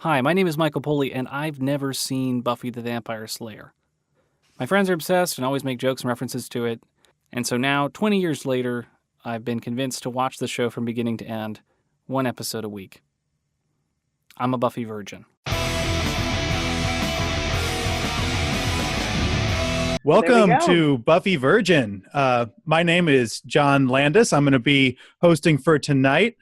Hi, my name is Michael Poley, and I've never seen Buffy the Vampire Slayer. My friends are obsessed and always make jokes and references to it, and so now, 20 years later, I've been convinced to watch the show from beginning to end, one episode a week. I'm a Buffy virgin. Welcome to Buffy Virgin. My name is John Landis. I'm going to be hosting for tonight.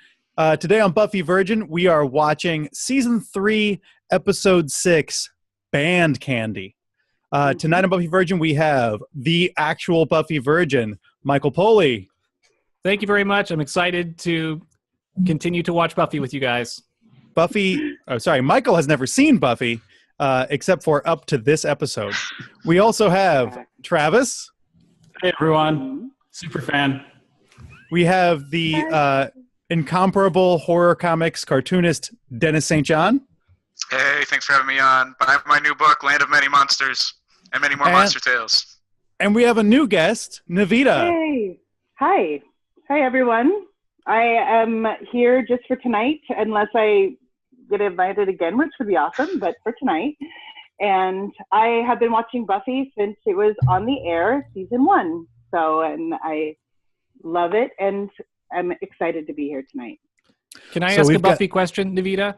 Today on Buffy Virgin, we are watching Season 3, Episode 6, Band Candy. Tonight on Buffy Virgin, we have the actual Buffy Virgin, Michael Poley. Thank you very much. I'm excited to continue to watch Buffy with you guys. Michael has never seen Buffy, except for up to this episode. We also have Travis. Hey, everyone. Super fan. We have the incomparable horror comics cartoonist Dennis St. John. Hey, thanks for having me on. Buy my new book, Land of Many Monsters, and many more monster tales. And we have a new guest, Nievita. Hey. Hi, everyone. I am here just for tonight, unless I get invited again, which would be awesome, but for tonight. And I have been watching Buffy since it was on the air, season 1. And I love it, and I'm excited to be here tonight. Can I ask a Buffy question, Nievita?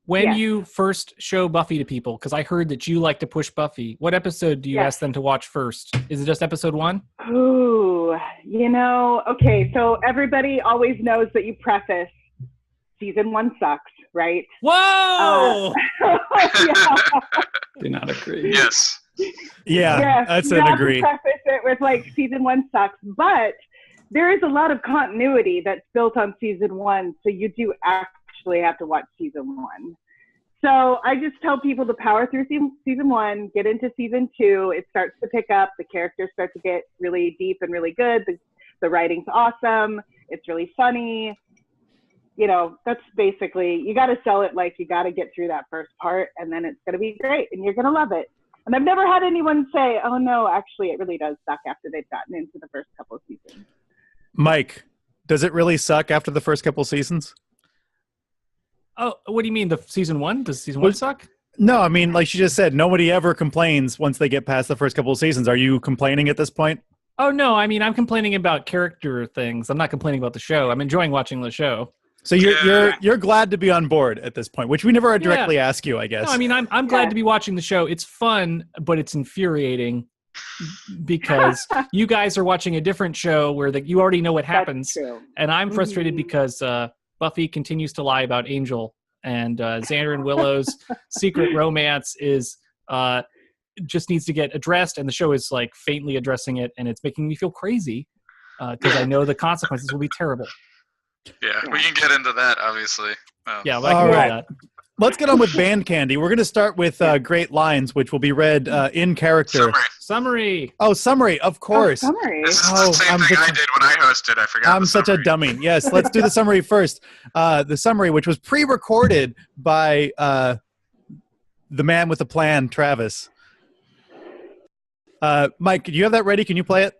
When you first show Buffy to people, because I heard that you like to push Buffy, what episode do you ask them to watch first? Is it just episode 1? Ooh, okay, so everybody always knows that you preface season 1 sucks, right? Whoa! Do not agree. Yes. Yeah, that's an agree. Preface it with season 1 sucks, but there is a lot of continuity that's built on season 1, so you do actually have to watch season 1. So I just tell people to power through season 1, get into season 2. It starts to pick up. The characters start to get really deep and really good. The writing's awesome. It's really funny. That's basically, you got to sell it like you got to get through that first part, and then it's going to be great, and you're going to love it. And I've never had anyone say, oh, no, actually, it really does suck after they've gotten into the first couple of seasons. Mike, does it really suck after the first couple seasons? Oh, what do you mean, the season 1? Does season 1 suck? No, I mean, like she just said, nobody ever complains once they get past the first couple of seasons. Are you complaining at this point? Oh, no, I mean, I'm complaining about character things. I'm not complaining about the show. I'm enjoying watching the show. So you're glad to be on board at this point, which we never directly ask you, I guess. No, I mean, I'm glad to be watching the show. It's fun, but it's infuriating because you guys are watching a different show where you already know what happens. And I'm frustrated because Buffy continues to lie about Angel, and Xander and Willow's secret romance is just needs to get addressed, and the show is faintly addressing it, and it's making me feel crazy because I know the consequences will be terrible. Yeah, we can get into that, obviously. Yeah, well, I can do that. Let's get on with Band Candy. We're going to start with Great Lines, which will be read in character. Summary. Oh, summary, of course. Summary. This is the same thing I did when I hosted. I forgot. I'm such a dummy. Yes, let's do the summary first. The summary, which was pre-recorded by the man with the plan, Travis. Mike, do you have that ready? Can you play it?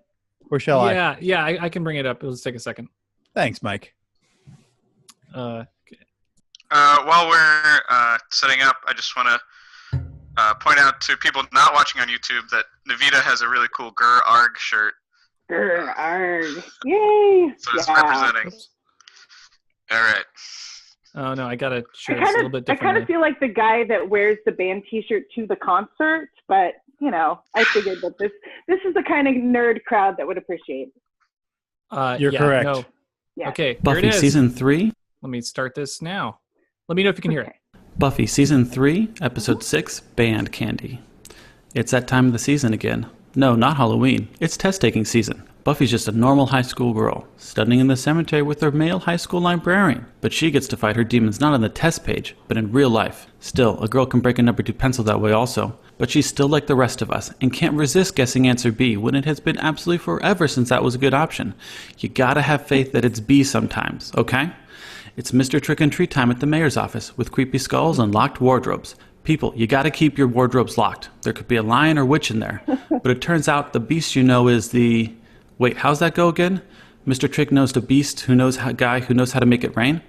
Or shall I? Yeah, I can bring it up. It'll just take a second. Thanks, Mike. While we're setting up, I just want to point out to people not watching on YouTube that Nievita has a really cool Grr Arg shirt. Grr Arg. Yay! So it's representing. All right. Oh, no, I got to share this a little bit differently. I kind of feel like the guy that wears the band t-shirt to the concert, but, I figured that this is the kind of nerd crowd that would appreciate it. You're correct. No. Yeah. Okay, Buffy here it is. Season 3. Let me start this now. Let me know if you can hear it. Buffy Season 3, Episode 6, Band Candy. It's that time of the season again. No, not Halloween. It's test-taking season. Buffy's just a normal high school girl, studying in the cemetery with her male high school librarian. But she gets to fight her demons not on the test page, but in real life. Still, a girl can break a number 2 pencil that way also. But she's still like the rest of us, and can't resist guessing answer B when it has been absolutely forever since that was a good option. You gotta have faith that it's B sometimes, okay? It's Mr. Trick-and-Treat time at the mayor's office, with creepy skulls and locked wardrobes. People, you gotta keep your wardrobes locked. There could be a lion or witch in there. But it turns out the beast you know is the... Wait, how's that go again? Mr. Trick knows the beast guy who knows how to make it rain?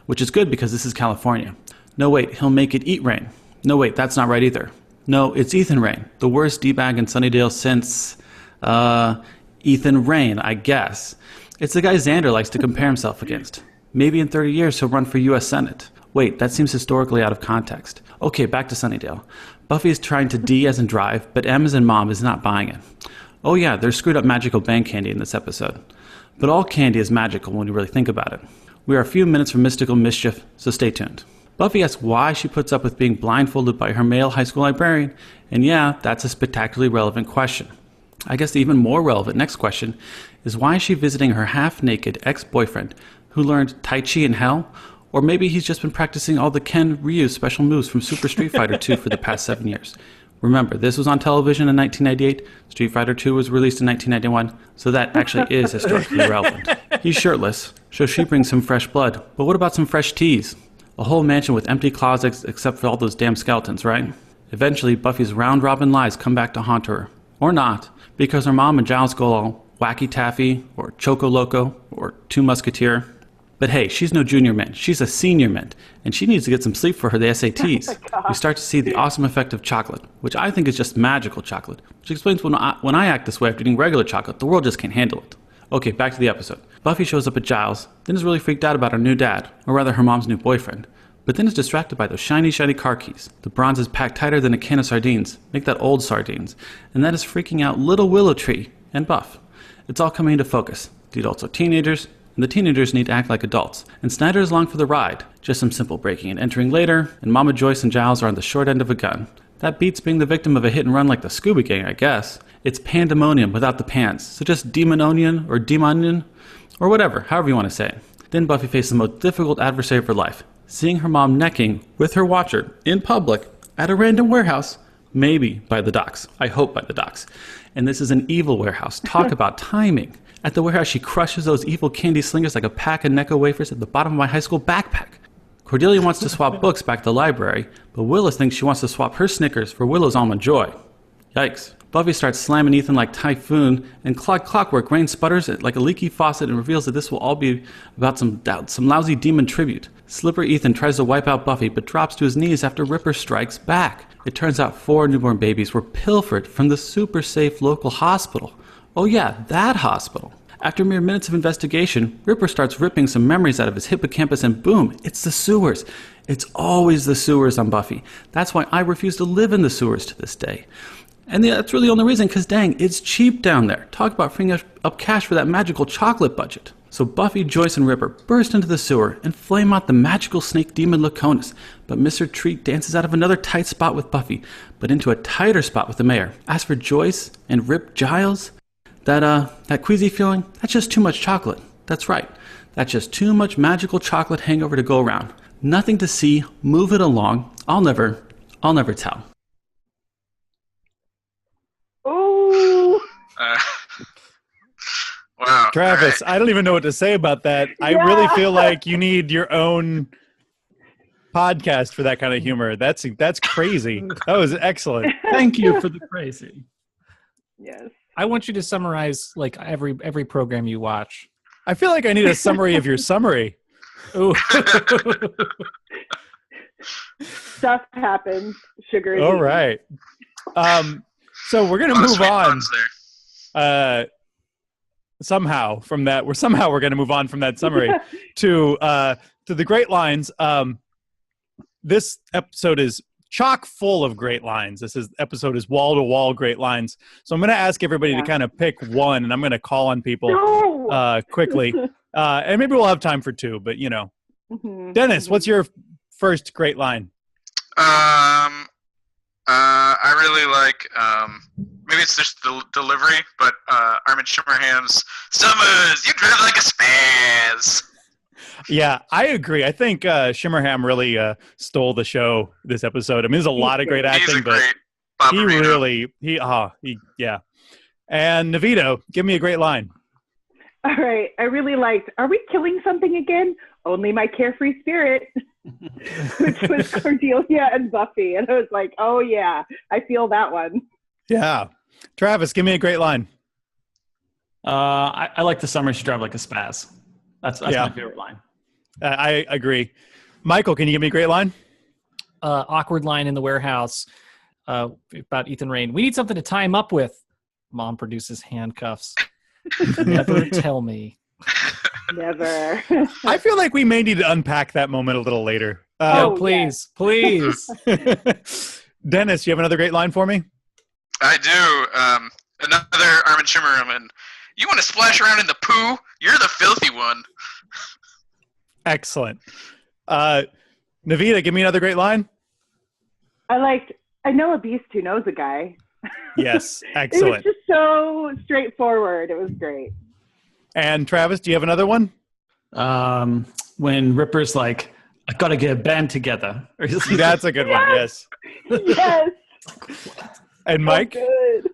Which is good because this is California. No, wait, he'll make it eat rain. No, wait, that's not right either. No, it's Ethan Rayne, the worst D-bag in Sunnydale since, Ethan Rayne, I guess. It's the guy Xander likes to compare himself against. Maybe in 30 years he'll run for U.S. Senate. Wait, that seems historically out of context. Okay, back to Sunnydale. Buffy is trying to D as in drive, but M as in mom is not buying it. Oh yeah, there's screwed up magical band candy in this episode. But all candy is magical when you really think about it. We are a few minutes from mystical mischief, so stay tuned. Buffy asks why she puts up with being blindfolded by her male high school librarian, and yeah, that's a spectacularly relevant question. I guess the even more relevant next question is why is she visiting her half-naked ex-boyfriend who learned Tai Chi in hell? Or maybe he's just been practicing all the Ken Ryu special moves from Super Street Fighter 2 for the past 7 years. Remember, this was on television in 1998, Street Fighter 2 was released in 1991, so that actually is historically relevant. He's shirtless, so she brings some fresh blood, but what about some fresh teas? A whole mansion with empty closets except for all those damn skeletons, right? Eventually, Buffy's round-robin lies come back to haunt her. Or not, because her mom and Giles go all Wacky Taffy, or Choco Loco, or Two Musketeer. But hey, she's no junior mint, she's a senior mint, and she needs to get some sleep for the SATs. We start to see the awesome effect of chocolate, which I think is just magical chocolate, which explains when I act this way after eating regular chocolate, the world just can't handle it. Okay, back to the episode. Buffy shows up at Giles, then is really freaked out about her new dad, or rather her mom's new boyfriend, but then is distracted by those shiny car keys. The bronze is packed tighter than a can of sardines, make that old sardines, and that is freaking out little Willow Tree and Buff. It's all coming into focus. The adults are teenagers, and the teenagers need to act like adults. And Snyder is along for the ride. Just some simple breaking and entering later, and Mama Joyce and Giles are on the short end of a gun. That beats being the victim of a hit and run like the Scuba Gang, I guess. It's pandemonium without the pants, so just demonion or demonion, or whatever, however you want to say it. Then Buffy faces the most difficult adversary of her life, seeing her mom necking with her watcher in public at a random warehouse, maybe by the docks. I hope by the docks. And this is an evil warehouse. Talk about timing. At the warehouse, she crushes those evil candy slingers like a pack of Necco wafers at the bottom of my high school backpack. Cordelia wants to swap books back to the library, but Willis thinks she wants to swap her Snickers for Willow's Almond Joy. Yikes. Buffy starts slamming Ethan like Typhoon, and Clockwork Rain sputters like a leaky faucet and reveals that this will all be about some lousy demon tribute. Slipper Ethan tries to wipe out Buffy, but drops to his knees after Ripper strikes back. It turns out 4 newborn babies were pilfered from the super safe local hospital. Oh yeah, that hospital. After mere minutes of investigation, Ripper starts ripping some memories out of his hippocampus and boom, it's the sewers. It's always the sewers on Buffy. That's why I refuse to live in the sewers to this day. And that's really the only reason, because dang, it's cheap down there. Talk about freeing up cash for that magical chocolate budget. So Buffy, Joyce, and Ripper burst into the sewer and flame out the magical snake demon Laconis. But Mr. Treat dances out of another tight spot with Buffy, but into a tighter spot with the mayor. As for Joyce and Rip Giles, that queasy feeling, that's just too much chocolate. That's right. That's just too much magical chocolate hangover to go around. Nothing to see, move it along. I'll never tell. Oh. Wow. Travis, right. I don't even know what to say about that. I really feel like you need your own podcast for that kind of humor. That's crazy. That was excellent. Thank you for the crazy. Yes. I want you to summarize like every program you watch. I feel like I need a summary of your summary. Ooh. Stuff happens. Sugar. All right. So we're gonna move on. Somehow from that, we're going to move on from that summary to the great lines. This episode is chock full of great lines. Episode is wall to wall great lines. So I'm going to ask everybody to kind of pick one, and I'm going to call on people quickly, and maybe we'll have time for 2. But you know, Dennis, what's your first great line? I really like, maybe it's just the delivery, but Armin Shimmerham's "Summers, you drive like a spaz." Yeah, I agree. I think Shimmerham really stole the show this episode. I mean, there's a lot of great acting, but yeah. And Nievita, give me a great line. All right. I really liked, "Are we killing something again? Only my carefree spirit," which was Cordelia and Buffy. And I was like, oh, yeah, I feel that one. Yeah. Travis, give me a great line. I like the "Summer She Drive Like a Spaz." That's my favorite line. I agree. Michael, can you give me a great line? awkward line in the warehouse about Ethan Rayne. We need something to tie him up with. Mom produces handcuffs. Never tell me. Never. I feel like we may need to unpack that moment a little later. Please. Dennis, you have another great line for me? I do. Another Armin Shimmerman. You want to splash around in the poo? You're the filthy one. Excellent. Nievita, give me another great line. I know a beast who knows a guy. Yes, excellent. It was just so straightforward. It was great. And Travis, do you have another one? When Ripper's like, I gotta get a band together. That's a good one, yes. Yes. And Mike?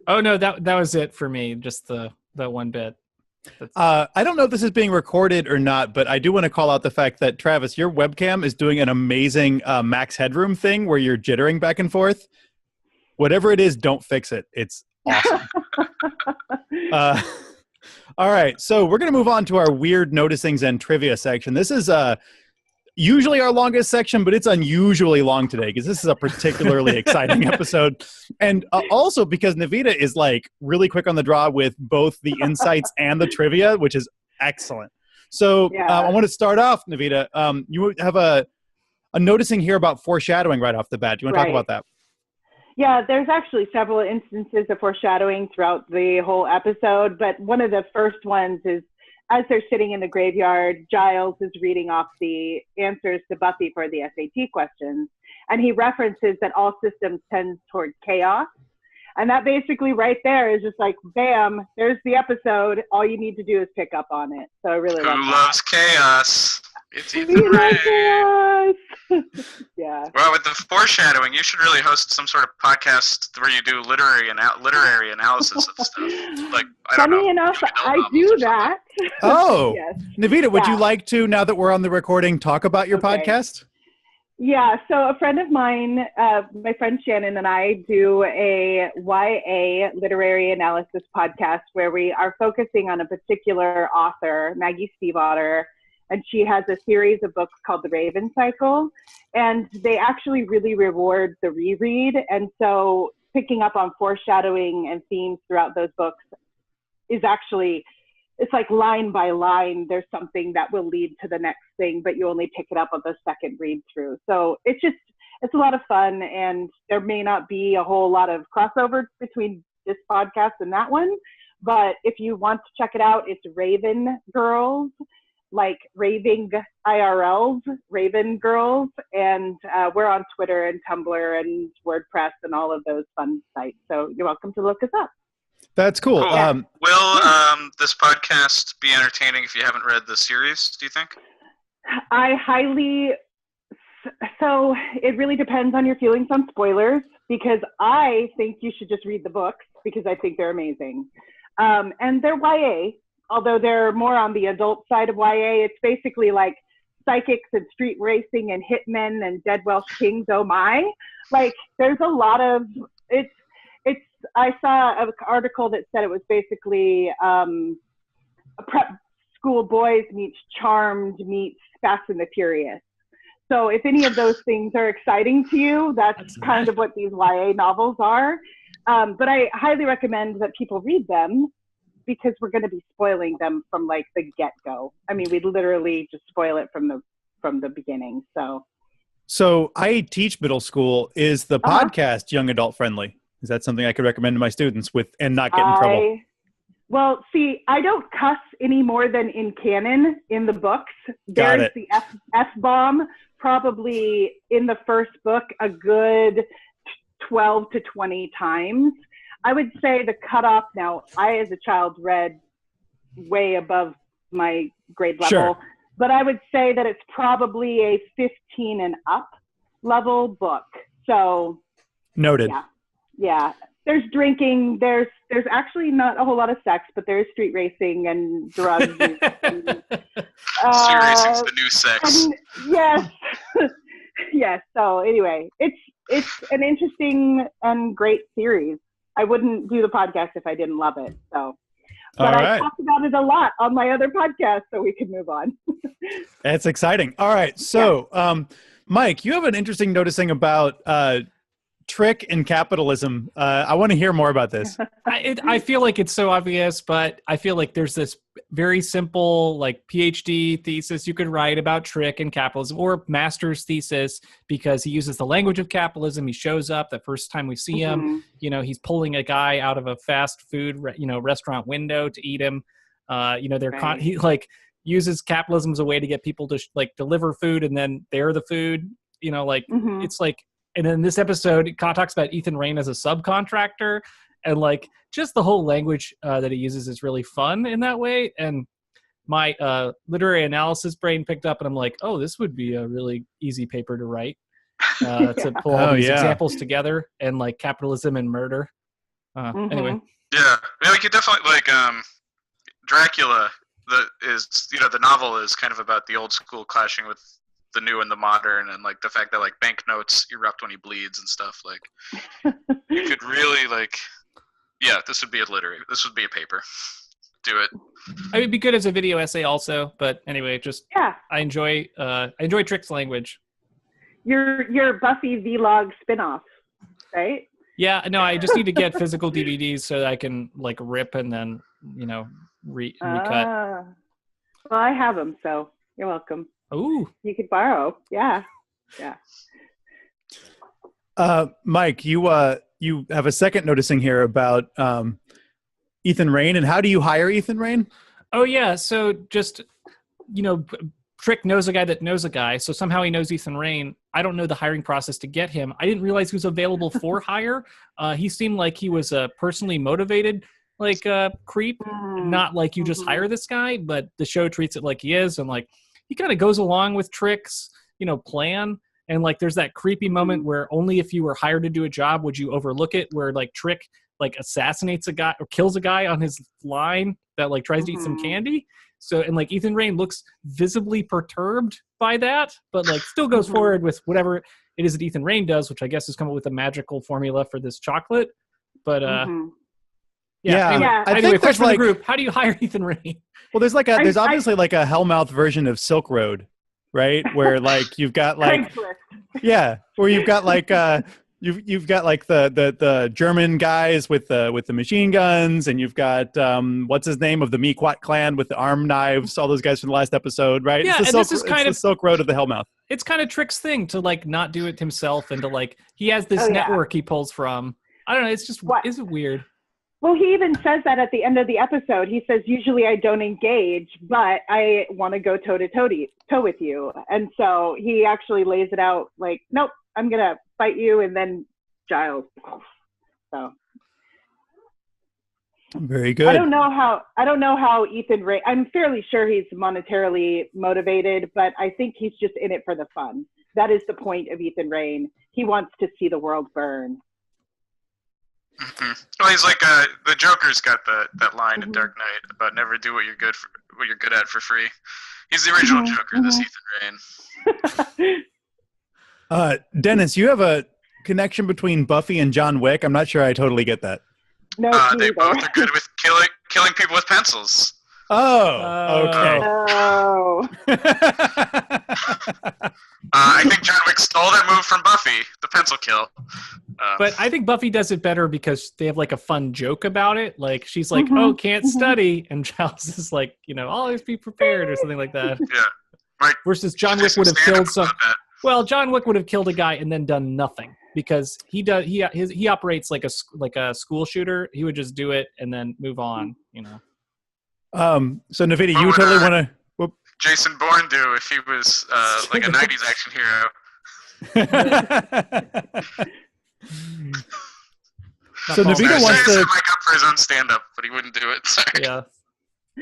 Oh, no, that was it for me, just the one bit. I don't know if this is being recorded or not, but I do want to call out the fact that, Travis, your webcam is doing an amazing Max Headroom thing where you're jittering back and forth. Whatever it is, don't fix it. It's awesome. All right, so we're going to move on to our weird noticings and trivia section. This is usually our longest section, but it's unusually long today because this is a particularly exciting episode. And also because Nievita is like really quick on the draw with both the insights and the trivia, which is excellent. So I want to start off, Nievita. You have a noticing here about foreshadowing right off the bat. Do you want to talk about that? Yeah, there's actually several instances of foreshadowing throughout the whole episode, but one of the first ones is as they're sitting in the graveyard, Giles is reading off the answers to Buffy for the SAT questions, and he references that all systems tend toward chaos. And that basically right there is just like, bam, there's the episode. All you need to do is pick up on it. So I really love that. Who loves chaos? It's Ethan Rayne. Yeah. Well, with the foreshadowing, you should really host some sort of podcast where you do literary analysis of stuff. Like, Funny enough, I do that. Oh, yes. Nievita, would you like to, now that we're on the recording, talk about your podcast? Yeah, so a friend of mine, my friend Shannon and I do a YA literary analysis podcast where we are focusing on a particular author, Maggie Stiefvater, and she has a series of books called The Ravin Cycle, and they actually really reward the reread. And so picking up on foreshadowing and themes throughout those books is actually, it's like line by line, there's something that will lead to the next thing, but you only pick it up on the second read through. So it's a lot of fun, and there may not be a whole lot of crossover between this podcast and that one, but if you want to check it out, it's Ravin Girls, like raving IRLs, Ravin Girls, and we're on Twitter and Tumblr and WordPress and all of those fun sites. So you're welcome to look us up. That's cool. Will this podcast be entertaining if you haven't read the series, do you think? So it really depends on your feelings on spoilers, because I think you should just read the books because I think they're amazing. And they're YA, although they're more on the adult side of YA. It's basically like psychics and street racing and hitmen and dead Welsh kings, oh my. Like, there's a lot of, I saw an article that said it was basically a prep school boys meets Charmed meets Fast and the Furious. So if any of those things are exciting to you, that's kind of what these YA novels are. But I highly recommend that people read them, because we're going to be spoiling them from like the get-go. I mean, we literally just spoil it from the beginning. So I teach middle school. Is the podcast young adult friendly? Is that something I could recommend to my students and not get in trouble? Well, see, I don't cuss any more than in canon in the books. There's the F-bomb probably in the first book a good 12 to 20 times. I would say the cutoff now, I as a child read way above my grade level, but I would say that it's probably a 15 and up level book. So noted. Yeah. There's drinking. There's actually not a whole lot of sex, but there's street racing and drugs. Street racing's the new sex. Yes. Yes. So anyway, it's an interesting and great series. I wouldn't do the podcast if I didn't love it. So, but I talked about it a lot on my other podcast, so we could move on. That's exciting. All right. So, Mike, you have an interesting noticing about trick and capitalism. I want to hear more about this. I feel like it's so obvious, but I feel like there's this very simple like PhD thesis you could write about trick and capitalism, or master's thesis, because he uses the language of capitalism. He shows up the first time we see him. He's pulling a guy out of a fast food restaurant window to eat him. He like uses capitalism as a way to get people to like deliver food, and then they're the food. It's like. And in this episode, it kind of talks about Ethan Rayne as a subcontractor, and like just the whole language that he uses is really fun in that way. And my literary analysis brain picked up, and I'm like, oh, this would be a really easy paper to write, to pull all these examples together, and like capitalism and murder. Anyway. Yeah, we could definitely like Dracula. The novel is kind of about the old school clashing with the new and the modern, and like the fact that like banknotes erupt when he bleeds and stuff. Like you could really like, this would be a paper. Do it. It would be good as a video essay also, but anyway, I enjoy Trick's language. Your Buffy vlog spinoff, right? Yeah, no, I just need to get physical DVDs so that I can like rip and then recut. Well, I have them, so you're welcome. Ooh. You could borrow. Yeah. Mike, you have a second noticing here about Ethan Rayne, and how do you hire Ethan Rayne? Oh yeah, so just Trick knows a guy that knows a guy, so somehow he knows Ethan Rayne. I don't know the hiring process to get him. I didn't realize he was available for hire. He seemed like he was a personally motivated like creep, not like you just hire this guy, but the show treats it like he is, and like he kind of goes along with Trick's, plan. And like, there's that creepy moment where only if you were hired to do a job would you overlook it, where like Trick like assassinates a guy or kills a guy on his line that like tries to eat some candy. So, and like Ethan Rayne looks visibly perturbed by that, but like still goes forward with whatever it is that Ethan Rayne does, which I guess is come up with a magical formula for this chocolate. But anyway, question for the group: how do you hire Ethan Rayne? Well, there's obviously like a Hellmouth version of Silk Road, right? Where like you've got like where you've got like you've got like the German guys with the machine guns, and you've got what's his name of the Miquat clan with the arm knives, all those guys from the last episode, right? Yeah, it's the Silk Road of the Hellmouth. It's kind of Trick's thing to like not do it himself, and to like he has this network he pulls from. I don't know. It's just is it weird? Well, he even says that at the end of the episode. He says, usually I don't engage, but I want to go toe with you. And so he actually lays it out like, nope, I'm going to fight you. And then Giles. So. Very good. I don't know how Ethan Rayne, I'm fairly sure he's monetarily motivated, but I think he's just in it for the fun. That is the point of Ethan Rayne. He wants to see the world burn. Well, he's like the Joker's got that line in Dark Knight about never do what you're good at for free. He's the original Joker, this Ethan Rayne. Dennis, you have a connection between Buffy and John Wick. I'm not sure I totally get that. No, they both are good with killing people with pencils. Oh, okay. Oh. I think John Wick stole that move from Buffy, the pencil kill. But I think Buffy does it better because they have like a fun joke about it. Like she's like, "Oh, can't study," and Giles is like, always be prepared or something like that. Yeah. Right. Versus John Wick would have killed Well, John Wick would have killed a guy and then done nothing because he operates like a school shooter. He would just do it and then move on. So Nievita, you totally want to. Jason Bourne do if he was like a 90s action hero. So Nievita wants to Mike up for his own stand-up, but he wouldn't do it. Sorry. Yeah,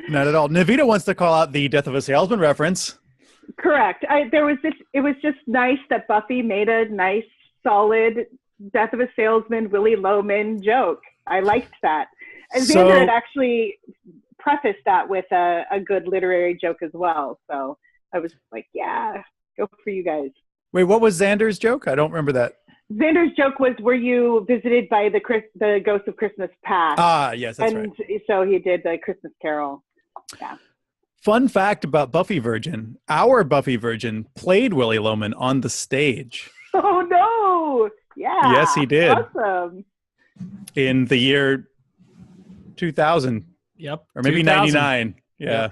not at all. Nievita wants to call out the Death of a Salesman reference. Correct. It was just nice that Buffy made a nice, solid Death of a Salesman, Willy Loman joke. I liked that. And Xander had actually prefaced that with a good literary joke as well. So I was like, yeah, go for you guys. Wait, what was Xander's joke? I don't remember that. Xander's joke was, were you visited by the Ghost of Christmas Past? Ah, yes, that's right. And so he did the Christmas Carol. Yeah. Fun fact about Buffy Virgin: our Buffy Virgin played Willie Loman on the stage. Oh no! Yeah. Yes, he did. Awesome. In the year 2000. Yep. Or maybe 99. Yeah.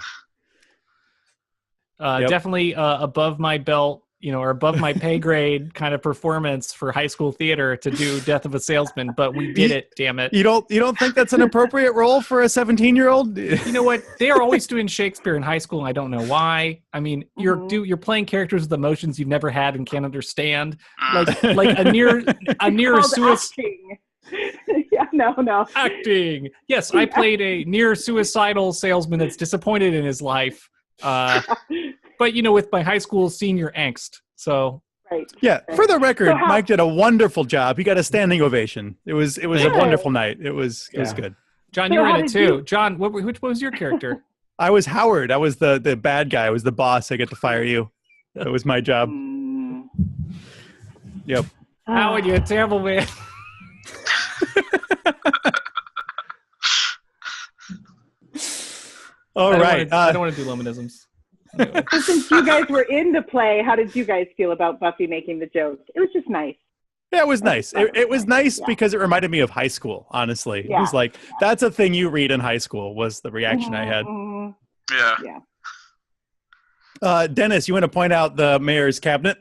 Yep. Definitely above my belt, or above my pay grade kind of performance for high school theater to do Death of a Salesman, but we did it, damn it. You don't think that's an appropriate role for a 17-year-old? You know what? They are always doing Shakespeare in high school, and I don't know why. I mean, you're playing characters with emotions you've never had and can't understand. Like a near suicide. Yeah, no. Acting. Yes, I played a near suicidal salesman that's disappointed in his life. But with my high school senior angst. So right. Yeah, for the record, Mike did a wonderful job. He got a standing ovation. It was a wonderful night. It was good. John, you were in it too. John, which was your character? I was Howard. I was the bad guy. I was the boss. I get to fire you. That was my job. Yep. Howard, you're a terrible man. All right. I don't want to do Lomanisms. Anyway. So since you guys were in the play, how did you guys feel about Buffy making the joke? It was just nice. Yeah, it was nice. It was nice because it reminded me of high school, honestly. It was like, that's a thing you read in high school, was the reaction I had. Yeah. Dennis, you want to point out the mayor's cabinet?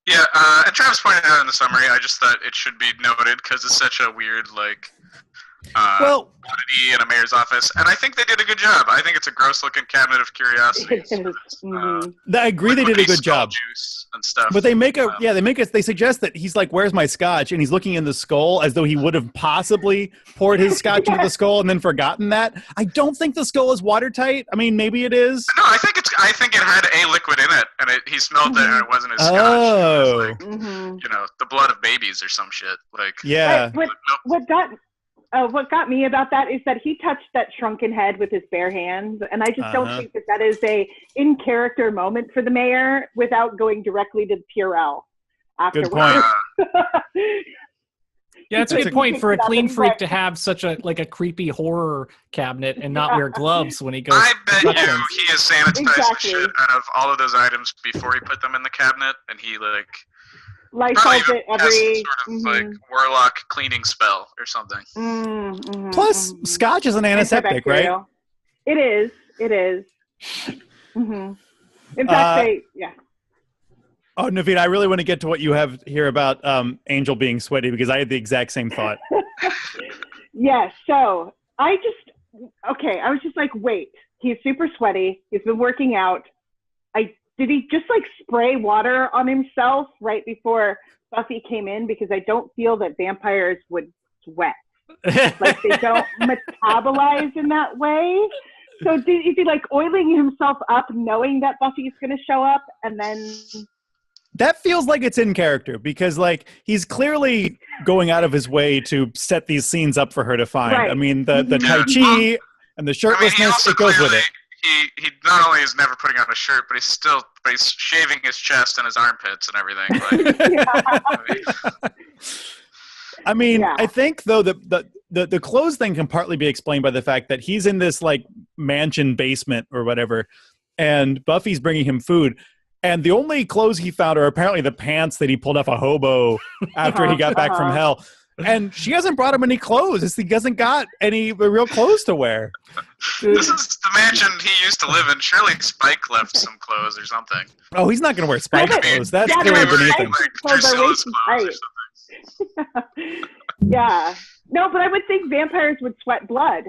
Yeah, and Travis pointed out in the summary, I just thought it should be noted because it's such a weird, oddity in a mayor's office. And I think they did a good job. I think it's a gross-looking cabinet of curiosities. I agree they did a good job. Juice and stuff. But they suggest that he's like, where's my scotch? And he's looking in the skull as though he would have possibly poured his scotch into the skull and then forgotten that. I don't think the skull is watertight. I mean, maybe it is. No, I think it had a liquid in it, and he smelled it, and it wasn't his scotch. Oh. It was the blood of babies or some shit. Yeah. What got me about that is that he touched that shrunken head with his bare hands, and I just don't think that is a in-character moment for the mayor without going directly to the Purell afterwards. Good point. Yeah, that's a good point for a clean freak to have such a creepy horror cabinet and not wear gloves when he goes. I bet you he has sanitized the shit out of all of those items before he put them in the cabinet, and he Lysol's it every sort of warlock cleaning spell or something. Plus, scotch is an antiseptic, right? It is. In fact, Oh, Nievita, I really want to get to what you have here about Angel being sweaty because I had the exact same thought. Yes. So I was just like, wait, he's super sweaty. He's been working out. Did he just spray water on himself right before Buffy came in? Because I don't feel that vampires would sweat. They don't metabolize in that way. So is he oiling himself up knowing that Buffy's going to show up and then... That feels like it's in character because he's clearly going out of his way to set these scenes up for her to find. Right. I mean, the Tai Chi and the shirtlessness, it goes with it. He not only is never putting on a shirt, but he's shaving his chest and his armpits and everything. I mean, I think though the clothes thing can partly be explained by the fact that he's in this mansion basement or whatever, and Buffy's bringing him food, and the only clothes he found are apparently the pants that he pulled off a hobo after he got back from hell. And she hasn't brought him any clothes. He hasn't got any real clothes to wear. This is the mansion he used to live in. Surely Spike left some clothes or something. Oh, he's not going to wear Spike's clothes. That's clearly beneath him. Drusilla's clothes or something. Yeah. No, but I would think vampires would sweat blood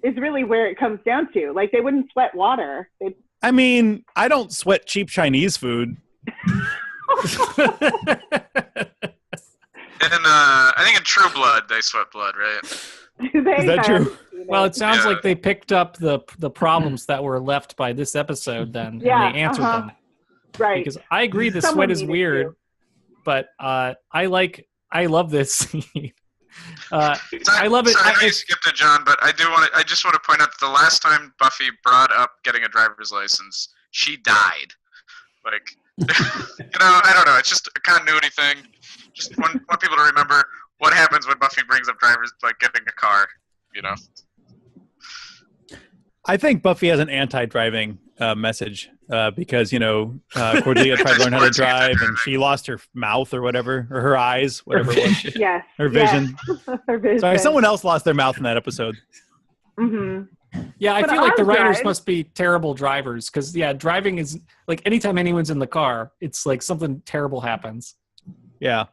is really where it comes down to. They wouldn't sweat water. I mean, I don't sweat cheap Chinese food. And I think in True Blood, they sweat blood, right? Is that true? Well, it sounds like they picked up the problems that were left by this episode then, and they answered them. Right. Because I agree the sweat is weird, but I love this scene. I love it. I skipped it, John, but I just want to point out that the last time Buffy brought up getting a driver's license, she died. I don't know. It's just a continuity thing. Just want people to remember what happens when Buffy brings up drivers, getting a car, I think Buffy has an anti-driving message because, Cordelia tried to learn how to drive and she lost her mouth or whatever, or her eyes, whatever it was. Yes. Her vision. Yes. Her vision. Sorry, someone else lost their mouth in that episode. Mm-hmm. Yeah, I feel like the writers must be terrible drivers because, driving is like anytime anyone's in the car, it's like something terrible happens. Yeah.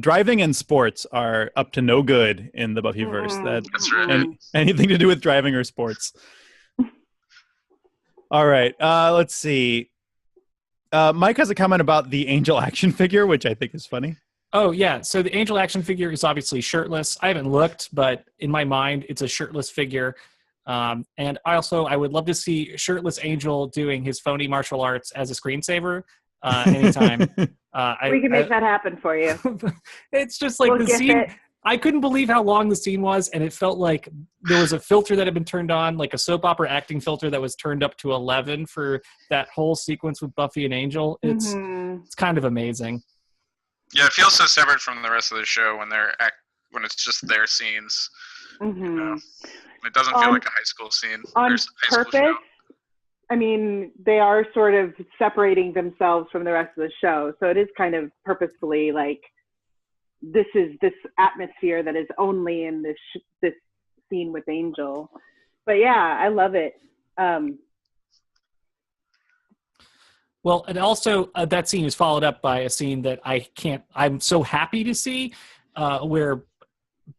Driving and sports are up to no good in the Buffyverse. That's right. Anything to do with driving or sports. All right. Let's see. Mike has a comment about the Angel action figure, which I think is funny. Oh, yeah. So the Angel action figure is obviously shirtless. I haven't looked, but in my mind, it's a shirtless figure. And I would love to see shirtless Angel doing his phony martial arts as a screensaver anytime. We can make that happen for you. It's just like the scene. I couldn't believe how long the scene was, and it felt like there was a filter that had been turned on, like a soap opera acting filter that was turned up to 11 for that whole sequence with Buffy and Angel. It's kind of amazing. Yeah, it feels so separate from the rest of the show when it's just their scenes. Mm-hmm. It doesn't feel like a high school scene. On purpose. I mean, they are sort of separating themselves from the rest of the show, so it is kind of purposefully like this is this atmosphere that is only in this scene with Angel. But yeah, I love it. Well, and also that scene is followed up by a scene that I'm so happy to see where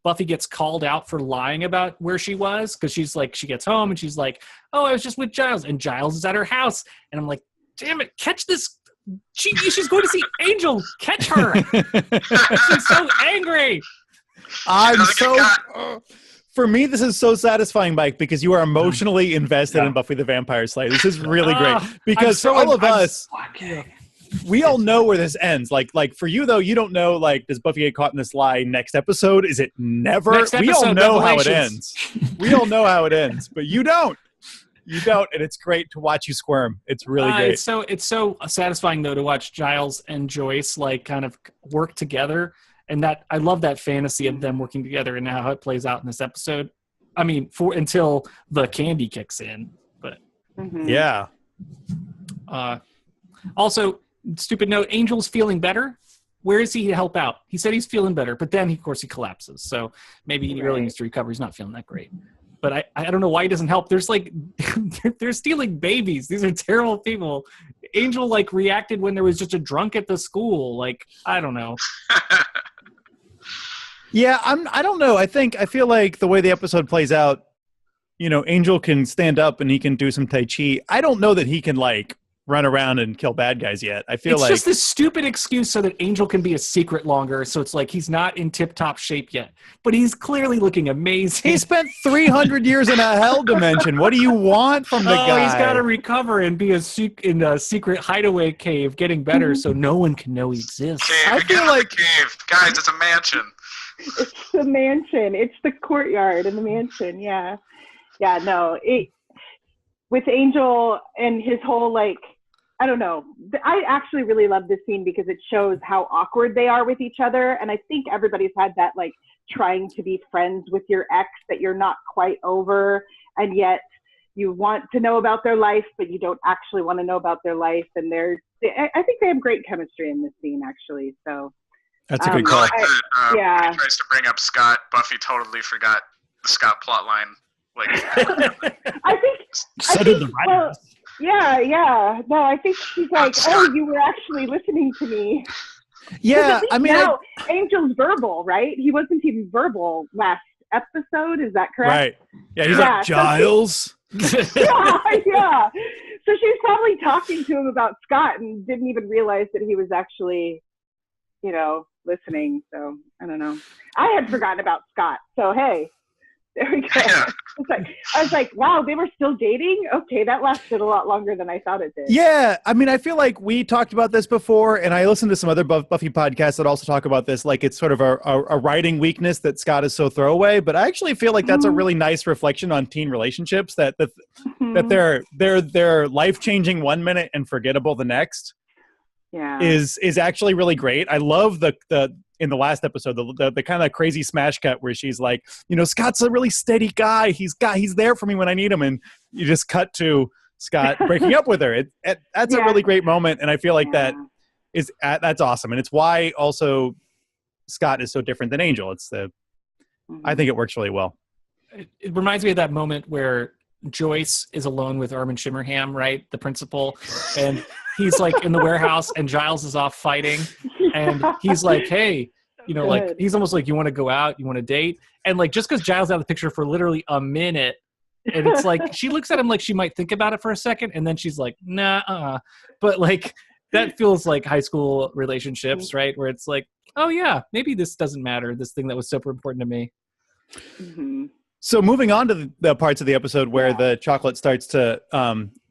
Buffy gets called out for lying about where she was because she gets home and she's like, oh, I was just with Giles, and Giles is at her house. And I'm like, damn it, catch this. She's going to see Angel. Catch her. She's so angry. For me, this is so satisfying, Mike, because you are emotionally invested in Buffy the Vampire Slayer. This is really great because for all of us, we all know where this ends. Like for you though, you don't know. Like, does Buffy get caught in this lie next episode? Is it never? We all know how it ends. We all know how it ends, but you don't. You don't, and it's great to watch you squirm. It's really great. It's so satisfying though to watch Giles and Joyce like kind of work together, and that I love that fantasy of them working together and how it plays out in this episode. I mean, until the candy kicks in, but yeah. Also, stupid note: Angel's feeling better. Where is he to help out? He said he's feeling better, but then of course he collapses. So maybe he really needs to recover. He's not feeling that great. But I don't know why he doesn't help. There's like, they're stealing babies. These are terrible people. Angel like reacted when there was just a drunk at the school. Like, I don't know. Yeah, I don't know. I feel like the way the episode plays out, Angel can stand up and he can do some Tai Chi. I don't know that he can like run around and kill bad guys yet. I feel it's just this stupid excuse so that Angel can be a secret longer. So it's like he's not in tip-top shape yet, but he's clearly looking amazing. He spent 300 years in a hell dimension. What do you want from the guy? He's got to recover and be in a secret hideaway cave, getting better so no one can know he exists. I feel like cave, guys. It's a mansion. It's the mansion. It's the courtyard in the mansion. Yeah, yeah. No, with Angel and his whole like. I don't know. I actually really love this scene because it shows how awkward they are with each other. And I think everybody's had that, like, trying to be friends with your ex that you're not quite over. And yet you want to know about their life, but you don't actually want to know about their life. And I think they have great chemistry in this scene, actually. So that's a good call. When he tries to bring up Scott, Buffy totally forgot the Scott plot line. Like, I think the writers. Yeah. No, I think she's like, oh, you were actually listening to me. Yeah, I mean, now Angel's verbal, right? He wasn't even verbal last episode. Is that correct? Right. Yeah, he's like, Giles. Yeah. So she's probably talking to him about Scott and didn't even realize that he was actually, listening. So I don't know. I had forgotten about Scott. So hey. There we go. Yeah. I was like, wow, they were still dating? Okay, that lasted a lot longer than I thought it did. Yeah, I mean, I feel like we talked about this before, and I listened to some other Buffy podcasts that also talk about this, like it's sort of a writing weakness that Scott is so throwaway, but I actually feel like that's a really nice reflection on teen relationships, that they're life-changing 1 minute and forgettable the next. Yeah. Is actually really great. I love the in the last episode, the kind of crazy smash cut where she's like, Scott's a really steady guy. He's there for me when I need him. And you just cut to Scott breaking up with her. That's a really great moment. And I feel like that's awesome. And it's why also Scott is so different than Angel. I think it works really well. It reminds me of that moment where Joyce is alone with Armin Shimmerham, right? The principal. And he's like in the warehouse and Giles is off fighting. And he's like, hey, like he's almost like, you want to go out? You want to date? And like, just because Giles is out of the picture for literally a minute, and it's like, she looks at him like she might think about it for a second. And then she's like, nah, But like, that feels like high school relationships, right? Where it's like, oh yeah, maybe this doesn't matter. This thing that was super important to me. Mm-hmm. So moving on to the parts of the episode where the chocolate starts to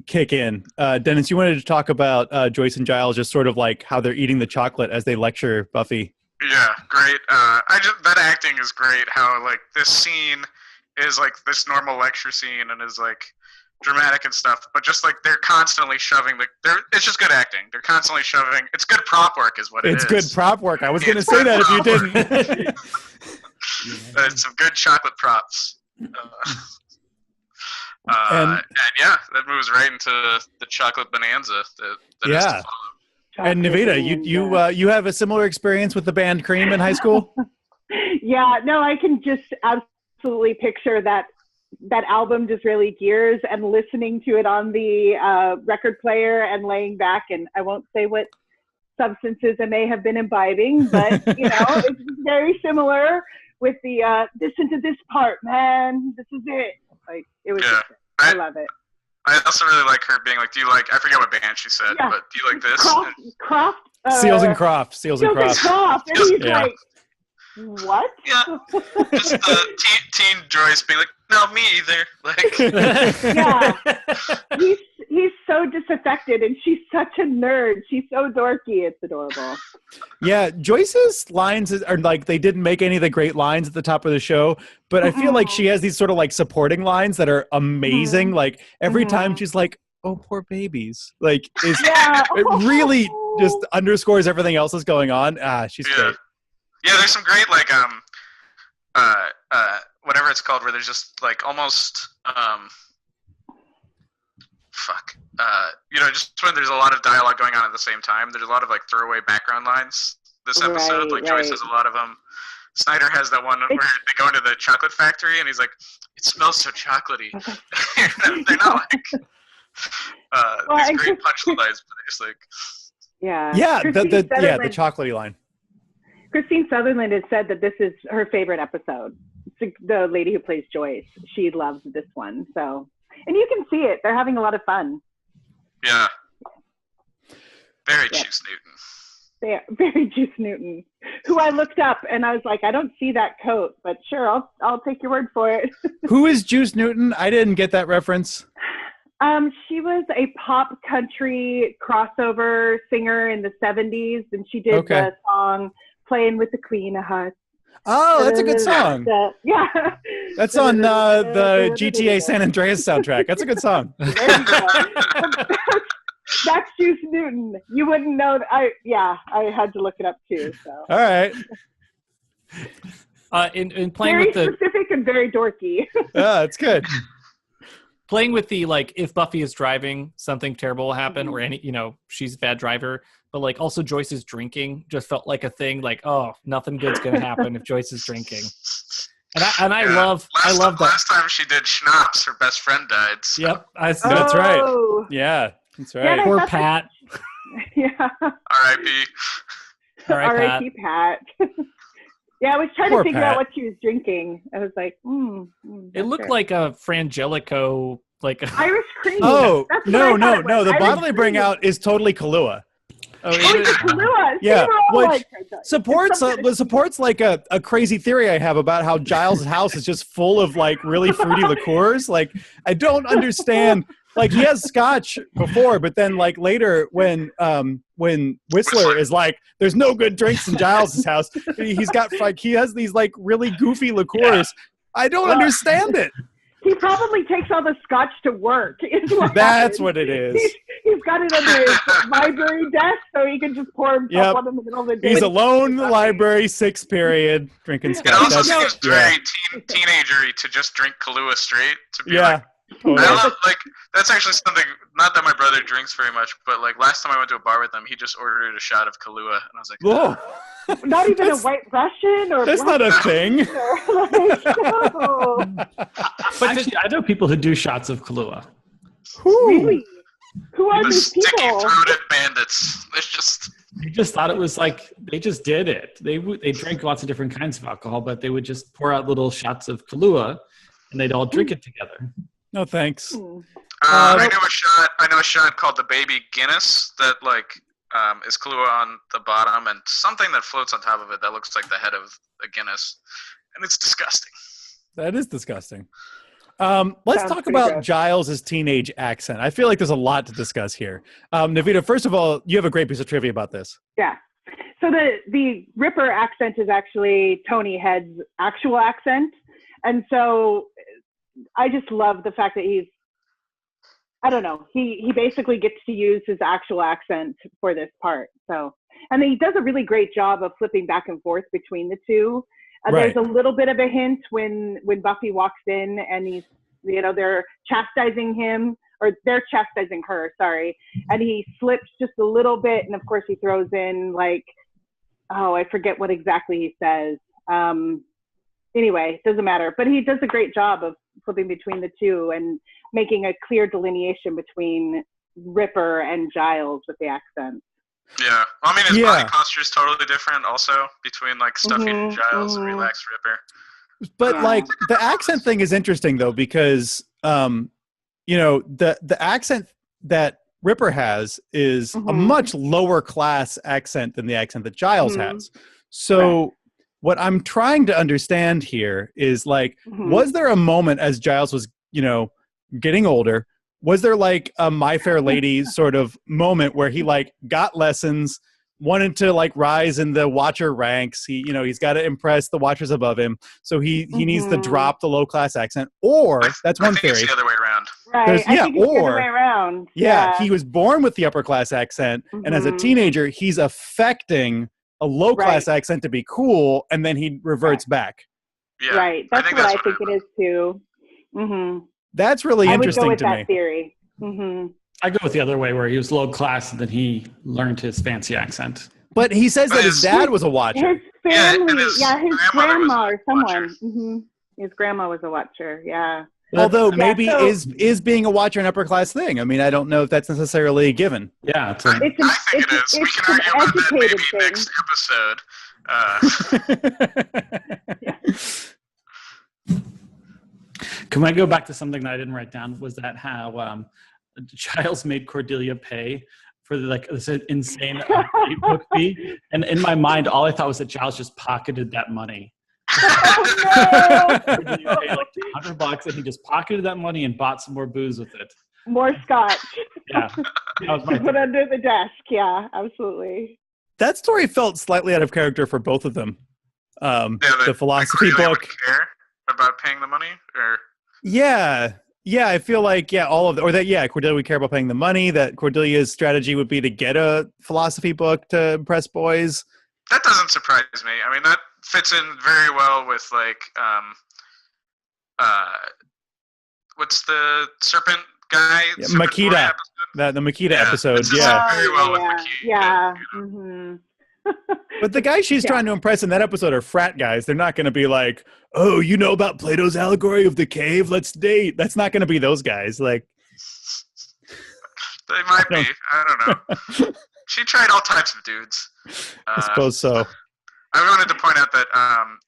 kick in. Dennis, you wanted to talk about Joyce and Giles, just sort of like how they're eating the chocolate as they lecture Buffy. Yeah, great. That acting is great. How like this scene is like this normal lecture scene and is like dramatic and stuff, but just like they're constantly shoving it's just good acting. They're constantly shoving. It's good prop work, is what it is. It's good prop work. I was going to say that if you didn't. It's some good chocolate props. And yeah, that moves right into the chocolate bonanza that is to follow. And Nievita, you have a similar experience with the band Cream in high school? Yeah, no, I can just absolutely picture that album just really gears, and listening to it on the record player and laying back, and I won't say what substances I may have been imbibing, but it's very similar with the listen to this part, man, this is it. Like, it was I love it. I also really like her being like, do you like, I forget what band she said, but do you like this? Croft? Seals and Croft. Seals and Croft. And he's like, what? Yeah. Just the teen Joyce being like, no, me either. Like, yeah. He's so disaffected, and she's such a nerd. She's so dorky. It's adorable. Yeah, Joyce's lines are like, they didn't make any of the great lines at the top of the show, but I feel like she has these sort of like supporting lines that are amazing. Like every time she's like, oh, poor babies. Like, it really just underscores everything else that's going on. She's great. Yeah, there's some great like whatever it's called, where there's just like almost just when there's a lot of dialogue going on at the same time. There's a lot of like throwaway background lines this episode. Joyce has a lot of them. Snyder has that one where they go into the chocolate factory and he's like, it smells so chocolatey. They're not like these great punchlines, but they're just like the chocolatey line. Christine Sutherland has said that this is her favorite episode. It's the lady who plays Joyce. She loves this one. So, and you can see it. They're having a lot of fun. Yeah. Very Juice Newton. Yeah, very Juice Newton, who I looked up and I was like, I don't see that coat, but sure, I'll take your word for it. Who is Juice Newton? I didn't get that reference. She was a pop country crossover singer in the 70s, and she did the song Playing with the Queen of Hearts. Oh, that's a good song. Yeah. That's on the GTA San Andreas soundtrack. That's a good song. There you go. That's Juice Newton. You wouldn't know. I had to look it up too. So. All right. In playing very with the specific and very dorky. Yeah, it's good. Playing with the like, if Buffy is driving, something terrible will happen, or she's a bad driver. But like, also Joyce is drinking just felt like a thing. Like, oh, nothing good's gonna happen if Joyce is drinking. And I love that. Last time she did schnapps, her best friend died. So. Yep, that's right. Yeah, that's right. Yeah, poor Pat. Yeah. R.I.P. R.I.P. Pat. Yeah, I was trying to figure out what she was drinking. I was like, it looked like a Frangelico, like Irish cream. Oh, no. The bottle they bring out is totally Kahlua. Kahlua. Yeah, which supports like a crazy theory I have about how Giles' house is just full of like really fruity liqueurs. Like, I don't understand. Like, he has scotch before, but then like later when Whistler is like, there's no good drinks in Giles' house, he has these like really goofy liqueurs. I don't understand it. He probably takes all the scotch to work. That's what it is. He's got it under his library desk, so he can just pour himself one in the middle of the day. He's alone in the library, 6th period, drinking scotch. It also seems very teenagery to just drink Kahlua straight. To be like, totally. I love, like, that's actually something, not that my brother drinks very much, but like last time I went to a bar with him, he just ordered a shot of Kahlua, and I was like, whoa. Not even a White Russian or that's not a thing. No. But actually, I know people who do shots of Kahlua. Really? Who are these people? Sticky-throated bandits. It's just... They just thought it was like, they just did it. They drank lots of different kinds of alcohol, but they would just pour out little shots of Kahlua, and they'd all drink it together. No thanks. I know a shot called the Baby Guinness that like is Kahlua on the bottom and something that floats on top of it that looks like the head of a Guinness, and it's disgusting. That is disgusting. Let's talk about Giles' teenage accent. I feel like there's a lot to discuss here. Nievita, first of all, you have a great piece of trivia about this. Yeah. So the Ripper accent is actually Tony Head's actual accent, and so I just love the fact that he basically gets to use his actual accent for this part. So, and he does a really great job of flipping back and forth between the two. There's a little bit of a hint when Buffy walks in and he's, they're chastising him, or they're chastising her, sorry. And he slips just a little bit. And of course he throws in like, I forget what exactly he says. Anyway, doesn't matter. But he does a great job of flipping between the two and making a clear delineation between Ripper and Giles with the accent. Yeah. Well, I mean, his body posture is totally different also between like stuffy Giles and relaxed Ripper. But like the accent thing is interesting though, because the accent that Ripper has is a much lower class accent than the accent that Giles has. So what I'm trying to understand here is like, was there a moment as Giles was, getting older, was there like a My Fair Lady sort of moment where he like got lessons, wanted to like rise in the Watcher ranks? He's got to impress the Watchers above him, so he needs to drop the low class accent. Or that's one theory. It's the other way around. Right. I think it's the other way around. Yeah, he was born with the upper class accent, and as a teenager, he's affecting a low class accent to be cool, and then he reverts back. Yeah. Right. That's what I think it is too. That's really interesting to me. I would go with that theory. I go with the other way, where he was low class and then he learned his fancy accent. But he says that his dad was a Watcher. His family, his grandma or someone. His grandma was a Watcher, yeah. Although maybe is being a Watcher an upper class thing? I mean, I don't know if that's necessarily a given. Yeah, I think it is. We can argue about that maybe next episode. Can I go back to something that I didn't write down? Was that how Giles made Cordelia pay for this insane book fee? And in my mind, all I thought was that Giles just pocketed that money. Cordelia paid like $100, and he just pocketed that money and bought some more booze with it. More scotch. Yeah, that was my put under the desk. Yeah, absolutely. That story felt slightly out of character for both of them. The philosophy book. Care about paying the money, or yeah, I feel like Cordelia would care about paying the money. That Cordelia's strategy would be to get a philosophy book to impress boys. That doesn't surprise me. I mean, that fits in very well with like what's the serpent guy? Yeah, Makita. The Makita episode. Yeah. Very well with Makita. Yeah. But the guys she's trying to impress in that episode are frat guys. They're not going to be like, oh, you know about Plato's allegory of the cave? Let's date. That's not going to be those guys. Like, they might be. I don't know. She tried all types of dudes. I suppose so. I wanted to point out that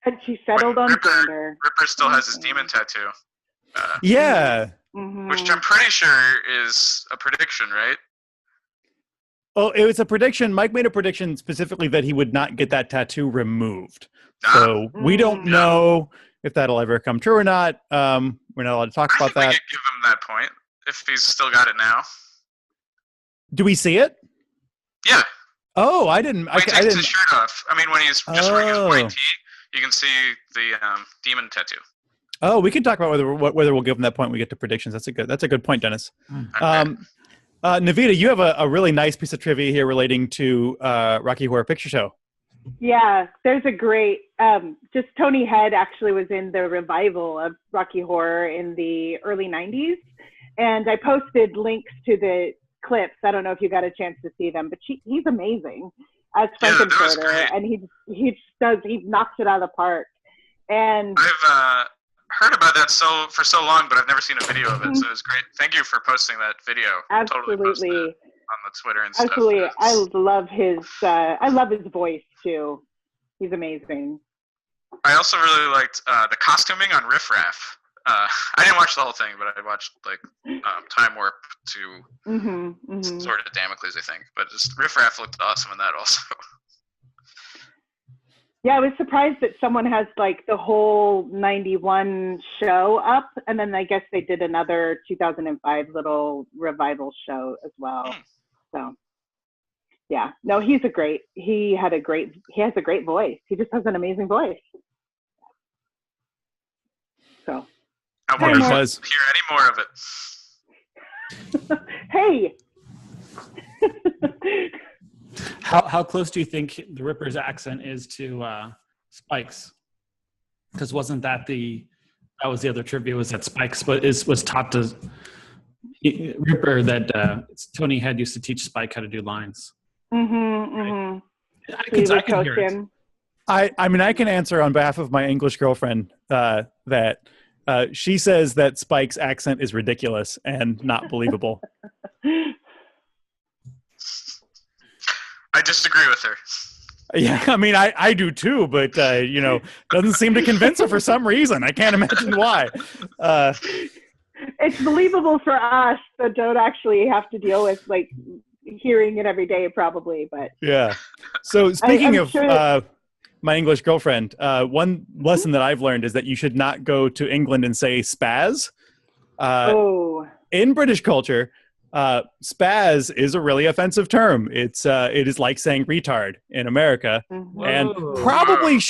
and she settled on gender. Ripper still has his demon tattoo. Which I'm pretty sure is a prediction, right? Oh, it was a prediction. Mike made a prediction specifically that he would not get that tattoo removed. So we don't know if that'll ever come true or not. We're not allowed to talk about that. I think we could give him that point if he's still got it now. Do we see it? Yeah. Oh, I didn't. When he takes his shirt off. I mean, when he's just wearing his white tee, you can see the demon tattoo. Oh, we can talk about whether we'll give them that point when we get to predictions. That's a good point, Dennis. Nievita, you have a really nice piece of trivia here relating to Rocky Horror Picture Show. Yeah, there's a great, just Tony Head actually was in the revival of Rocky Horror in the early 90s. And I posted links to the clips. I don't know if you got a chance to see them, but he's amazing as Frankenfurter. And he knocks it out of the park. And I've heard about that for so long, but I've never seen a video of it. So it was great. Thank you for posting that video. Absolutely. Totally on the Twitter and stuff. Absolutely. I love his voice too. He's amazing. I also really liked the costuming on Riff Raff. I didn't watch the whole thing, but I watched Time Warp to Sword of Damocles, I think. But just Riff Raff looked awesome in that also. Yeah, I was surprised that someone has like the whole 91 show up, and then I guess they did another 2005 little revival show as well. So, yeah, no, he has a great voice. He just has an amazing voice. So, I wonder if we'll hear any more of it. Hey. How close do you think the Ripper's accent is to Spike's? Because wasn't that was the other trivia, was that Spike's was taught to Ripper that Tony Head used to teach Spike how to do lines. Right? I can hear it. I mean, I can answer on behalf of my English girlfriend that she says that Spike's accent is ridiculous and not believable. I disagree with her. Yeah, I mean, I do too, but, doesn't seem to convince her for some reason. I can't imagine why. It's believable for us that don't actually have to deal with, like, hearing it every day, probably, but... Yeah. So, speaking of my English girlfriend, one lesson that I've learned is that you should not go to England and say spaz. In British culture... spaz is a really offensive term. It is like saying retard in America, and probably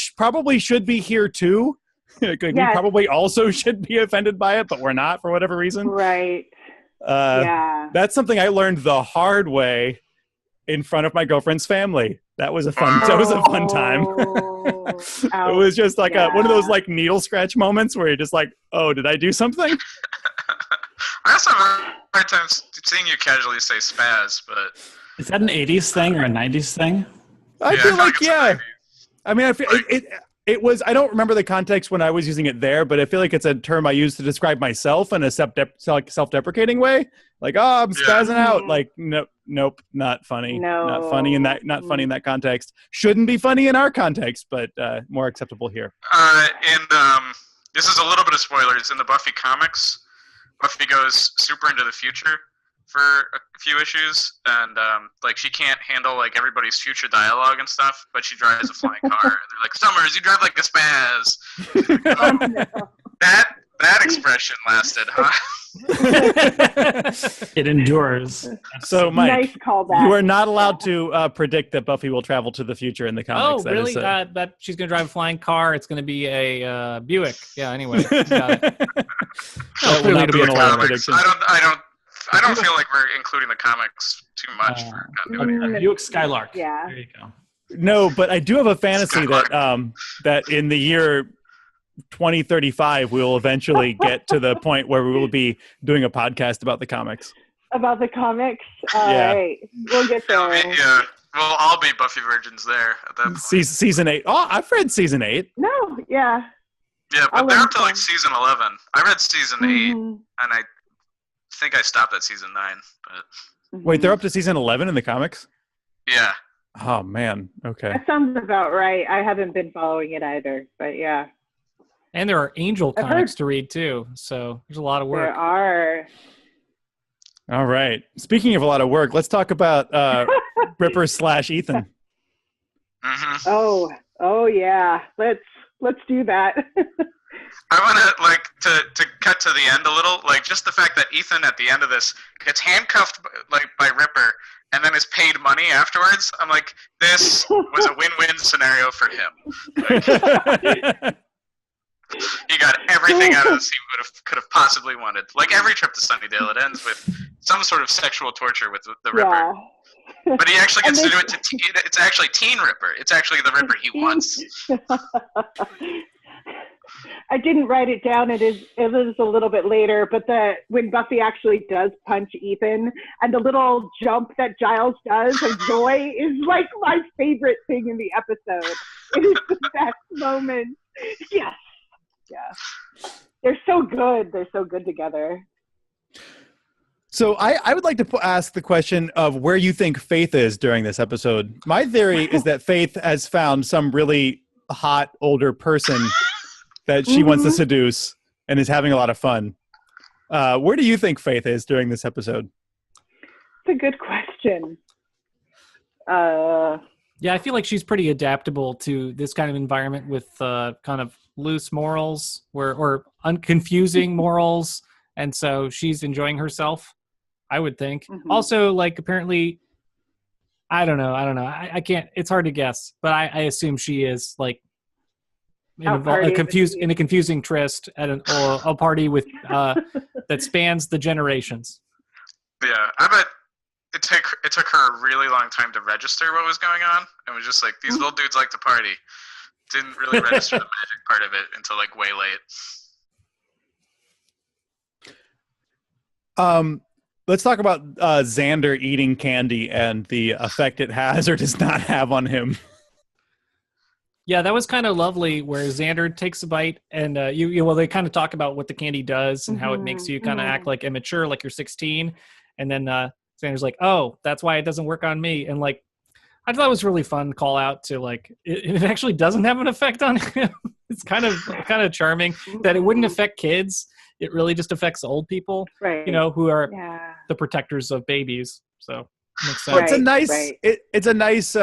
should be here too. We probably also should be offended by it, but we're not for whatever reason. Right. That's something I learned the hard way in front of my girlfriend's family. That was a fun time. It was just like one of those like needle scratch moments where you're just like, oh, did I do something? I also have a hard time seeing you casually say spaz, but... Is that an 80s thing or a 90s thing? I feel like, yeah. I mean, I feel it was, I don't remember the context when I was using it there, but I feel like it's a term I use to describe myself in a self-deprecating way. Like, oh, I'm spazzing out. Like, nope, not funny. No. Not funny in that context. Shouldn't be funny in our context, but more acceptable here. And this is a little bit of spoilers. In the Buffy comics, Buffy goes super into the future for a few issues, and like she can't handle like everybody's future dialogue and stuff, but she drives a flying car. And they're like, "Summers, you drive like a spaz." That expression lasted, huh? It endures. So, Mike, nice callback. You are not allowed to predict that Buffy will travel to the future in the comics. Oh, really? That she's going to drive a flying car. It's going to be a Buick. Yeah. Anyway, got it. That will not be an allowed prediction. I don't feel like we're including the comics too much for continuity. Buick Skylark. Yeah. There you go. No, but I do have a fantasy that in the year 2035 we will eventually get to the point where we will be doing a podcast about the comics. About the comics? All right. We'll get there. Yeah. We'll all be Buffy virgins there at that point. Season 8. Oh, I've read season 8. No, yeah. Yeah, but they're up to like season 11. I read season 8, and I think I stopped at season 9. But Wait, they're up to season 11 in the comics? Yeah. Oh, man. Okay. That sounds about right. I haven't been following it either, but yeah. And there are Angel comics to read too, so there's a lot of work. There are. All right. Speaking of a lot of work, let's talk about Ripper / Ethan. Oh yeah. Let's do that. I want to cut to the end a little, like just the fact that Ethan at the end of this gets handcuffed by Ripper and then is paid money afterwards. I'm like, this was a win-win scenario for him. Like, he got everything out of the scene could have possibly wanted. Like every trip to Sunnydale, it ends with some sort of sexual torture with the Ripper. But he actually gets to do it to it's actually Teen Ripper. It's actually the Ripper he wants. I didn't write it down. It is a little bit later, but when Buffy actually does punch Ethan and the little jump that Giles does of joy is like my favorite thing in the episode. It is the best moment. Yes. Yeah. They're so good. They're so good together. So I would like to ask the question of where you think Faith is during this episode. My theory is that Faith has found some really hot older person that she wants to seduce and is having a lot of fun. Where do you think Faith is during this episode? It's a good question. Yeah, I feel like she's pretty adaptable to this kind of environment with kind of loose morals or unconfusing morals. And so she's enjoying herself, I would think. Mm-hmm. Also, like, apparently, I don't know. I can't, it's hard to guess, but I assume she is like in a confusing tryst at a party with that spans the generations. Yeah, I bet it took her a really long time to register what was going on, and was just like, these little dudes like to party. Didn't really register the magic part of it until like way late. Let's talk about Xander eating candy and the effect it has or does not have on him. Yeah, that was kind of lovely where Xander takes a bite and they kind of talk about what the candy does and how it makes you kind of act like immature, like you're 16. And then Xander's like, oh, that's why it doesn't work on me. And like, I thought it was really fun call out to like, it actually doesn't have an effect on him. It's kind of charming that it wouldn't affect kids. It really just affects old people, right, who are the protectors of babies. So it makes sense. Well, it's a nice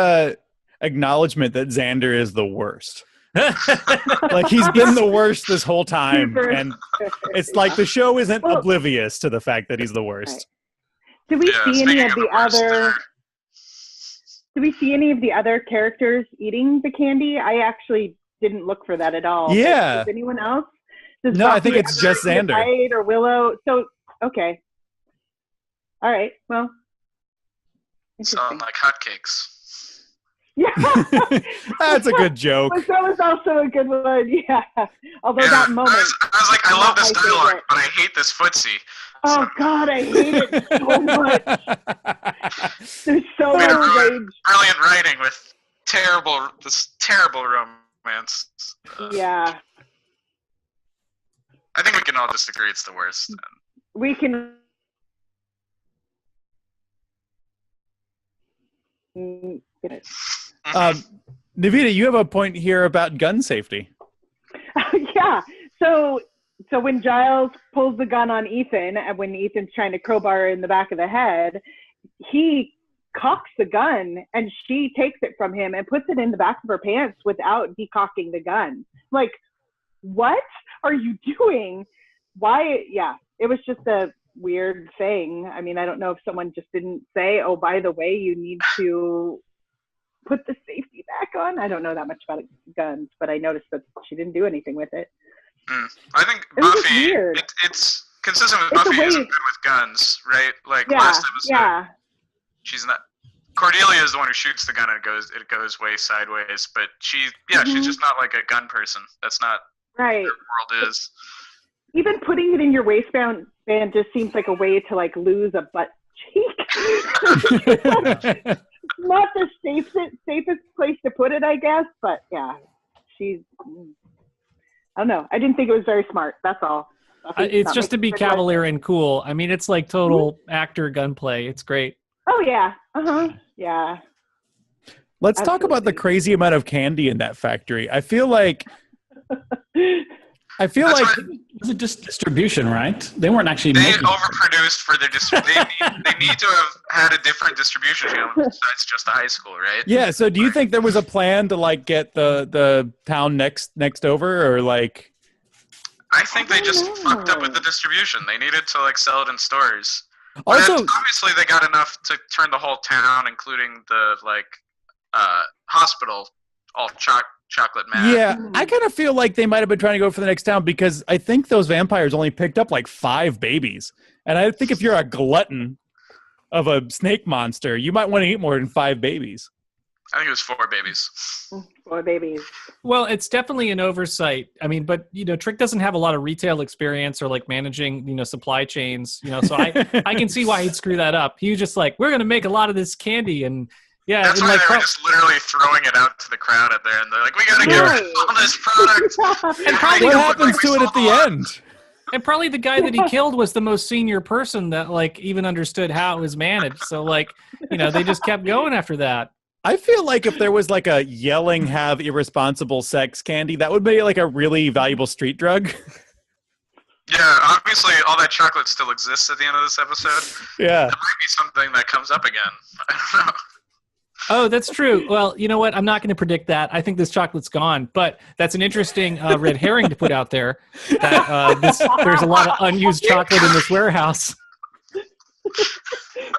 acknowledgement that Xander is the worst. Like he's been the worst this whole time, and it's like the show isn't oblivious to the fact that he's the worst. Right. Do we see any of the other? Do we see any of the other characters eating the candy? I actually didn't look for that at all. Yeah. Does anyone else? No, I think it's just Xander. Or Willow. So, okay. All right. Well. Sound like hotcakes. Yeah. That's a good joke. But that was also a good one. Yeah. Although that moment. I was like, I love this dialogue, but I hate this footsie. Oh, God, I hate it so much. There's so much rage. Brilliant writing with this terrible romance. Yeah. I think we can all just agree it's the worst. We can. Nievita, you have a point here about gun safety. Yeah. So when Giles pulls the gun on Ethan, and when Ethan's trying to crowbar in the back of the head, he cocks the gun, and she takes it from him and puts it in the back of her pants without decocking the gun. Like, what are you doing? Why? Yeah, it was just a weird thing. I mean, I don't know if someone just didn't say, oh, by the way, you need to put the safety back on. I don't know that much about guns, but I noticed that she didn't do anything with it. I think Buffy, it's consistent with Buffy isn't good with guns, right? Like last episode, she's not. Cordelia is the one who shoots the gun and it goes way sideways, but she's just not like a gun person. That's not right. What her world is. Even putting it in your waistband just seems like a way to like lose a butt cheek. Not the safest place to put it, I guess, but yeah, I don't know. I didn't think it was very smart. That's all. It's just to be cavalier and cool. I mean, it's like total actor gunplay. It's great. Oh yeah. Yeah. Let's talk about the crazy amount of candy in that factory. I feel like it was a distribution, right? They weren't actually They overproduced for their distribution. They need to have had a different distribution channel besides just the high school, right? Yeah, so do you think there was a plan to like get the town next over, or like I think they just fucked up with the distribution. They needed to like sell it in stores. Also, obviously they got enough to turn the whole town, including the like hospital, all chocolate matte. Yeah, I kind of feel like they might have been trying to go for the next town because I think those vampires only picked up like 5 babies. And I think if you're a glutton of a snake monster, you might want to eat more than 5 babies. I think it was 4 babies. 4 babies. Well, it's definitely an oversight. I mean, but Trick doesn't have a lot of retail experience or like managing, supply chains. So I can see why he'd screw that up. He was just like, we're gonna make a lot of this candy, and yeah, that's and why like, they were just literally throwing it out to the crowd out there, and they're like, we gotta get rid of all this product. And probably what happens to it at the end? And probably the guy that he killed was the most senior person that like even understood how it was managed. So like, they just kept going after that. I feel like if there was like a yelling have irresponsible sex candy, that would be like a really valuable street drug. Yeah, obviously all that chocolate still exists at the end of this episode. Yeah. That might be something that comes up again. I don't know. Oh, that's true. Well, you know what? I'm not going to predict that. I think this chocolate's gone, but that's an interesting red herring to put out there. That there's a lot of unused chocolate in this warehouse.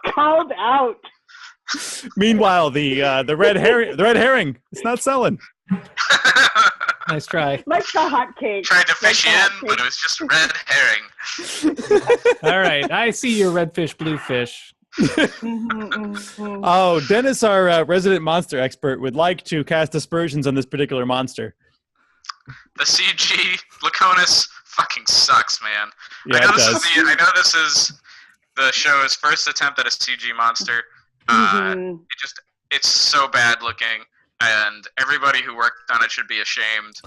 Called out. Meanwhile, the red herring, it's not selling. Nice try. Like the hot cake. Tried to fish in, but it was just red herring. All right, I see your red fish, blue fish. Oh, Dennis, our resident monster expert, would like to cast aspersions on this particular monster. The CG Laconis fucking sucks, man. Yeah, I know this is the show's first attempt at a CG monster. It's so bad looking, and everybody who worked on it should be ashamed.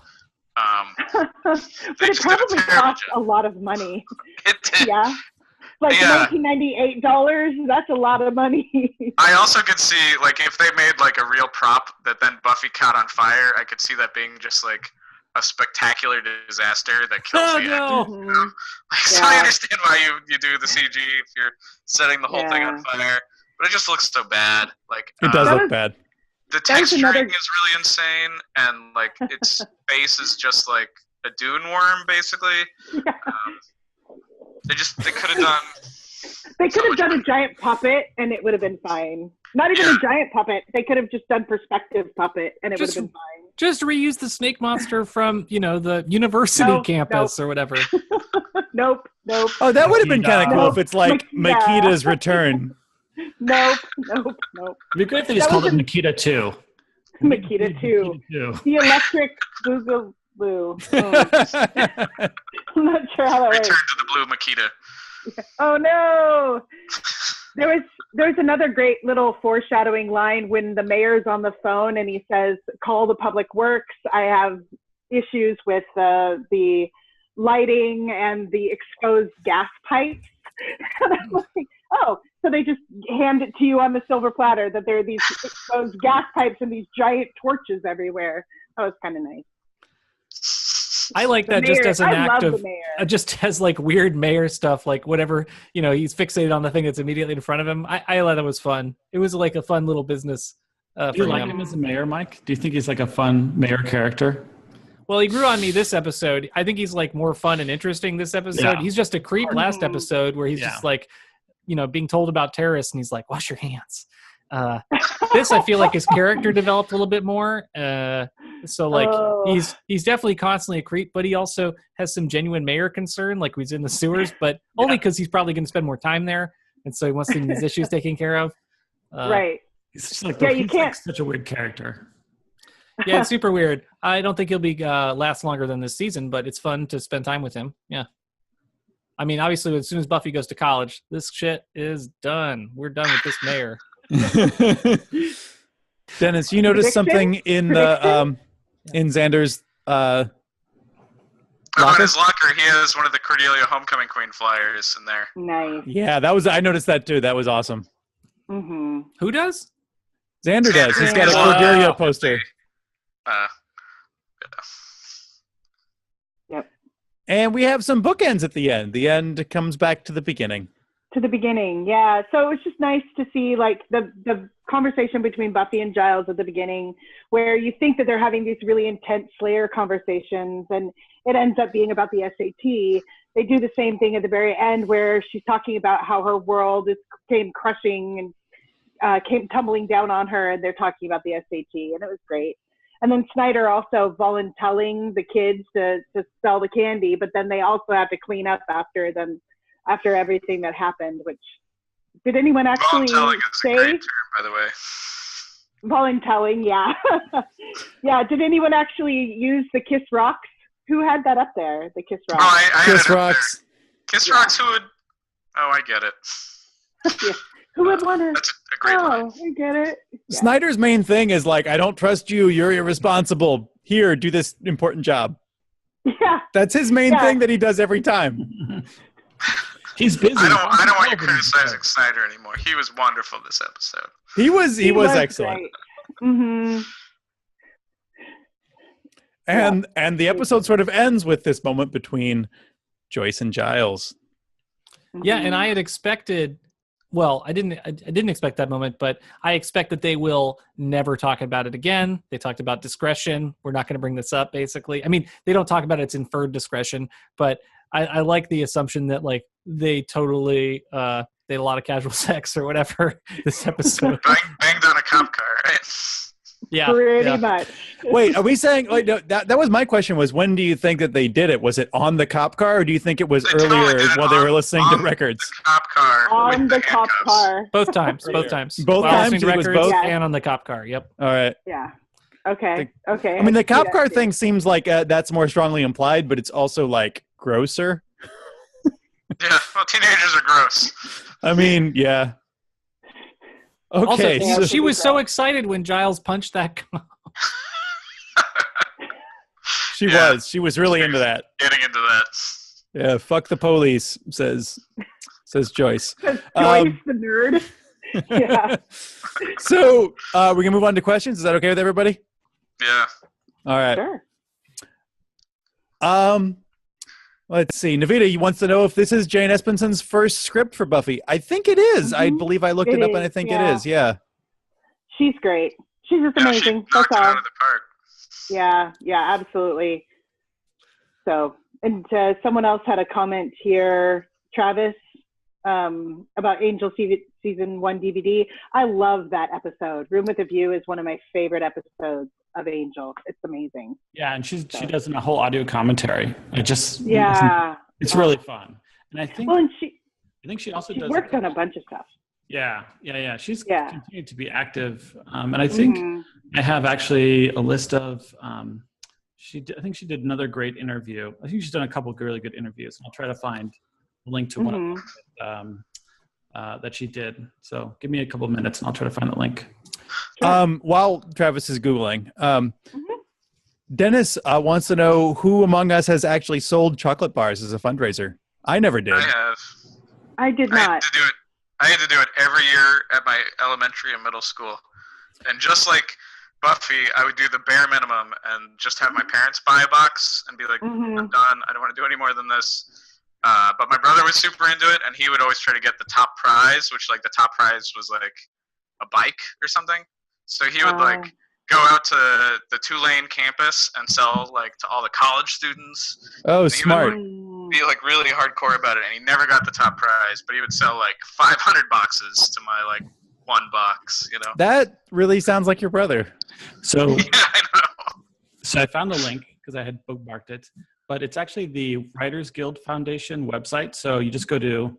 But it probably cost a lot of money. It did. Yeah. Like $1998, that's a lot of money. I also could see, like, if they made, like, a real prop that then Buffy caught on fire, I could see that being just, like, a spectacular disaster that kills the actor. So I understand why you do the CG if you're setting the whole thing on fire. But it just looks so bad. Like it does look bad. The texturing is really insane, and like its face is just like a dune worm, basically. Yeah. They could have done. They could have done a giant puppet, and it would have been fine. Not even a giant puppet. They could have just done perspective puppet, and it would have been fine. Just reuse the snake monster from the university campus or whatever. Nope. Oh, that would have been kind of cool if it's like Makita's return. Nope. It'd be great if they just called it Makita 2. Makita 2. The electric boogaloo. I'm not sure how that works. Return to the blue Makita. Oh no! There's another great little foreshadowing line when the mayor's on the phone and he says, "Call the public works. I have issues with the lighting and the exposed gas pipes." And I'm like, oh, so they just hand it to you on the silver platter that there are these exposed gas pipes and these giant torches everywhere. That was kind of nice. I like that just as an act of, just as like weird mayor stuff, like whatever, he's fixated on the thing that's immediately in front of him. I thought that was fun. It was like a fun little business. Do you like him as a mayor, Mike? Do you think he's like a fun mayor character? Well, he grew on me this episode. I think he's like more fun and interesting this episode. Yeah. He's just a creep last episode where he's just like, being told about terrorists and he's like, wash your hands. This, I feel like his character developed a little bit more. So like he's definitely constantly a creep, but he also has some genuine mayor concern, like he's in the sewers, but only because he's probably going to spend more time there. And so he wants to get these issues taken care of. Right. He's just like, he's like such a weird character. Yeah, it's super weird. I don't think he'll be last longer than this season, but it's fun to spend time with him. Yeah. I mean, obviously, as soon as Buffy goes to college, this shit is done. We're done with this mayor. Dennis, you noticed something in the in Xander's locker? On his locker, he has one of the Cordelia Homecoming Queen flyers in there. Nice. Yeah, I noticed that too. That was awesome. Mm-hmm. Who does? Xander does. He's got a Cordelia poster. Yep. And we have some bookends at the end. The end comes back to the beginning. To the beginning, yeah. So it was just nice to see like the conversation between Buffy and Giles at the beginning, where you think that they're having these really intense Slayer conversations, and it ends up being about the SAT. They do the same thing at the very end, where she's talking about how her world came crushing and came tumbling down on her, and they're talking about the SAT, and it was great. And then Snyder also volunteering the kids to sell the candy, but then they also have to clean up after everything that happened, which did anyone actually Voluntelling is say? a great term, by the way. Voluntelling, yeah. Yeah, did anyone actually use the Kiss Rocks? Who had that up there, the Kiss Rocks? Oh, I had Kiss it up Rocks. there. Kiss Rocks, who would... Oh, I get it. Yeah. Who would want to... That's a great line. I get it. Yeah. Snyder's main thing is like, I don't trust you. You're irresponsible. Here, do this important job. Yeah. That's his main thing that he does every time. He's busy. I don't want you criticizing Snyder anymore. He was wonderful this episode. He was excellent. Mm-hmm. And the episode sort of ends with this moment between Joyce and Giles. Yeah, and I had expected. Well, I didn't expect that moment, but I expect that they will never talk about it again. They talked about discretion. We're not going to bring this up, basically. I mean, they don't talk about it's inferred discretion, but I like the assumption that like they totally they had a lot of casual sex or whatever this episode. Banged on a cop car, right? Yeah, Pretty much. Wait, are we saying like no, that was my question was when do you think that they did it? Was it on the cop car or do you think it was They earlier totally did it while they were listening to on records? The cop car. On with the cop handcuffs. car. Both times. Both While times listening to it was records both? and on the cop car. Yep. All right. Yeah. Okay. Okay. I mean, the can see cop that car too. thing seems like that's more strongly implied, but it's also like grosser. Yeah, well, teenagers are gross. I mean, yeah. Okay. Also, so- she was so excited when Giles punched that guy. She was really into that. Getting into that. Yeah, fuck the police, says Joyce. Joyce, Um, the nerd. Yeah. So we're gonna move on to questions. Is that okay with everybody? Yeah. All right. Sure. Let's see. Nievita wants to know if this is Jane Espenson's first script for Buffy. I think it is. I believe I looked it up and I think it is. Yeah. She's great. She's just Yeah, amazing. she knocked That's it all. out of the park. Yeah, absolutely. So, and someone else had a comment here, Travis, about Angel season 1 DVD. I love that episode. Room with a View is one of my favorite episodes of Angel. It's amazing. Yeah, and she does a whole audio commentary. It's really fun. And I think she also does worked on a bunch of stuff. Yeah. She's continued to be active, and I think I have actually a list of. I think she did another great interview. I think she's done a couple of really good interviews. And I'll try to find a link to one of them that she did. So give me a couple of minutes, and I'll try to find the link. While Travis is Googling, Dennis wants to know who among us has actually sold chocolate bars as a fundraiser. I never did. I have. I did not. I had to do it every year at my elementary and middle school. And just like Buffy, I would do the bare minimum and just have my parents buy a box and be like, I'm done. I don't want to do any more than this. But my brother was super into it, and he would always try to get the top prize, which like the top prize was like a bike or something. So he would like go out to the Tulane campus and sell like to all the college students. Oh, smart. Be like really hardcore about it, and he never got the top prize, but he would sell like 500 boxes to my like one box, you know. That really sounds like your brother. So Yeah, I know. So I found the link because I had bookmarked it, but it's actually the Writers Guild Foundation website. So you just go to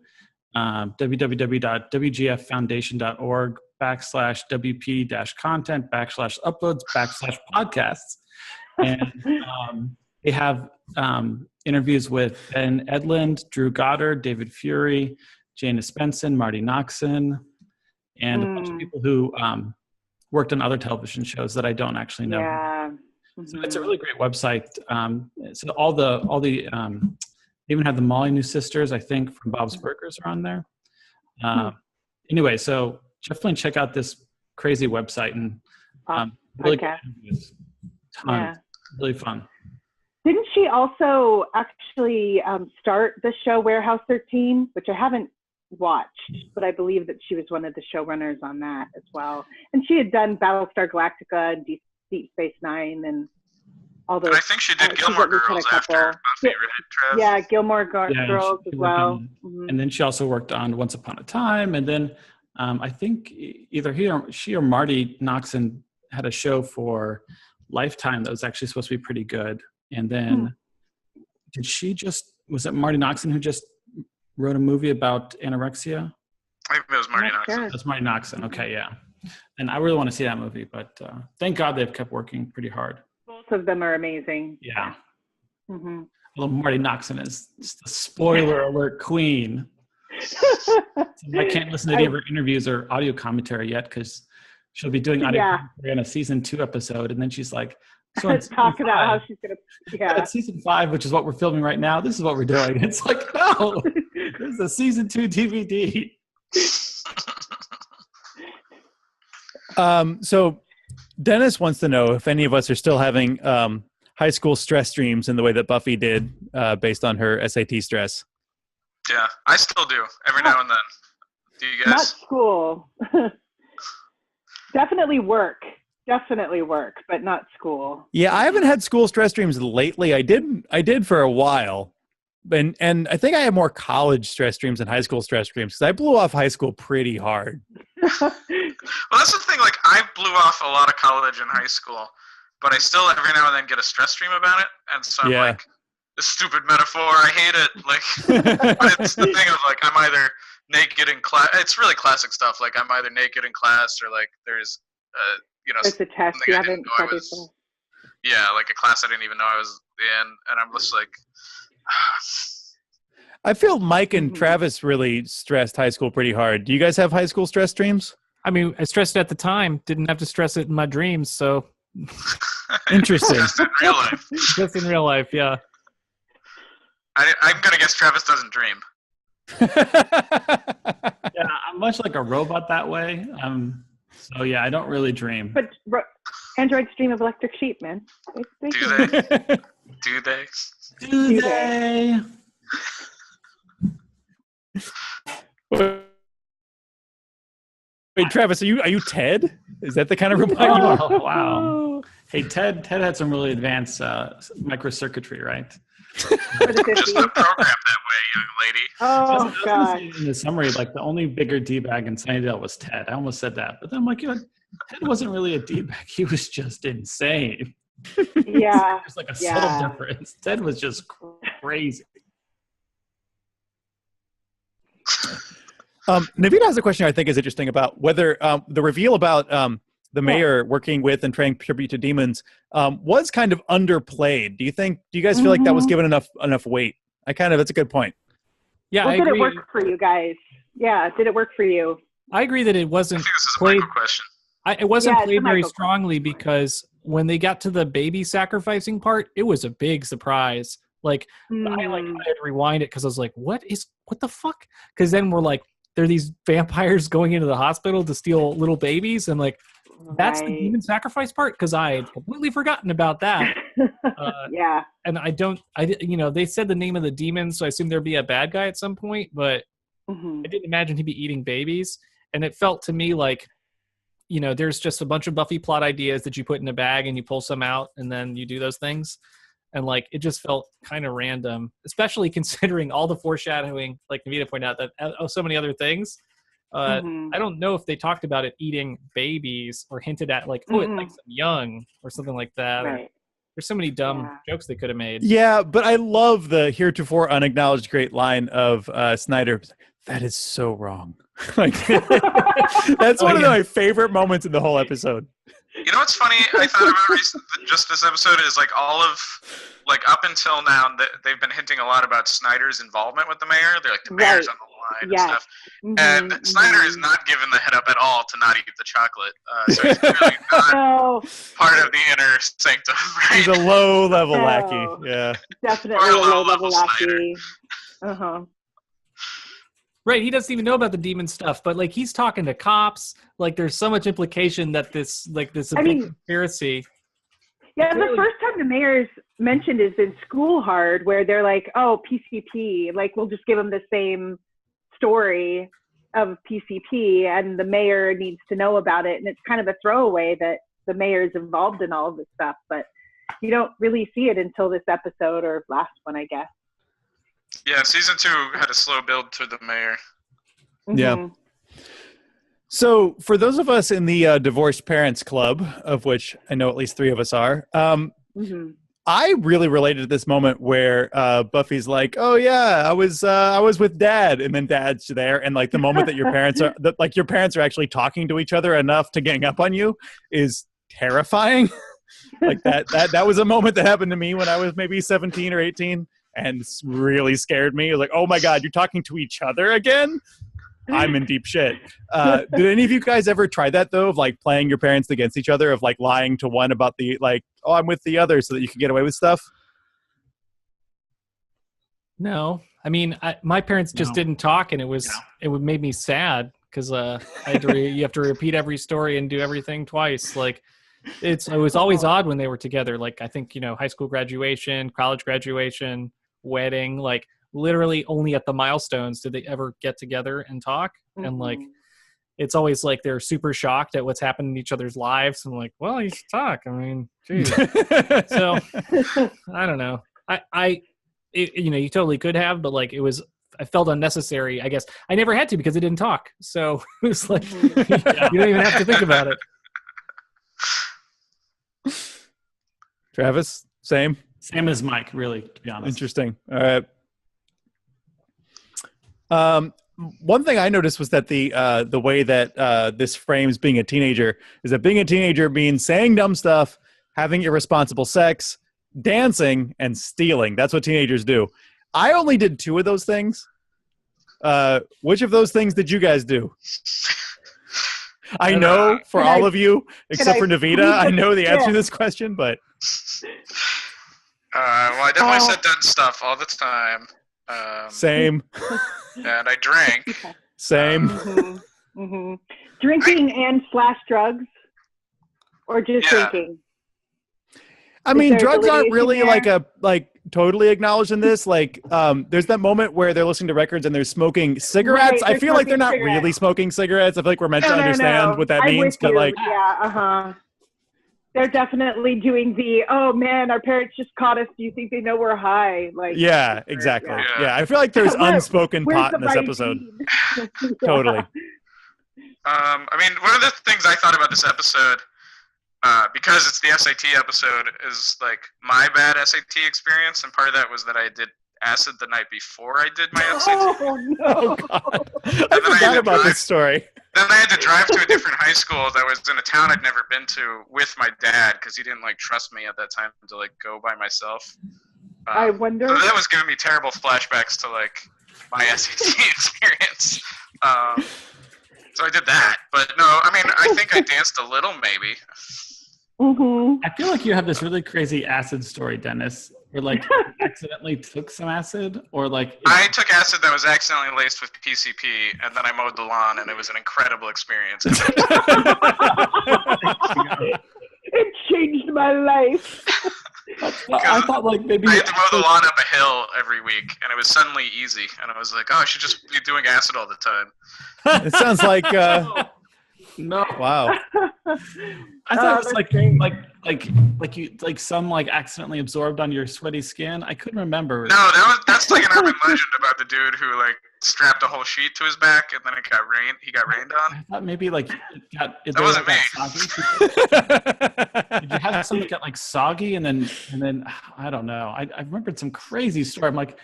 www.wgffoundation.org/WP-content/uploads/podcasts. And they have interviews with Ben Edlund, Drew Goddard, David Fury, Janice Benson, Marty Noxon, and a bunch of people who worked on other television shows that I don't actually know. Yeah. So it's a really great website. So all the they even have the Molly New Sisters, I think, from Bob's Burgers are on there. Anyway, so definitely check out this crazy website and really good interviews. Tons. Really fun. Didn't she also actually start the show Warehouse 13, which I haven't watched, but I believe that she was one of the showrunners on that as well. And she had done Battlestar Galactica and Deep Space Nine and all those. And I think she did Gilmore Girls after Buffy, right, Trev? Yeah, Gilmore Girls as well. And then she also worked on Once Upon a Time. And then I think either she or Marty Noxon had a show for Lifetime that was actually supposed to be pretty good. And then was it Marty Noxon who just wrote a movie about anorexia? I think it was Marty Noxon. That's Marty Noxon. Okay, yeah. And I really want to see that movie, but thank God they've kept working pretty hard. Both of them are amazing. Yeah. Mm-hmm. Well, Marty Noxon is just a spoiler alert queen. So I can't listen to any of her interviews or audio commentary yet because she'll be doing audio commentary on a season 2 episode, and then she's like, "So talk about how she's gonna." Yeah, it's season 5, which is what we're filming right now. This is what we're doing. It's like, no, this is a season 2 DVD. So Dennis wants to know if any of us are still having high school stress dreams in the way that Buffy did based on her SAT stress. Yeah, I still do every now and then. Do you guys? Not school. Definitely work, but not school. Yeah, I haven't had school stress dreams lately. I did for a while. And I think I had more college stress dreams than high school stress dreams because I blew off high school pretty hard. Well, that's the thing. Like, I blew off a lot of college and high school, but I still every now and then get a stress dream about it. And so I'm like, this stupid metaphor, I hate it. Like, but it's the thing of like, I'm either naked in class. It's really classic stuff. Like, I'm either naked in class or like there's, there's a test you haven't studied for. Yeah, like a class I didn't even know I was in, and I'm just like. I feel Mike and Travis really stressed high school pretty hard. Do you guys have high school stress dreams? I mean, I stressed it at the time. Didn't have to stress it in my dreams, so. Interesting. Just in real life. Just in real life, yeah. I'm going to guess Travis doesn't dream. Yeah, I'm much like a robot that way. So, yeah, I don't really dream. But androids dream of electric sheep, man. They Do they? Do they? Do they? Wait, Travis, are you Ted? Is that the kind of robot you are? Oh, wow. Hey, Ted had some really advanced microcircuitry, right? Just not programmed that way, young lady. Oh, God. In the summary, like the only bigger D-bag in Sunnydale was Ted. I almost said that. But then I'm like, Ted wasn't really a D-bag. He was just insane. Yeah. There's like a subtle difference. Ted was just crazy. Nievita has a question I think is interesting about whether the reveal about the mayor working with and paying tribute to demons was kind of underplayed. Do you guys feel like that was given enough weight? That's a good point. Yeah, well, I agree. Did it work for you guys? Yeah, did it work for you? I agree that it wasn't I think this is played. a Michael question. It wasn't played very strongly because when they got to the baby sacrificing part, it was a big surprise. Like I had to rewind it because I was like, what the fuck? Because then we're like, there are these vampires going into the hospital to steal little babies, and like that's the demon sacrifice part because I had completely forgotten about that. Yeah. And they said the name of the demon, so I assumed there'd be a bad guy at some point, but I didn't imagine he'd be eating babies. And it felt to me like, there's just a bunch of Buffy plot ideas that you put in a bag and you pull some out and then you do those things. And like, it just felt kind of random, especially considering all the foreshadowing, like Nievita pointed out, that so many other things. I don't know if they talked about it eating babies or hinted at like, it likes them young or something like that. Right. There's so many dumb jokes they could have made. Yeah, but I love the heretofore unacknowledged great line of Snyder. That is so wrong. Like that's one of my favorite moments in the whole episode. You know what's funny? I thought about just this episode is like all of like up until now they've been hinting a lot about Snyder's involvement with the mayor. They're like the mayor's on the line and stuff. And Snyder is not given the head up at all to not eat the chocolate. So he's really not part of the inner sanctum. Right? He's a low level lackey. Yeah, definitely a low level lackey. Right, he doesn't even know about the demon stuff, but like he's talking to cops. Like there's so much implication that this big conspiracy. Yeah, the first time the mayor's mentioned is in School Hard, where they're like, "Oh, PCP, like we'll just give them the same story of PCP, and the mayor needs to know about it." And it's kind of a throwaway that the mayor's involved in all of this stuff, but you don't really see it until this episode or last one, I guess. Yeah, season 2 had a slow build to the mayor. Yeah. So for those of us in the Divorced Parents Club, of which I know at least 3 of us are, I really related to this moment where Buffy's like, "Oh yeah, I was with Dad," and then Dad's there, and like the moment that your parents are your parents are actually talking to each other enough to gang up on you is terrifying. Like that was a moment that happened to me when I was maybe 17 or 18, and really scared me. It was like, "Oh my God, you're talking to each other again." I'm in deep shit. Did any of you guys ever try that though, of like playing your parents against each other, of like lying to one about the like, "Oh, I'm with the other," so that you can get away with stuff? No, I mean, my parents just didn't talk, and it would made me sad because you have to repeat every story and do everything twice. Like it was always odd when they were together. Like I think high school graduation, college graduation, wedding, like. Literally only at the milestones did they ever get together and talk. And like it's always like they're super shocked at what's happened in each other's lives, and like, well, you should talk. I mean, geez. So I don't know. You totally could have, but like I felt unnecessary. I guess I never had to because they didn't talk, so it was like you don't even have to think about it. Travis, same as Mike, really, to be honest. Interesting. All right. One thing I noticed was that the way that this frames being a teenager is that being a teenager means saying dumb stuff, having irresponsible sex, dancing, and stealing. That's what teenagers do. I only did 2 of those things. Which of those things did you guys do? I know for all of you, except for Nievita, I know the answer to this question, but... well, I definitely said dumb stuff all the time. Same. And I drank. Same. Drinking and / drugs, or just drinking. I mean, drugs aren't really like totally acknowledged in this. Like, there's that moment where they're listening to records and they're smoking cigarettes. Right, I feel like they're not really smoking cigarettes. I feel like we're meant to understand what that means, but like, they're definitely doing the, "Oh man, our parents just caught us. Do you think they know we're high?" Like, yeah, exactly. Yeah, I feel like there's unspoken pot in this episode. Totally. I mean, one of the things I thought about this episode, because it's the SAT episode, is like my bad SAT experience, and part of that was that I did acid the night before I did my SAT. Oh no! God. I forgot about this story. Then I had to drive to a different high school that was in a town I'd never been to with my dad because he didn't like trust me at that time to like go by myself. I wonder. So that was giving me terrible flashbacks to like my SAT experience. So I did that, but no, I mean, I think I danced a little, maybe. I feel like you have this really crazy acid story, Dennis, where like you accidentally took some acid, or like I took acid that was accidentally laced with PCP, and then I mowed the lawn, and it was an incredible experience. It changed my life. I thought like maybe I had to mow the lawn up a hill every week, and it was suddenly easy, and I was like, "Oh, I should just be doing acid all the time." It sounds like no. Wow. I thought it was like some like accidentally absorbed on your sweaty skin. I couldn't remember. No, that's like an urban legend about the dude who like strapped a whole sheet to his back and then he got rained on. I thought maybe like that wasn't me. Did you have something that got like soggy and then I don't know. I remembered some crazy story. I'm like,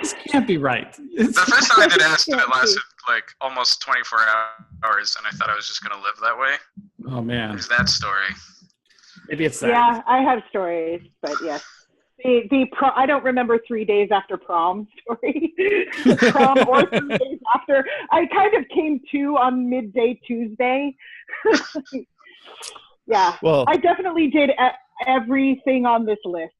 this can't be right. The first time I did acid, it lasted like almost 24 hours, and I thought I was just going to live that way. Oh, man. There's that story. Maybe it's that. Yeah, I have stories, but yes. I don't remember 3 days after prom story. Prom or 3 days after. I kind of came to on midday Tuesday. Yeah. Well, I definitely did everything on this list.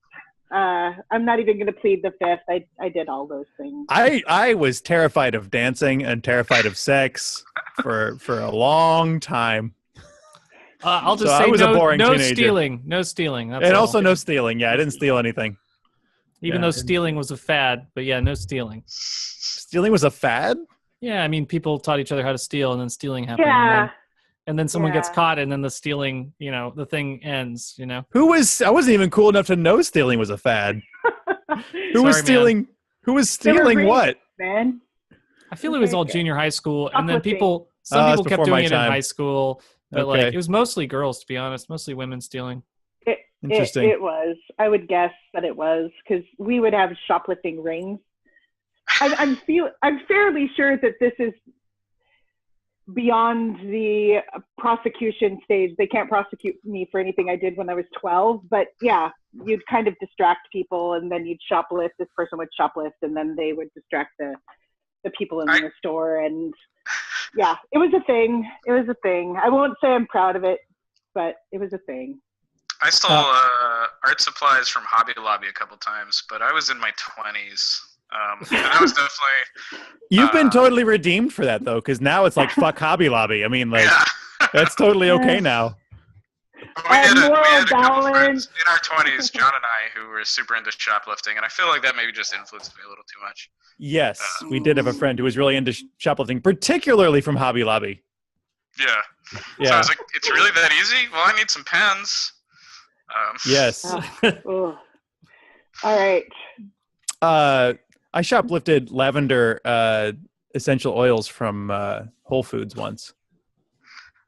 I'm not even going to plead the fifth. I did all those things. I was terrified of dancing and terrified of sex for a long time. I'll just say I was a boring no teenager. stealing. No stealing. That's and all. Also no stealing. Yeah, I didn't steal anything. Even though stealing was a fad, but yeah, no stealing. Stealing was a fad? Yeah, I mean, people taught each other how to steal, and then stealing happened. Yeah. And then someone gets caught, and then the stealing, the thing ends, I wasn't even cool enough to know stealing was a fad. Who was stealing? Man. Who was stealing what? Man. I feel it was all junior high school, and then people Some people kept doing it in high school, but okay. It was mostly girls, to be honest, mostly women stealing. Interesting. It was. I would guess that it was because we would have shoplifting rings. I'm fairly sure that this is beyond the prosecution stage. They can't prosecute me for anything I did when I was 12, but yeah, you'd kind of distract people, and then you'd shoplift. This person would shoplift, and then they would distract the people in the store. And yeah, it was a thing. I won't say I'm proud of it, but it was a thing. I stole art supplies from Hobby Lobby a couple times, but I was in my 20s. And that was definitely... You've been totally redeemed for that, though, because now it's like, fuck Hobby Lobby. I mean, like, that's totally okay now. We had a couple friends in our 20s, John and I, who were super into shoplifting, and I feel like that maybe just influenced me a little too much. Yes, we did have a friend who was really into shoplifting, particularly from Hobby Lobby. Yeah. So I was like, it's really that easy? Well, I need some pens. Yes. All right. I shoplifted lavender essential oils from Whole Foods once.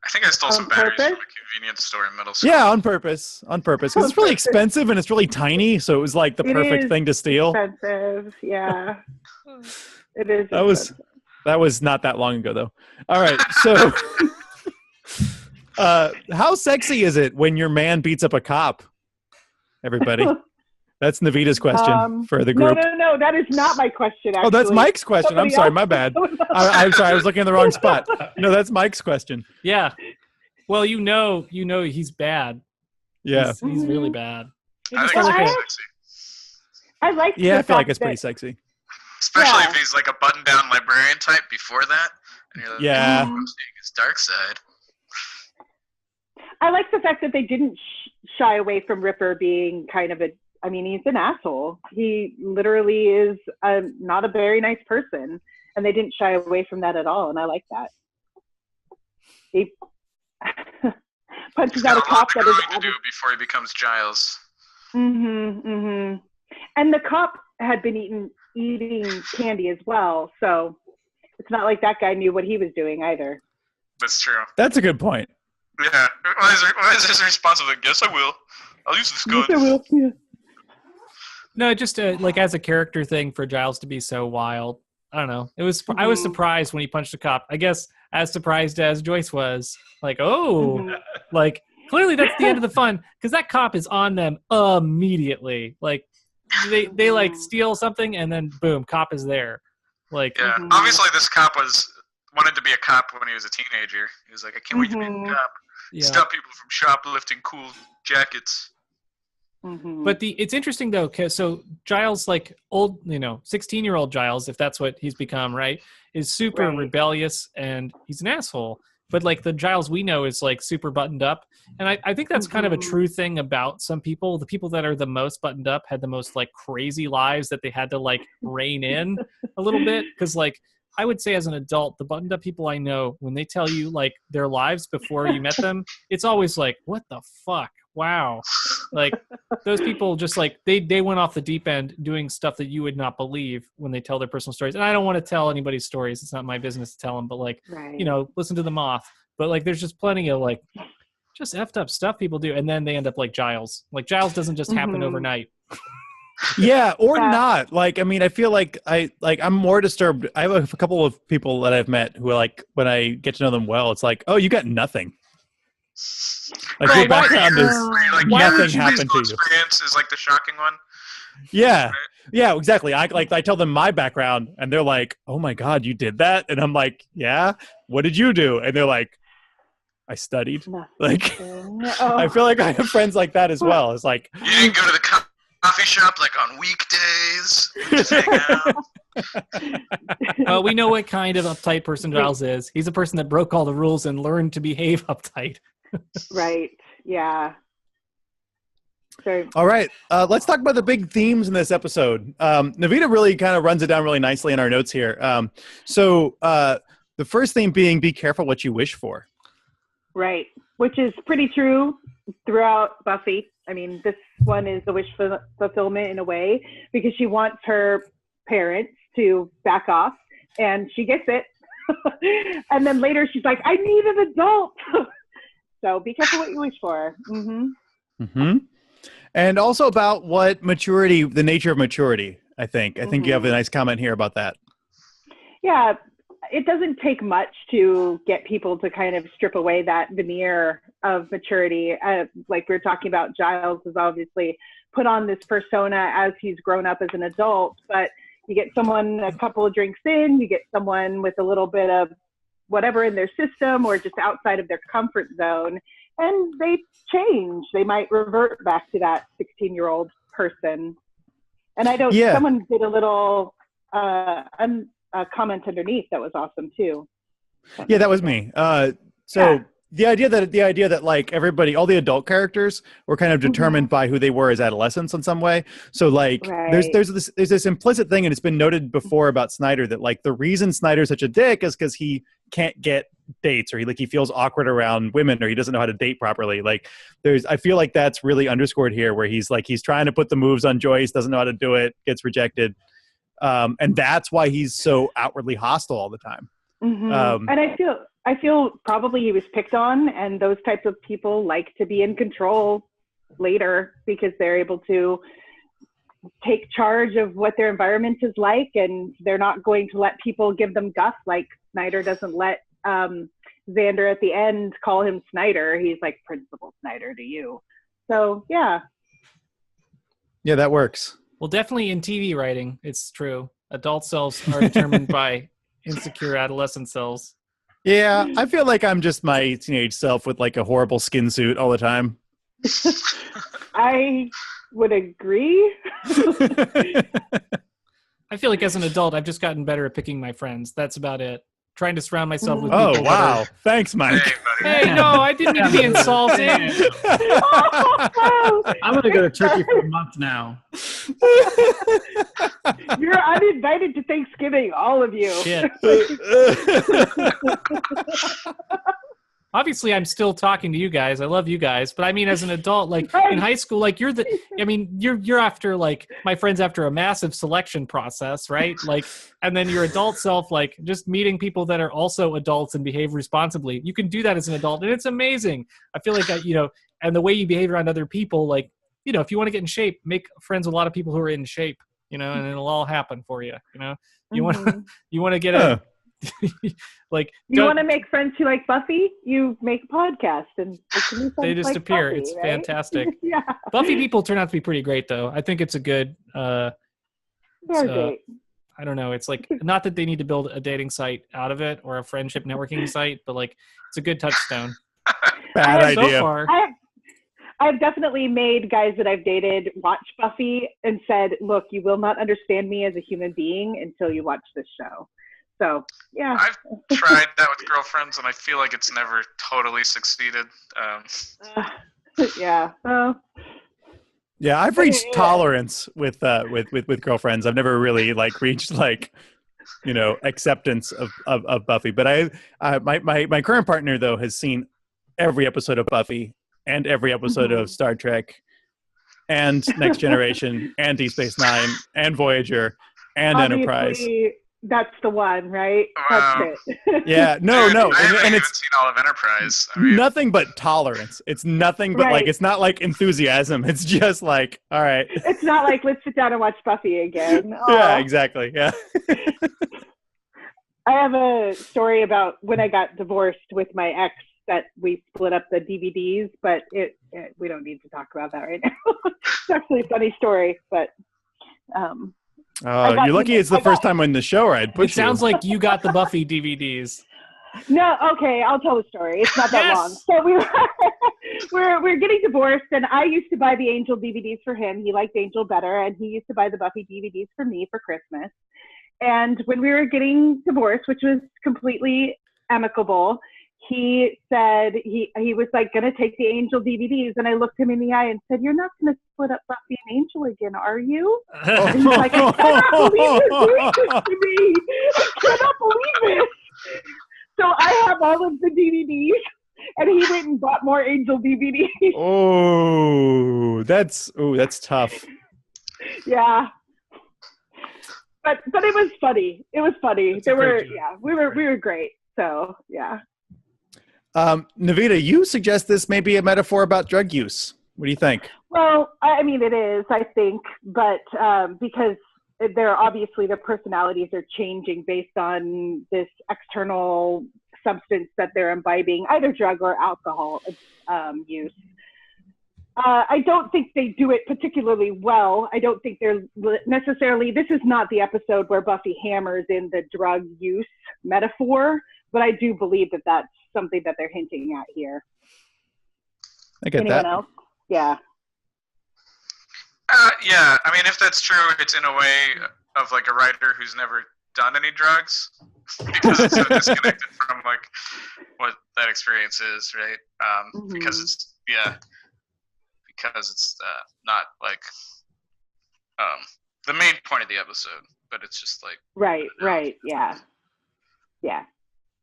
I think I stole some batteries from a convenience store in middle school. Yeah, on purpose. Because it's really expensive and it's really tiny, so it was like the perfect thing to steal. Expensive, yeah. It is. That was not that long ago, though. All right, so how sexy is it when your man beats up a cop? Everybody. That's Nievita's question for the group. No, that is not my question, actually. Oh, that's Mike's question. I'm sorry, my bad. I'm sorry, I was looking in the wrong spot. No, that's Mike's question. Yeah. Well, you know he's bad. Yeah. He's really bad. I think it's pretty sexy. I like I feel like it's pretty sexy. Especially if he's like a button-down librarian type before that. And you're like, seeing his dark side. I like the fact that they didn't shy away from Ripper being kind of he's an asshole. He literally is not a very nice person, and they didn't shy away from that at all, and I like that. He punches out a cop that is to do before he becomes Giles. And the cop had been eating candy as well, so it's not like that guy knew what he was doing either. That's true. That's a good point. Yeah. Why is his response like, yes, I will. I'll use this gun. Yes, I will. Yeah. No, just like as a character thing for Giles to be so wild. I don't know. I was surprised when he punched a cop. I guess as surprised as Joyce was. Like, like clearly that's the end of the fun because that cop is on them immediately. Like they like steal something and then boom, cop is there. Like obviously this cop wanted to be a cop when he was a teenager. He was like, I can't wait to be a cop. Stop people from shoplifting cool jackets. But it's interesting though, cause so Giles, like old, 16-year-old Giles, if that's what he's become, right, is super rebellious and he's an asshole. But like the Giles we know is like super buttoned up, and I think that's kind of a true thing about some people. The people that are the most buttoned up had the most like crazy lives that they had to like rein in a little bit, because like I would say as an adult, the buttoned up people I know, when they tell you like their lives before you met them, it's always like, what the fuck? Wow. Like those people just like, they went off the deep end doing stuff that you would not believe when they tell their personal stories. And I don't want to tell anybody's stories. It's not my business to tell them, but like, listen to the Moth. But like, there's just plenty of like, just effed up stuff people do. And then they end up like Giles. Like Giles doesn't just happen overnight. Yeah, or not. Like, I mean, I feel like I'm more disturbed. I have a couple of people that I've met who are like, when I get to know them well, it's like, oh, you got nothing. Like your background is like, nothing happened to you. Experience is like the shocking one. Yeah, right? Yeah, exactly. I tell them my background, and they're like, "Oh my God, you did that?" And I'm like, "Yeah. What did you do?" And they're like, "I studied." Like, I feel like I have friends like that as well. It's like, you didn't go to the coffee shop like on weekdays. Just hang out. Well, we know what kind of uptight person Giles is. He's a person that broke all the rules and learned to behave uptight. Right. Yeah. So, all right. Let's talk about the big themes in this episode. Nievita really kind of runs it down really nicely in our notes here. So the first theme being, be careful what you wish for. Right. Which is pretty true throughout Buffy. I mean, this one is the wish fulfillment in a way, because she wants her parents to back off, and she gets it. And then later she's like, I need an adult. So be careful what you wish for. And also about what maturity, the nature of maturity, I think. I think you have a nice comment here about that. Yeah, it doesn't take much to get people to kind of strip away that veneer of maturity. Like we were talking about, Giles has obviously put on this persona as he's grown up as an adult, but you get someone a couple of drinks in, you get someone with a little bit of whatever in their system or just outside of their comfort zone, and they change. They might revert back to that 16-year-old person. And I don't, someone did a little comment underneath that was awesome too. Yeah, that was me. The idea that like everybody, all the adult characters were kind of determined by who they were as adolescents in some way. So like there's this implicit thing, and it's been noted before about Snyder that like the reason Snyder's such a dick is because he can't get dates, or he feels awkward around women, or he doesn't know how to date properly. Like I feel like that's really underscored here, where he's trying to put the moves on Joyce, doesn't know how to do it, gets rejected. And that's why he's so outwardly hostile all the time. And I feel probably he was picked on, and those types of people like to be in control later because they're able to take charge of what their environment is like, and they're not going to let people give them guff. Like Snyder doesn't let Xander at the end call him Snyder. He's like, Principal Snyder to you. So yeah, that works. Well, definitely in TV writing, it's true. Adult selves are determined by insecure adolescent selves. Yeah, I feel like I'm just my teenage self with like a horrible skin suit all the time. I would agree. I feel like as an adult, I've just gotten better at picking my friends. That's about it. Trying to surround myself with people. Oh, wow. Thanks, Mike. Hey, no, I didn't mean to be insulting. I'm going to go to Turkey for a month now. You're uninvited to Thanksgiving, all of you. Shit. Obviously, I'm still talking to you guys. I love you guys, but I mean, as an adult, like in high school, like you're after like my friends after a massive selection process, right? Like, and then your adult self, like just meeting people that are also adults and behave responsibly. You can do that as an adult, and it's amazing. I feel like and the way you behave around other people, like if you want to get in shape, make friends with a lot of people who are in shape, and it'll all happen for you. You want to get like you want to make friends who like Buffy, you make a podcast and they just like appear. Buffy, it's right? Fantastic. Yeah. Buffy people turn out to be pretty great though. I think it's a good great. I don't know, it's like not that they need to build a dating site out of it or a friendship networking site, but like it's a good touchstone. Bad idea. So far, I've definitely made guys that I've dated watch Buffy and said, look, you will not understand me as a human being until you watch this show. So, yeah. I've tried that with girlfriends, and I feel like it's never totally succeeded. Yeah. Yeah, I've reached tolerance with girlfriends. I've never really reached acceptance of Buffy. But my current partner though has seen every episode of Buffy and every episode of Star Trek and Next Generation and Deep Space Nine and Voyager and Obviously, Enterprise. That's the one, right? Wow. That's it. Yeah, no, I haven't and even it's seen all of Enterprise. I mean, nothing but tolerance. It's nothing but it's not like enthusiasm. It's just like, all right. It's not like, let's sit down and watch Buffy again. Yeah, exactly. Yeah. I have a story about when I got divorced with my ex that we split up the DVDs, but we don't need to talk about that right now. It's actually a funny story, but you're lucky it's the first time on the show where I'd put it sounds like you got the Buffy DVDs. No, okay, I'll tell the story. It's not that long. So we're getting divorced, and I used to buy the Angel DVDs for him. He liked Angel better, and he used to buy the Buffy DVDs for me for Christmas. And when we were getting divorced, which was completely amicable, he said he was like going to take the Angel DVDs, and I looked him in the eye and said, "You're not going to split up Buffy and Angel again, are you?" And he's like, "I cannot believe you're doing this to me. I cannot believe it." So I have all of the DVDs, and he went and bought more Angel DVDs. That's tough. Yeah. but it was funny. It was funny. We were great. So yeah. Nievita, you suggest this may be a metaphor about drug use. What do you think? Well, I mean, it is, I think, but because obviously their personalities are changing based on this external substance that they're imbibing, either drug or alcohol use. I don't think they do it particularly well. I don't think they're necessarily, this is not the episode where Buffy hammers in the drug use metaphor, but I do believe that that's something that they're hinting at here. I get Anyone that. else? Yeah. Yeah, I mean, if that's true, it's in a way of like a writer who's never done any drugs, because it's so disconnected from like what that experience is, right? Because it's not like the main point of the episode, but it's just like right, yeah.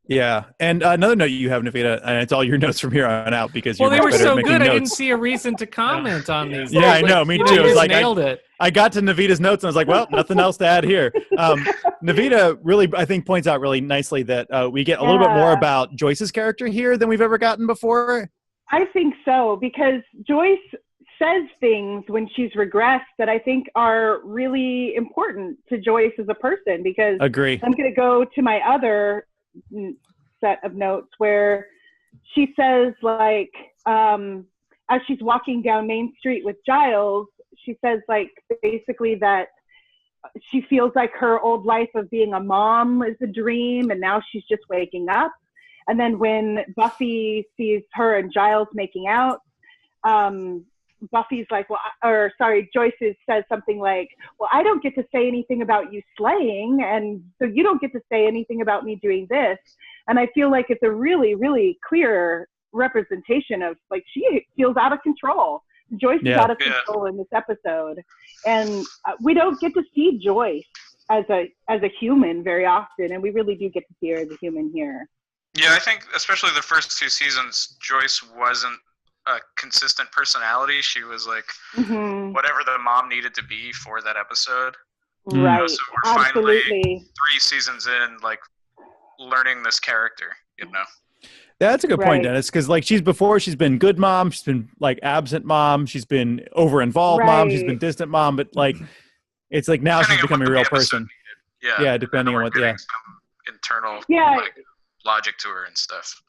Yeah, and another note you have, Nievita, and it's all your notes from here on out because you're they were better so at making good. notes. I didn't see a reason to comment on these. Yeah, I know. Me too. You It's like nailed it. I got to Nievita's notes and I was like, well, nothing else to add here. Nievita really, I think, points out really nicely that we get a little bit more about Joyce's character here than we've ever gotten before. I think so, because Joyce says things when she's regressed that I think are really important to Joyce as a person, because Agree. I'm going to go to my other set of notes where she says, like, as she's walking down Main Street with Giles, she says, like, basically that she feels like her old life of being a mom is a dream, and now she's just waking up. And then when Buffy sees her and Giles making out, Buffy's like, Joyce says something like, well, I don't get to say anything about you slaying, and so you don't get to say anything about me doing this. And I feel like it's a really, really clear representation of, like, she feels out of control. Joyce is out of control in this episode. And we don't get to see Joyce as a human very often, and we really do get to see her as a human here. Yeah, I think especially the first two seasons, Joyce wasn't a consistent personality. She was like whatever the mom needed to be for that episode. Right. So we're finally 3 seasons in, like, learning this character, you know. That's a good point, Dennis, because like she's been good mom, she's been like absent mom, she's been over-involved mom, she's been distant mom, but like it's like now she's becoming a real person. Yeah, depending on what some internal like, logic to her and stuff.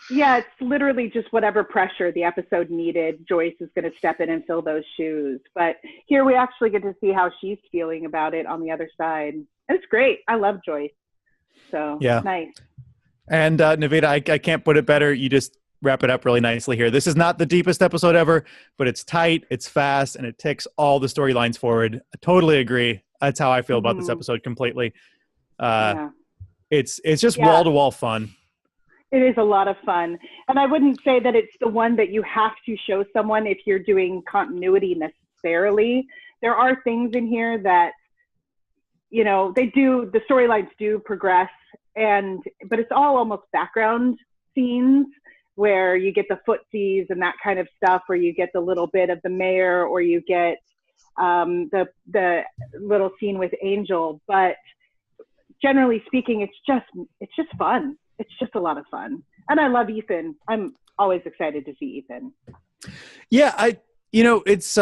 Yeah, it's literally just whatever pressure the episode needed, Joyce is going to step in and fill those shoes. But here we actually get to see how she's feeling about it on the other side. It's great. I love Joyce. So nice. And Nievita, I can't put it better. You just wrap it up really nicely here. This is not the deepest episode ever, but it's tight, it's fast, and it ticks all the storylines forward. I totally agree. That's how I feel about this episode completely. It's just wall-to-wall fun. It is a lot of fun. And I wouldn't say that it's the one that you have to show someone if you're doing continuity necessarily. There are things in here that, you know, the storylines do progress, but it's all almost background scenes where you get the footsies and that kind of stuff, where you get the little bit of the mayor, or you get the little scene with Angel. But generally speaking, it's just fun. It's just a lot of fun. And I love Ethan. I'm always excited to see Ethan. Yeah, it's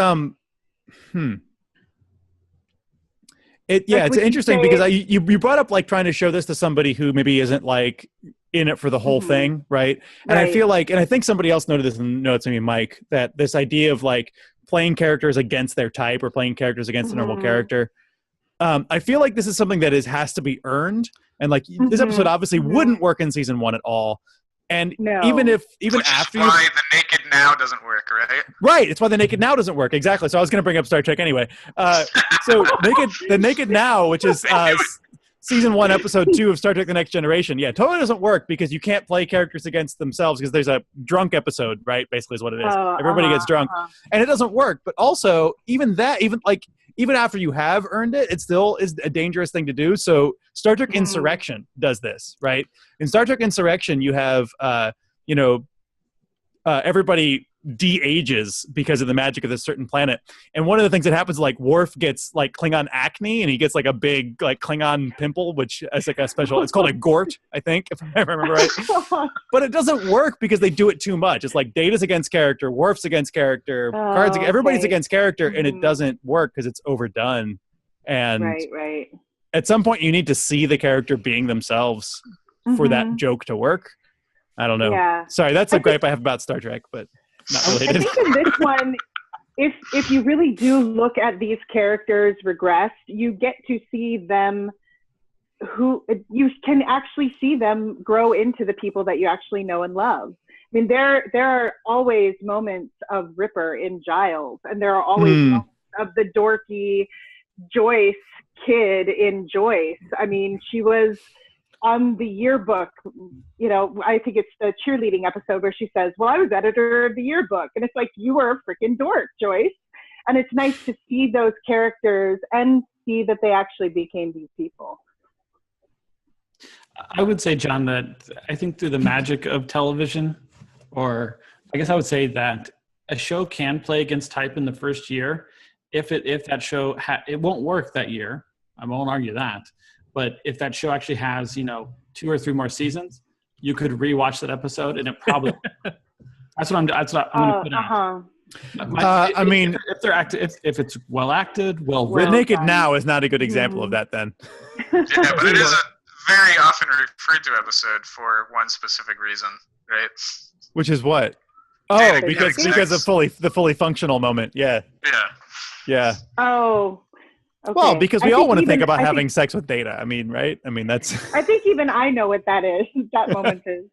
it's interesting because you brought up like trying to show this to somebody who maybe isn't like in it for the whole thing, right? And I feel like, and I think somebody else noted this in the notes, maybe Mike, that this idea of like playing characters against their type or playing characters against a normal character. I feel like this is something that has to be earned. And like this episode obviously wouldn't work in season 1 at all. And even Which after is why the Naked Now doesn't work, right? Right. It's why the Naked Now doesn't work. Exactly. So I was going to bring up Star Trek anyway. So the Naked Now, which is season 1, episode 2 of Star Trek: The Next Generation. Yeah, totally doesn't work because you can't play characters against themselves because there's a drunk episode, right? Basically is what it is. Everybody gets drunk and it doesn't work. But also even after you have earned it, it still is a dangerous thing to do. So Star Trek Insurrection does this, right? In Star Trek Insurrection, you have, everybody de-ages because of the magic of this certain planet. And one of the things that happens, like Worf gets like Klingon acne, and he gets like a big like Klingon pimple, which is like a special, it's called a gort, I think, if I remember right. But it doesn't work because they do it too much. It's like Data's against character, Worf's against character, Picard's everybody's against character, and it doesn't work because it's overdone. And right. At some point you need to see the character being themselves for that joke to work. I don't know. Yeah. Sorry, that's a gripe I have about Star Trek, but not related. I think in this one, if you really do look at these characters regressed, you get to see them you can actually see them grow into the people that you actually know and love. I mean, there are always moments of Ripper in Giles, and there are always moments of the dorky Joyce kid in Joyce. I mean, she was on the yearbook, I think it's the cheerleading episode where she says, well, I was editor of the yearbook. And it's like, you were a freaking dork, Joyce. And it's nice to see those characters and see that they actually became these people. I would say, John, that I think through the magic of television, or I guess I would say that a show can play against type in the first year. If that show, it won't work that year. I won't argue that. But if that show actually has, 2 or 3 more seasons, you could rewatch that episode, and it probably. That's what I'm going to put out. I mean, if it's well acted, well written. Naked Now is not a good example of that. Then. Yeah, but it is a very often referred to episode for one specific reason, right? Which is what? Oh, because the fully functional moment. Yeah. Yeah. Oh. Okay. Well, because we all want to think about having sex with Data. I mean, right? I mean, that's. I think even I know what that is. That moment is.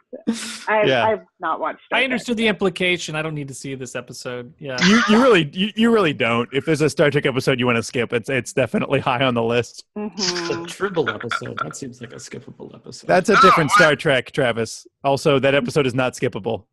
I've not watched it. I understood the implication. I don't need to see this episode. Yeah. You really don't. If there's a Star Trek episode you want to skip, it's definitely high on the list. The Tribble episode. That seems like a skippable episode. That's a different Star Trek, Travis. Also, that episode is not skippable.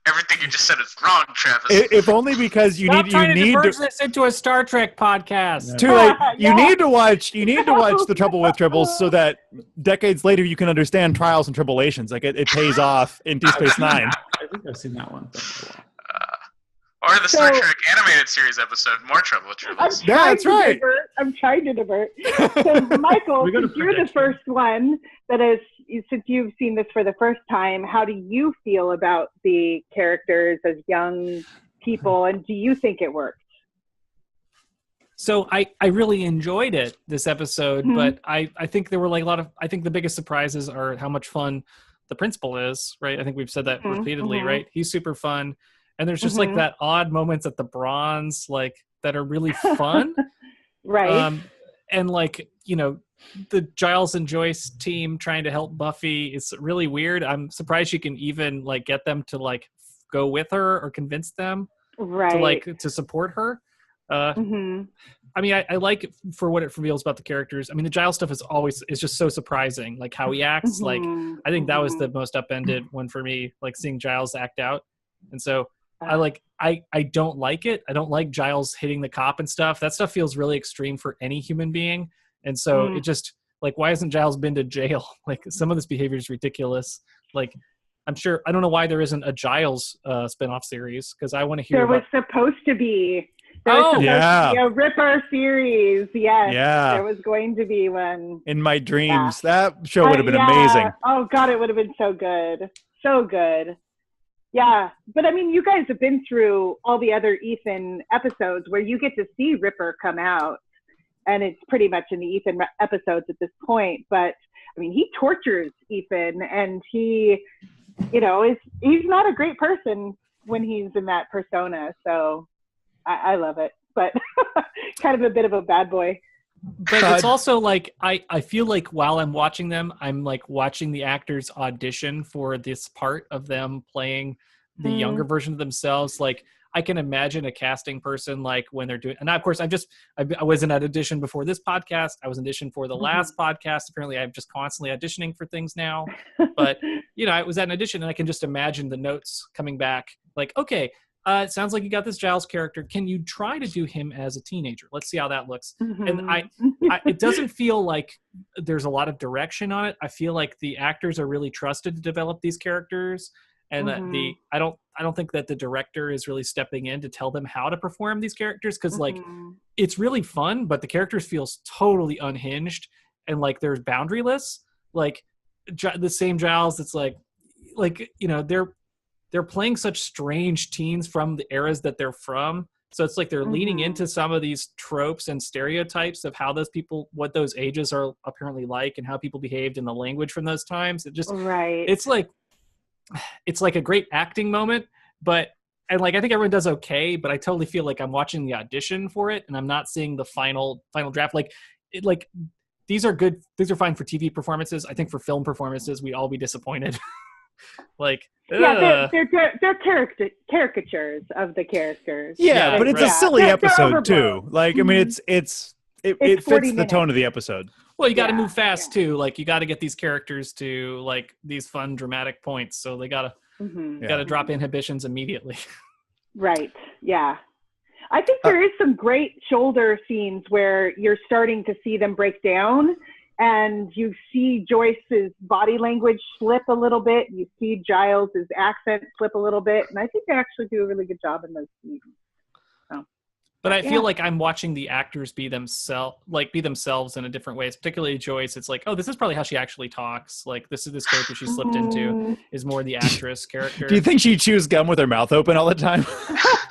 Everything you just said is wrong, Travis. If only because you need to this into a Star Trek podcast. Too late. You need to watch The Trouble with Tribbles so that decades later you can understand trials and tribulations. Like it pays off in Deep Space Nine. I think I've seen that one. Or the Star Trek animated series episode, More Trouble with Tribbles. That's right. I'm trying to divert. So, Michael, since you're the first one since you've seen this for the first time, how do you feel about the characters as young people, and do you think it worked? So I really enjoyed it, this episode, but I think there were like I think the biggest surprises are how much fun the principal is, right? I think we've said that repeatedly, right? He's super fun. And there's just like that odd moments at the Bronze, like that are really fun. Right. And like, the Giles and Joyce team trying to help Buffy is really weird. I'm surprised you can even like get them to like go with her or convince them to support her. I mean, I like it for what it reveals about the characters. I mean, the Giles stuff is just so surprising, like how he acts. Like, I think that was the most upended one for me, like seeing Giles act out. And so I don't like it. I don't like Giles hitting the cop and stuff. That stuff feels really extreme for any human being. And so it just, like, why hasn't Giles been to jail? Like, some of this behavior is ridiculous. Like, I don't know why there isn't a Giles spinoff series, because I want to hear There was supposed to be. There was supposed to be a Ripper series. Yes. Yeah. There was going to be one. In my dreams. Yeah. That show would have been amazing. Oh, God, it would have been so good. So good. Yeah, but I mean, you guys have been through all the other Ethan episodes where you get to see Ripper come out, and it's pretty much in the Ethan episodes at this point. But I mean, he tortures Ethan, and he's not a great person when he's in that persona. So I love it, but kind of a bit of a bad boy. But it's also like, I feel like while I'm watching them, I'm like watching the actors audition for this part of them playing the younger version of themselves. Like, I can imagine a casting person, like when they're doing, and of course I was in an audition before this podcast. I was auditioned for the last podcast. Apparently I'm just constantly auditioning for things now, but I was at an audition and I can just imagine the notes coming back like, okay, it sounds like you got this Giles character. Can you try to do him as a teenager? Let's see how that looks. And it doesn't feel like there's a lot of direction on it. I feel like the actors are really trusted to develop these characters. and I don't think that the director is really stepping in to tell them how to perform these characters, because like it's really fun, but the characters feels totally unhinged and like they're boundaryless. Like the same Giles that's like you know, they're playing such strange teens from the eras that they're from. So it's like they're leaning into some of these tropes and stereotypes of how those people, what those ages are apparently like, and how people behaved in the language from those times. It just, it's like a great acting moment, and like I think everyone does okay, but I totally feel like I'm watching the audition for it, and I'm not seeing the final draft. Like these are good, these are fine for TV performances. I think for film performances, we'd all be disappointed. Like they're caricatures of the characters. Yeah, but it's a silly episode too. Like I mean, it fits the tone of the episode. Well, you got to move fast too. Like you got to get these characters to like these fun dramatic points, so they got to drop inhibitions immediately. Right. Yeah. I think there is some great shoulder scenes where you're starting to see them break down. And you see Joyce's body language slip a little bit. You see Giles's accent slip a little bit. And I think they actually do a really good job in those scenes. So, but I feel like I'm watching the actors be themselves in a different ways, particularly Joyce. It's like, oh, this is probably how she actually talks. Like this character she slipped into is more the actress character. Do you think she chews gum with her mouth open all the time?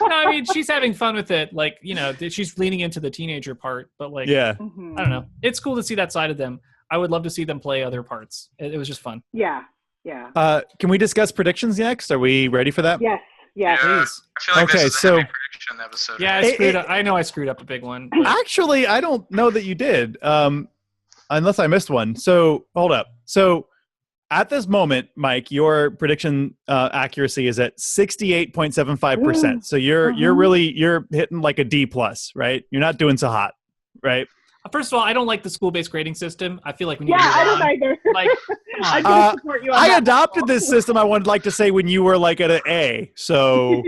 No, I mean, she's having fun with it. Like, you know, she's leaning into the teenager part, but like, I don't know. It's cool to see that side of them. I would love to see them play other parts. It was just fun. Yeah. Yeah. Can we discuss predictions next? Are we ready for that? Yes. Yeah. Please. I feel like this is a heavy prediction episode. Yeah, I know I screwed up a big one. But... Actually, I don't know that you did, unless I missed one. So hold up. So at this moment, Mike, your prediction accuracy is at 68.75%. So you're hitting like a D plus, right? You're not doing so hot, right? First of all, I don't like the school-based grading system. I feel like we need I don't either. Like, I support you on I adopted this system. I would like to say when you were like at an A. So,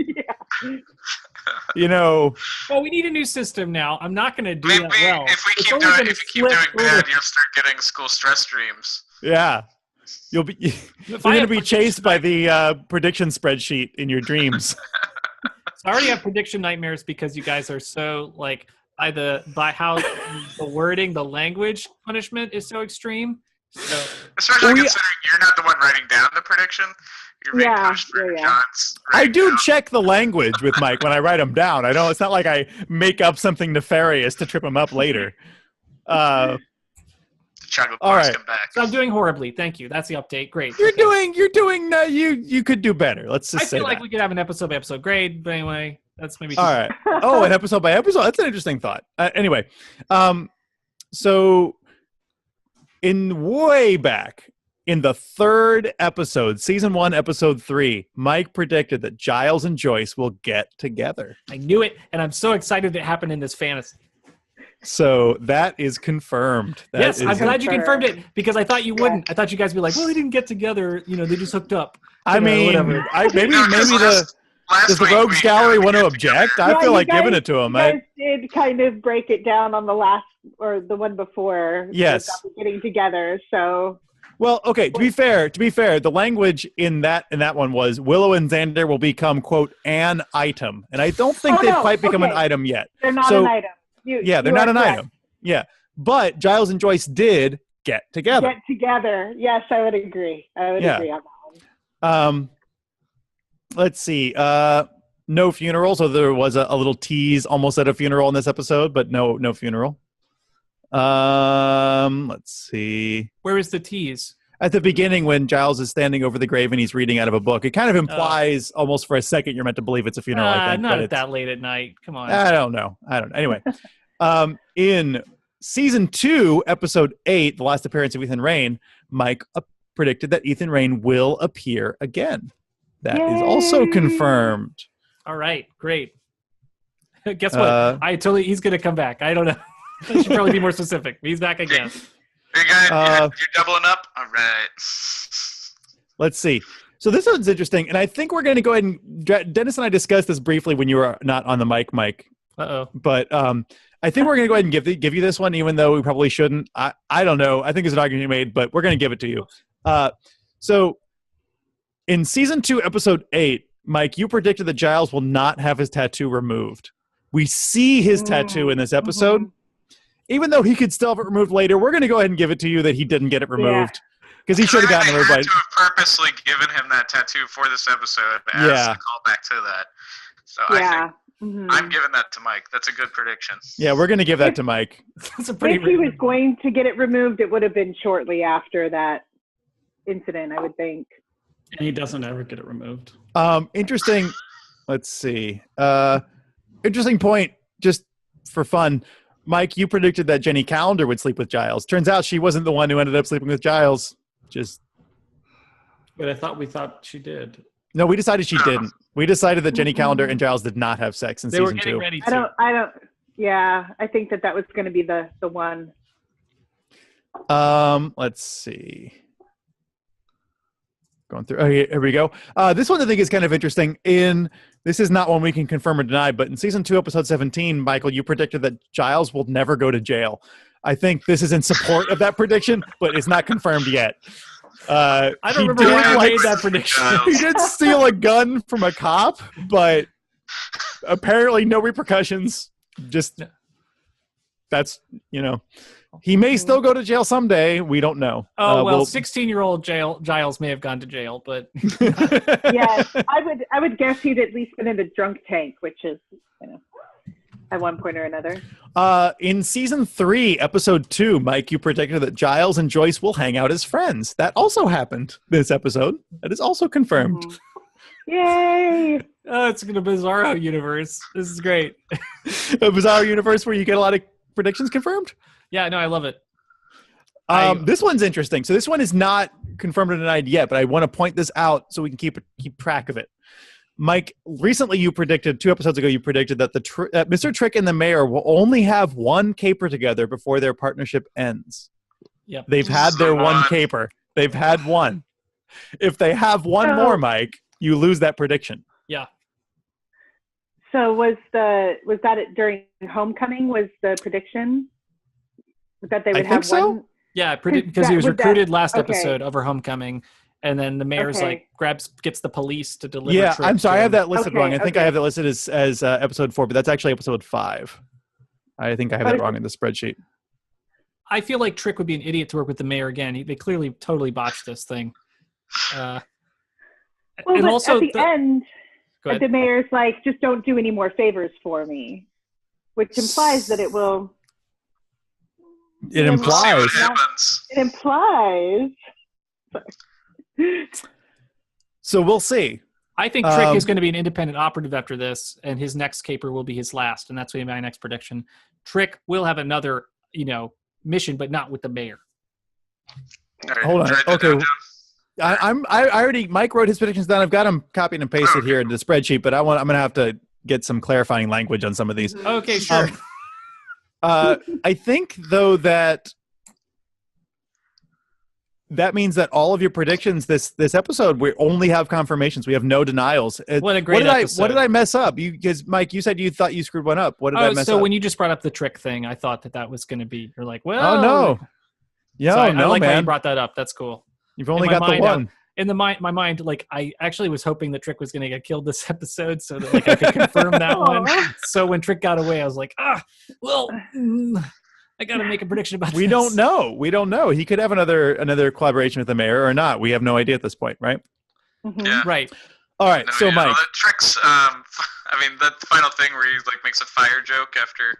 you know. Well, we need a new system now. I'm not going to do that well. If we keep doing bad, you'll start getting school stress dreams. Yeah. You're going to be chased by the prediction spreadsheet in your dreams. So I already have prediction nightmares because you guys are so like by how the wording, the language punishment is so extreme. So, especially considering you're not the one writing down the prediction. You're being pushed for John's. I do check the language with Mike when I write them down. I know it's not like I make up something nefarious to trip him up later. Chocolate bars all right. come back. So I'm doing horribly. Thank you. That's the update. Great. You're doing. You could do better. Let's just say I feel like we could have an episode by episode grade, but anyway, that's maybe. All right. Oh, an episode by episode. That's an interesting thought. Anyway, so in way back in the third episode, season 1, episode 3, Mike predicted that Giles and Joyce will get together. I knew it, and I'm so excited it happened in this fantasy. So that is confirmed. Yes, I'm glad you confirmed it because I thought you wouldn't. I thought you guys would be like, well, they didn't get together. You know, they just hooked up. I mean, whatever. maybe does the Rogues Gallery want to object? I feel like giving it to them. You guys did kind of break it down on the last or the one before. Yes. Getting together. So. Well, okay. To be fair, the language in that one was Willow and Xander will become quote an item, and I don't think they've quite become an item yet. They're not an item. They're not an item. Yeah, but Giles and Joyce did get together. Yes, I would agree. Agree on that one. Let's see. No funeral. So there was a little tease almost at a funeral in this episode, but no funeral. Let's see. Where is the tease? At the beginning when Giles is standing over the grave and he's reading out of a book. It kind of implies almost for a second you're meant to believe it's a funeral, I think. Not at that late at night. Come on. I don't know. Anyway, in season 2, episode 8, the last appearance of Ethan Rayne, Mike predicted that Ethan Rayne will appear again. That is also confirmed. All right, great. Guess what? He's going to come back. I don't know. I should probably be more specific. He's back again. You're doubling up? All right. Let's see. So this one's interesting, and I think we're going to go ahead and Dennis and I discussed this briefly when you were not on the mic, Mike. Uh-oh. But I think we're going to go ahead and give you this one, even though we probably shouldn't. I don't know. I think there's an argument to be made, but we're going to give it to you. So In season 2, episode 8, Mike, you predicted that Giles will not have his tattoo removed. We see his tattoo in this episode. Even though he could still have it removed later, we're going to go ahead and give it to you that he didn't get it removed. Because he should have gotten it removed. They had to have purposely given him that tattoo for this episode as a callback to that. So I think I'm giving that to Mike. That's a good prediction. Yeah, we're going to give that to Mike. If he was going to get it removed, it would have been shortly after that incident, I would think. And he doesn't ever get it removed. Interesting. Let's see. Interesting point, just for fun. Mike, you predicted that Jenny Calendar would sleep with Giles. Turns out she wasn't the one who ended up sleeping with Giles. But we thought she did. No, we decided she didn't. We decided that Jenny Calendar and Giles did not have sex in season 2. They were getting ready to. I think that was going to be the one. Let's see. Going through. Oh, here we go. This one I think is kind of interesting. This is not one we can confirm or deny, but in season 2, episode 17, Michael, you predicted that Giles will never go to jail. I think this is in support of that prediction, but it's not confirmed yet. I don't remember why I made that prediction. He did steal a gun from a cop, but apparently no repercussions. Just that's, he may still go to jail someday. We don't know. 16-year-old Giles may have gone to jail, but yes, I would guess he'd at least been in the drunk tank, which is, at one point or another. In season 3, episode 2, Mike, you predicted that Giles and Joyce will hang out as friends. That also happened this episode. That is also confirmed. Yay! Oh, it's in a Bizarro universe. This is great. A Bizarro universe where you get a lot of predictions confirmed? Yeah, no, I love it. This one's interesting. So this one is not confirmed or denied yet, but I want to point this out so we can keep track of it. Mike, recently 2 episodes ago, you predicted that Mr. Trick and the mayor will only have one caper together before their partnership ends. Yep. They've had their one caper. They've had one. If they have one more, Mike, you lose that prediction. Yeah. So was that during Homecoming? Was the prediction that they would have one? Yeah, because he was recruited last episode of her Homecoming, and then the mayor's gets the police to deliver. Yeah, I'm sorry, I have that listed wrong. I think I have that listed as episode 4, but that's actually episode 5. I think I have that wrong in the spreadsheet. I feel like Trick would be an idiot to work with the mayor again. They clearly totally botched this thing. And also at the end, the mayor's like, just don't do any more favors for me, which implies that it will. It implies. It implies. So we'll see. I think Trick is going to be an independent operative after this, and his next caper will be his last, and that's going to be my next prediction. Trick will have another, mission, but not with the mayor. Hold on. Okay. Mike wrote his predictions down. I've got them copied and pasted here in the spreadsheet, but I'm going to have to get some clarifying language on some of these. Okay, sure. I think, though, that means that all of your predictions this episode, we only have confirmations. We have no denials. What a great episode. What did I mess up? Because Mike, you said you thought you screwed one up. What did I mess up? So when you just brought up the Trick thing, I thought that was going to be. You're like, well. Oh no. Yeah, I like how you brought that up. That's cool. You've only got the one. In my mind, I actually was hoping that Trick was going to get killed this episode, so that I could confirm that one. So when Trick got away, I was like, I got to make a prediction about this. We don't know. He could have another collaboration with the mayor or not. We have no idea at this point, right? Mm-hmm. Yeah. Right. All right. So Mike, the Trick's. That final thing where he makes a fire joke after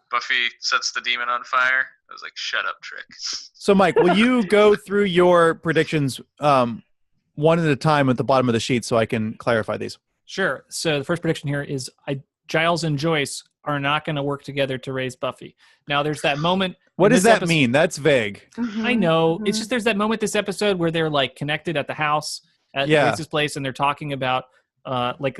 Buffy sets the demon on fire. I was like, shut up, Trick. So, Mike, will you go through your predictions one at a time at the bottom of the sheet so I can clarify these? Sure. So the first prediction here is Giles and Joyce are not going to work together to raise Buffy. Now, there's that moment. What does that mean? That's vague. Mm-hmm. I know. Mm-hmm. It's just there's that moment this episode where they're connected at the house at Joyce's place, and they're talking about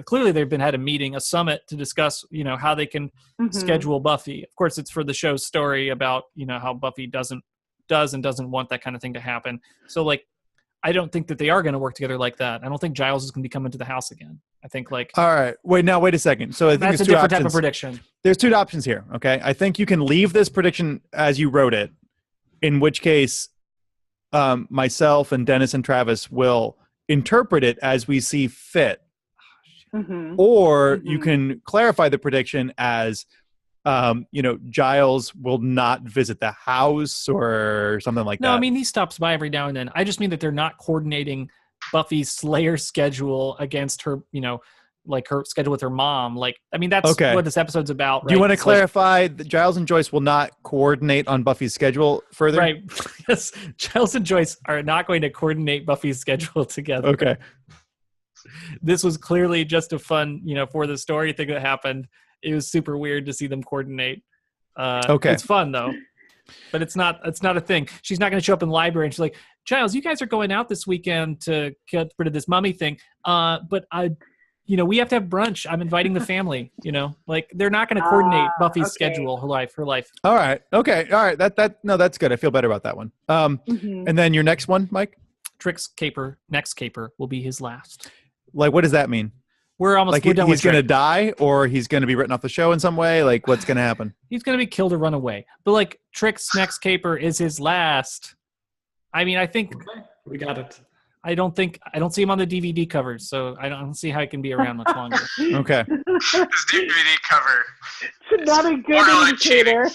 clearly they've had a meeting, a summit to discuss, how they can schedule Buffy. Of course, it's for the show's story about, how Buffy doesn't want that kind of thing to happen. So I don't think that they are going to work together like that. I don't think Giles is going to be coming to the house again. I think all right, wait a second. So I think that's a different type of prediction. There's 2 options here. Okay. I think you can leave this prediction as you wrote it, in which case myself and Dennis and Travis will interpret it as we see fit. Mm-hmm. Or you can clarify the prediction as, Giles will not visit the house or something like that. No, I mean, he stops by every now and then. I just mean that they're not coordinating Buffy's Slayer schedule against her, like her schedule with her mom. Like, I mean, that's what this episode's about. Right? Do you want to clarify that Giles and Joyce will not coordinate on Buffy's schedule further? Right. Yes. Giles and Joyce are not going to coordinate Buffy's schedule together. Okay. This was clearly just a fun, for the story thing that happened. It was super weird to see them coordinate. Okay. It's fun though, but it's not a thing. She's not going to show up in the library and she's like, Giles, you guys are going out this weekend to get rid of this mummy thing. But we have to have brunch. I'm inviting the family, like they're not going to coordinate Buffy's schedule, her life. All right. Okay. All right. That's good. I feel better about that one. And then your next one, Mike? Trick's next caper will be his last. Like, what does that mean? We're done with he's going to die or he's going to be written off the show in some way? Like, what's going to happen? He's going to be killed or run away. But, like, Trick's next caper is his last. I mean, I think... Okay. We got it. I don't see him on the DVD covers, so I don't see how he can be around much longer. Okay. His DVD cover. It's not a good indicator.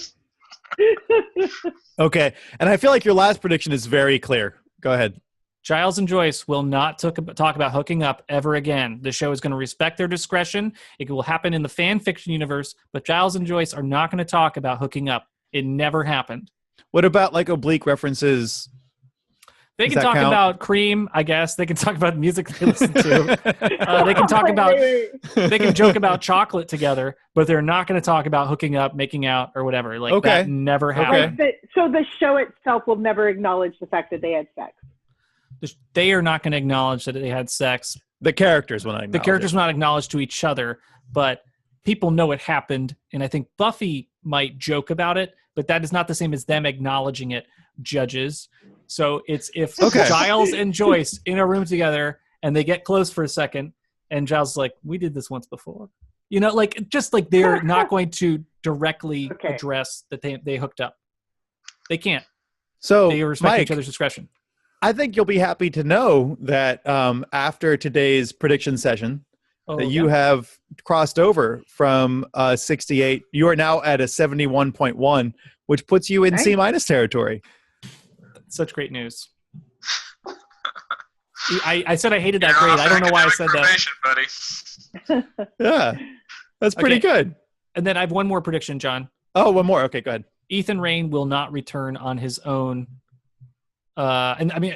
Okay. And I feel like your last prediction is very clear. Go ahead. Giles and Joyce will not talk about hooking up ever again. The show is going to respect their discretion. It will happen in the fan fiction universe, but Giles and Joyce are not going to talk about hooking up. It never happened. What about like oblique references? They can talk about Cream, I guess. They can talk about music they listen to. They can talk about. They can joke about chocolate together, but they're not going to talk about hooking up, making out, or whatever. Like that never happened. So the show itself will never acknowledge the fact that they had sex. They are not going to acknowledge that they had sex. The characters will not acknowledge The characters will not acknowledge to each other, but people know it happened. And I think Buffy might joke about it, but that is not the same as them acknowledging it, judges. So it's if Giles and Joyce in a room together and they get close for a second and Giles is like, we did this once before. They're not going to directly address that they hooked up. They can't. So they respect each other's discretion. I think you'll be happy to know that after today's prediction session, that you have crossed over from 68. You are now at a 71.1, which puts you in C- territory. Such great news. I said I hated that grade. I don't know why I said that. Buddy. Yeah, that's pretty good. And then I have one more prediction, John. Oh, one more. Okay, go ahead. Ethan Rayne will not return on his own. Ethan Rayne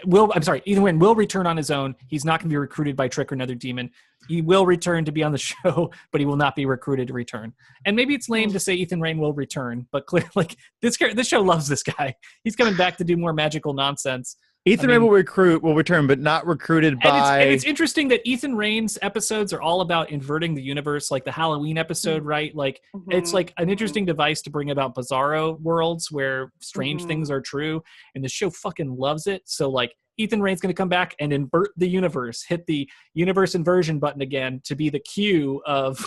will return on his own. He's not going to be recruited by Trick or another demon. He will return to be on the show, but he will not be recruited to return. And maybe it's lame to say Ethan Rayne will return, but clearly, this show loves this guy. He's coming back to do more magical nonsense. Ethan Rayne will return, but not recruited by... And it's interesting that Ethan Rayne's episodes are all about inverting the universe, like the Halloween episode, right? Like, it's like an interesting device to bring about bizarro worlds where strange things are true, and the show fucking loves it. So, like, Ethan Rayne's going to come back and invert the universe, hit the universe inversion button again to be the Q of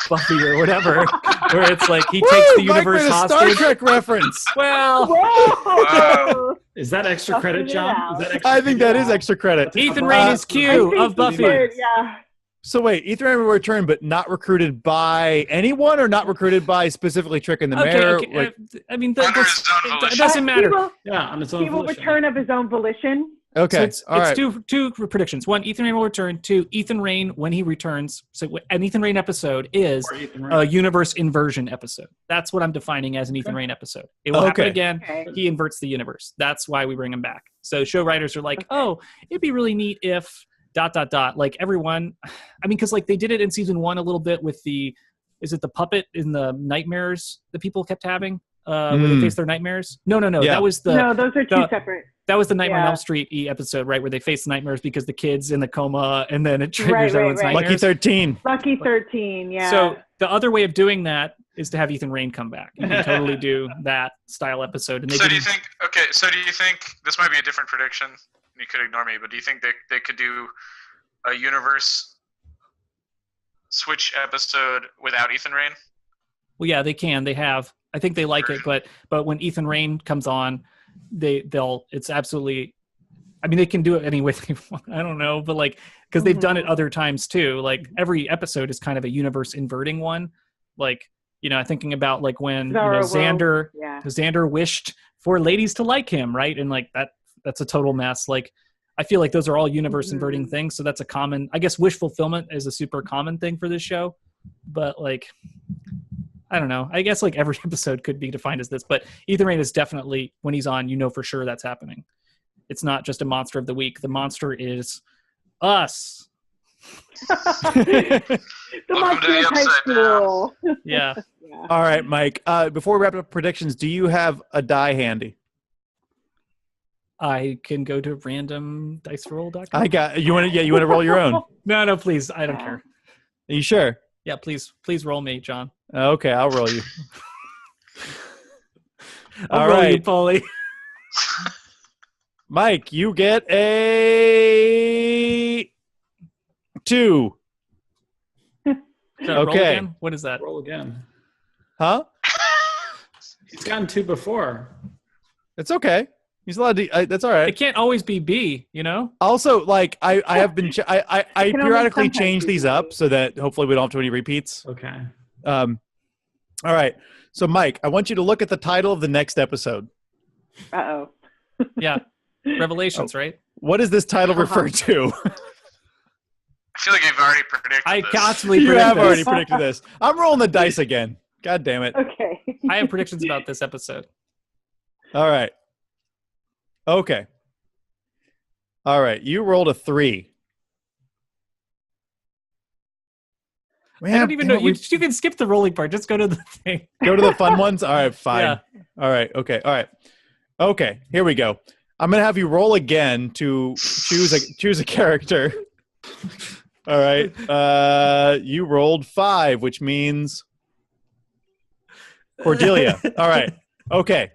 Buffy or whatever, where it's like he takes the universe hostage. Star Trek reference. Well, is that extra credit, John? I think that is extra credit. Ethan Rayne is Q of Buffy. Yeah. So wait, Ethan Rayne will return, but not recruited by anyone, or not recruited by specifically Trick and the Mayor? Okay. It doesn't matter. On its own he will return of his own volition. Okay, so it's two predictions. One, Ethan Rayne will return. Two, Ethan Rayne, when he returns, so an Ethan Rayne episode is a universe inversion episode. That's what I'm defining as an Ethan Rayne episode. It will happen again. Okay. He inverts the universe. That's why we bring him back. So show writers are like, it'd be really neat if ... Like everyone, I mean, because like they did it in season 1 a little bit with is it the puppet in the nightmares that people kept having? Where they face their nightmares? No. Yeah. That was No, those are two separate. That was the Nightmare on Elm Street episode, right? Where they face the nightmares because the kid's in the coma and then it triggers everyone's nightmares. Lucky 13, yeah. So the other way of doing that is to have Ethan Rayne come back. You can totally do that style episode. And do you think this might be a different prediction? You could ignore me, but do you think they could do a universe switch episode without Ethan Rayne? Well, yeah, they can. They have. I think they like it, but when Ethan Rayne comes on, it's absolutely I mean, they can do it any way they want. I don't know, but like, because they've done it other times too. Like every episode is kind of a universe inverting one. Like, thinking about like when Xander wished for ladies to like him, right? And like that's a total mess. Like, I feel like those are all universe inverting things. So that's a common, I guess, wish fulfillment is a super common thing for this show. But like, I don't know. I guess like every episode could be defined as this. But Ethan Rayne is definitely, when he's on, for sure that's happening. It's not just a monster of the week. The monster is us. The monster is high school. Yeah. All right, Mike. Before we wrap up predictions, do you have a die handy? I can go to randomdiceroll.com. I got you. Want to roll your own? No, please. I don't care. Are you sure? Yeah, please roll me, John. Okay, I'll roll you. I'll roll you, Paulie. Mike, you get a 2. Roll again? What is that? Roll again. Huh? He's gotten 2 before. It's okay. He's allowed to. That's all right. It can't always be B, Also, like I have been. I periodically change these up so that hopefully we don't have too many repeats. Okay. All right. So, Mike, I want you to look at the title of the next episode. Uh-oh. Yeah. Revelations, right? What does this title refer to? I feel like you've already predicted I this. constantly You predict have this. already predicted this. I'm rolling the dice again. God damn it. Okay. I have predictions about this episode. All right. Okay. All right. You rolled a 3. Man, I don't even know. You can skip the rolling part. Just go to the thing. Go to the fun ones? All right, fine. Yeah. All right. Okay. All right. Okay. Here we go. I'm going to have you roll again to choose a character. All right. You rolled 5, which means Cordelia. All right. Okay.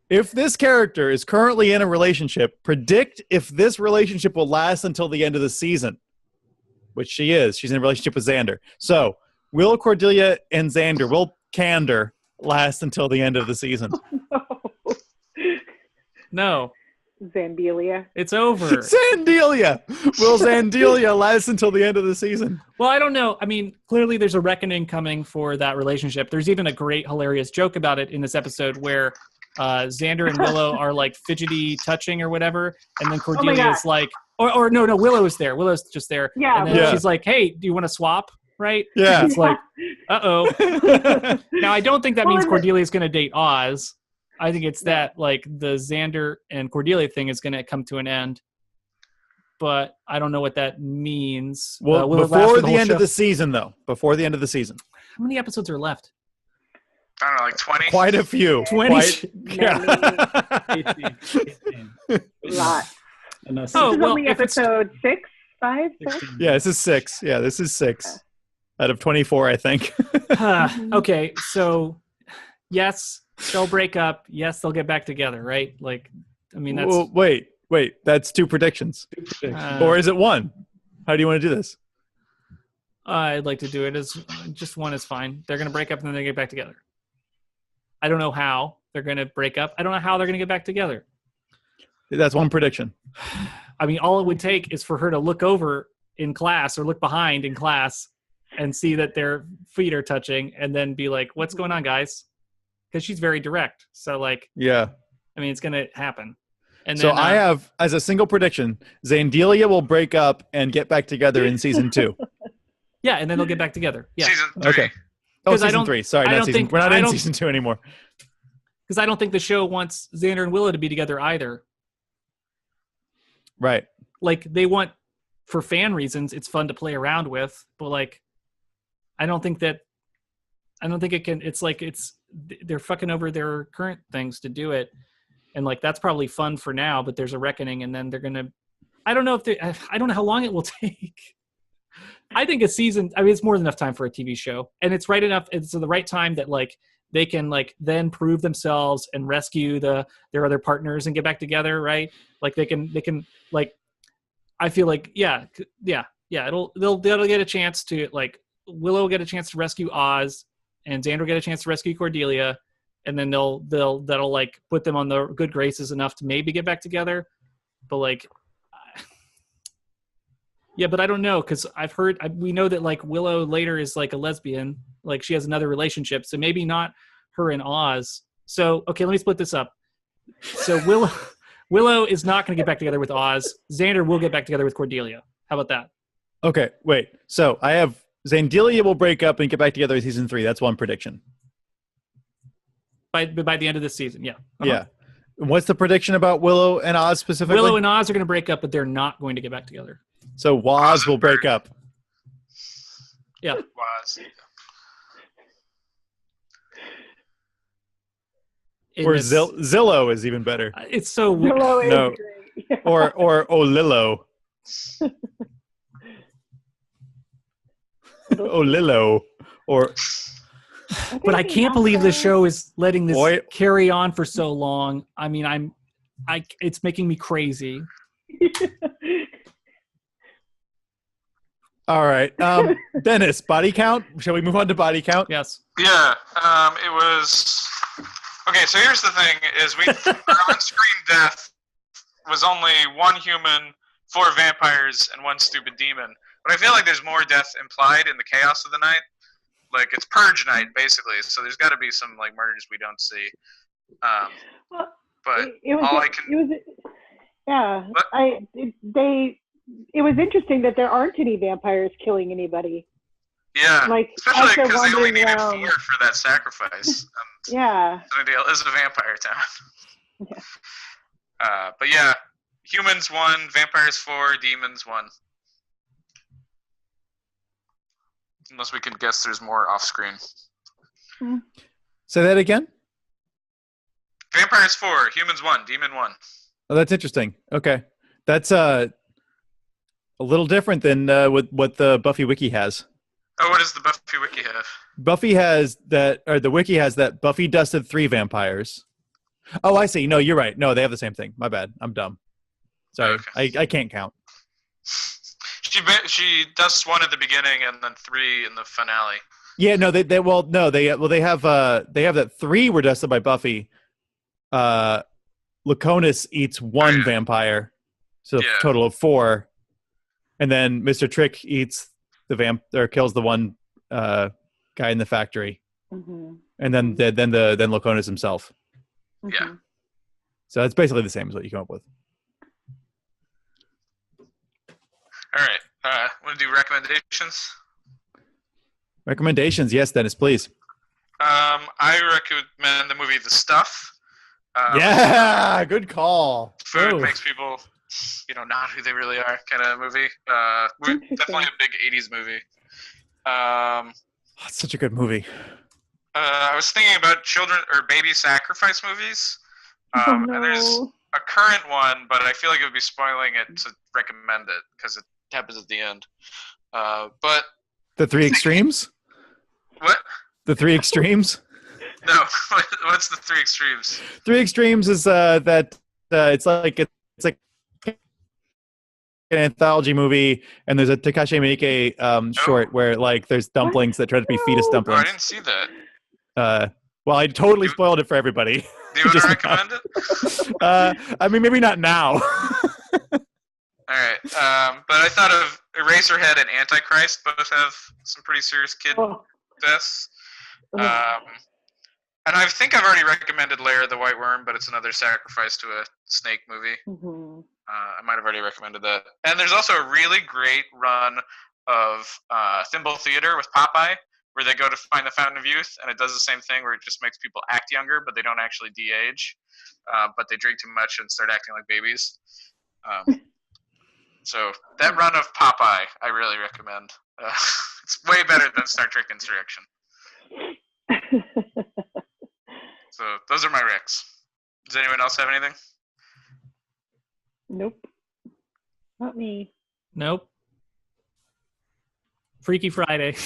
If this character is currently in a relationship, predict if this relationship will last until the end of the season, which she is. She's in a relationship with Xander. So, will Cordelia and Xander, will Candor last until the end of the season? No. Zandelia. It's over. Zandelia! Will Zandelia last until the end of the season? Well, I don't know. I mean, clearly there's a reckoning coming for that relationship. There's even a great, hilarious joke about it in this episode where Xander and Willow are like fidgety touching or whatever, and then Cordelia is like, or no, Willow is there. Willow's just there. Yeah. And then she's like, hey, do you want to swap? Right? Yeah. It's like, uh-oh. Now, I don't think that means Cordelia's going to date Oz. I think it's that like the Xander and Cordelia thing is going to come to an end. But I don't know what that means. Well, before the end of the season, though. Before the end of the season. How many episodes are left? I don't know, like 20? Quite a few. 20? Yeah. 18. A lot. This is only episode 6, 5, 6? Yeah, this is 6. Yeah, this is 6 out of 24, I think. Okay, so yes, they'll break up. Yes, they'll get back together, right? Like, I mean, that's... Well, wait. That's 2 predictions. Or is it 1? How do you want to do this? I'd like to do it as just 1 is fine. They're going to break up and then they get back together. I don't know how they're going to break up. I don't know how they're going to get back together. That's 1 prediction. I mean, all it would take is for her to look over in class or look behind in class and see that their feet are touching and then be like, what's going on, guys? Because she's very direct. So, like, yeah. I mean, it's going to happen. And so then, I have, as a single prediction, Zandelia will break up and get back together in season 2. Yeah, and then they'll get back together. Yeah. Season 3. Okay. Oh, season 3. Sorry, not season. We're not in season 2 anymore. Because I don't think the show wants Xander and Willow to be together either. Right. Like, they want, for fan reasons, it's fun to play around with, but like, I don't think it can, it's like, they're fucking over their current things to do it. And like, that's probably fun for now, but there's a reckoning and then they're going to, I don't know how long it will take. I think a season, I mean, it's more than enough time for a TV show, and it's right enough. It's the right time that like they can like then prove themselves and rescue their other partners and get back together. Right. Like they can like, I feel like, yeah. They'll get a chance to like, Willow will get a chance to rescue Oz and Xander will get a chance to rescue Cordelia. And then that'll like put them on the good graces enough to maybe get back together. but like, yeah, but I don't know because we know that like Willow later is like a lesbian, like she has another relationship, so maybe not her and Oz. So okay, let me split this up. So Willow is not going to get back together with Oz. Xander will get back together with Cordelia. How about that? Okay, wait. So I have Xandelia will break up and get back together in season 3. That's one prediction. By the end of this season, yeah. Yeah. What's the prediction about Willow and Oz specifically? Willow and Oz are going to break up, but they're not going to get back together. So Woz will break up. Yeah. Woz. Or Zillow is even better. It's so Zillow is great. Yeah. Or Olillo. Olillo. Or but I can't believe the show is letting this carry on for so long. I mean, it's making me crazy. All right. Dennis, body count? Shall we move on to body count? Yes. Yeah. It was... Okay, so here's the thing, is our on-screen death was only 1 human, 4 vampires, and 1 stupid demon. But I feel like there's more death implied in the chaos of the night. Like, it's purge night, basically, so there's got to be some, like, murders we don't see. But it was interesting that there aren't any vampires killing anybody. Yeah, like, especially because they only needed 4 for that sacrifice. Yeah. Sunnydale is a vampire town. Yeah. But yeah, humans 1, vampires 4, demons 1. Unless we can guess there's more off-screen. Say that again? Vampires 4, humans 1, demon 1. Oh, that's interesting. Okay. That's a little different than what the Buffy wiki has. Oh, what does the Buffy wiki have? Buffy has that, or the wiki has that Buffy dusted 3 vampires. Oh, I see. No, you're right. No, they have the same thing. My bad. I'm dumb. Sorry. Okay. I can't count. She dusts 1 at the beginning and then 3 in the finale. Yeah, no, they have that 3 were dusted by Buffy. Laconis eats 1 vampire, so total of 4, and then Mr. Trick eats the kills the 1 guy in the factory, and then Laconis himself. Yeah. So it's basically the same as what you come up with. All right. Want to do recommendations? Recommendations, yes, Dennis, please. I recommend the movie The Stuff. Yeah, good call. Food makes people, not who they really are kind of movie. Definitely a big 80s movie. It's such a good movie. I was thinking about children or baby sacrifice movies. And there's a current one, but I feel like it would be spoiling it to recommend it because it happens at the end. But The 3 Extremes? What? The 3 Extremes? No. What's the 3 Extremes? 3 Extremes is that it's like an anthology movie, and there's a Takashi Miike short where like there's dumplings that try to be fetus dumplings. Oh, I didn't see that. Well, I totally spoiled it for everybody. Do you want to recommend it? I mean, maybe not now. All right. But I thought of Eraserhead and Antichrist both have some pretty serious kid deaths. And I think I've already recommended Lair of the White Worm, but it's another sacrifice to a snake movie. I might have already recommended that. And there's also a really great run of Thimble Theater with Popeye, where they go to find the Fountain of Youth, and it does the same thing where it just makes people act younger, but they don't actually de-age. But they drink too much and start acting like babies. So that run of Popeye, I really recommend. It's way better than Star Trek Insurrection. So those are my recs. Does anyone else have anything? Nope. Not me. Nope. Freaky Friday.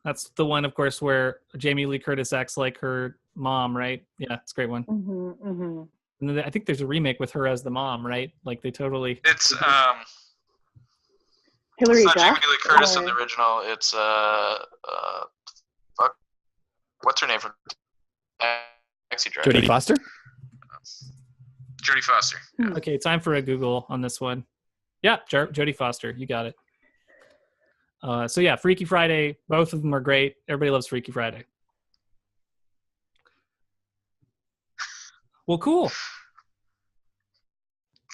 That's the one, of course, where Jamie Lee Curtis acts like her mom, right? Yeah, it's a great one. And then I think there's a remake with her as the mom, right? Like they totally. It's Hillary it's not Duff? Jamie Lee Curtis in the original. It's fuck. What's her name from Taxi Driver. Jodie Foster? Jodie Foster. Yeah. Okay, time for a Google on this one. Yeah, Jodie Foster. You got it. So yeah, Freaky Friday. Both of them are great. Everybody loves Freaky Friday. Well, cool.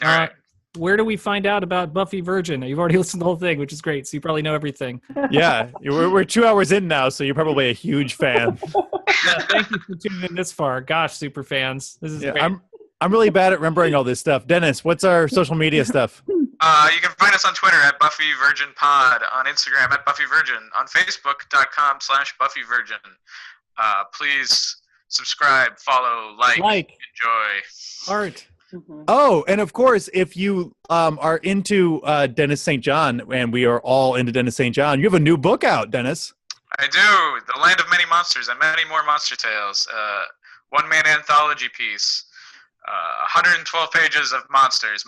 All right. Where do we find out about Buffy Virgin? You've already listened to the whole thing, which is great. So you probably know everything. Yeah, we're 2 hours in now, so you're probably a huge fan. Yeah, thank you for tuning in this far. Gosh, super fans. This is great. I'm really bad at remembering all this stuff. Dennis, what's our social media stuff? You can find us on Twitter at Buffy Virgin Pod, on Instagram at Buffy Virgin, on Facebook.com/Buffy Virgin. Please subscribe, follow, like, enjoy. Heart. Mm-hmm. Oh, and of course, if you are into Dennis St. John, and we are all into Dennis St. John, you have a new book out, Dennis. I do. The Land of Many Monsters and Many More Monster Tales. One-man anthology piece. 112 pages of monsters.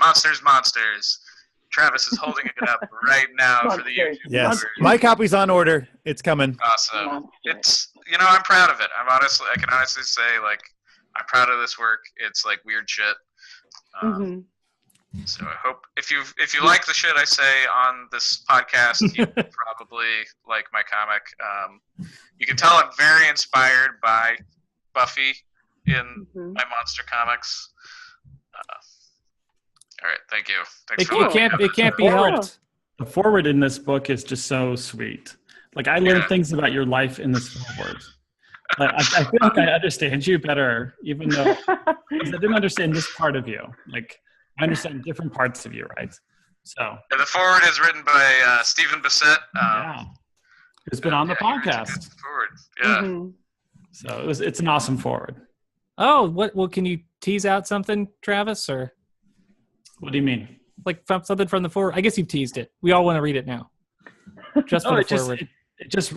Travis is holding it up right now for the YouTube. Yes, my copy's on order. It's coming. Awesome. It's, I'm proud of it. I can honestly say, like, I'm proud of this work. It's like weird shit. So I hope if you like the shit I say on this podcast, you probably like my comic. You can tell I'm very inspired by Buffy in my monster comics. All right, thank you. Thanks It can't be helped. The forward in this book is just so sweet. Like, I learned things about your life in this forward. Like, I feel like I understand you better, even though I didn't understand this part of you. Like, I understand different parts of you, right? So the forward is written by Stephen Bissett. Who's been on the podcast. Forward, So it's an awesome forward. Oh, what? Well, can you tease out something, Travis, or what do you mean? Like something from the forward? I guess you've teased it. We all want to read it now. Just for the forward. Because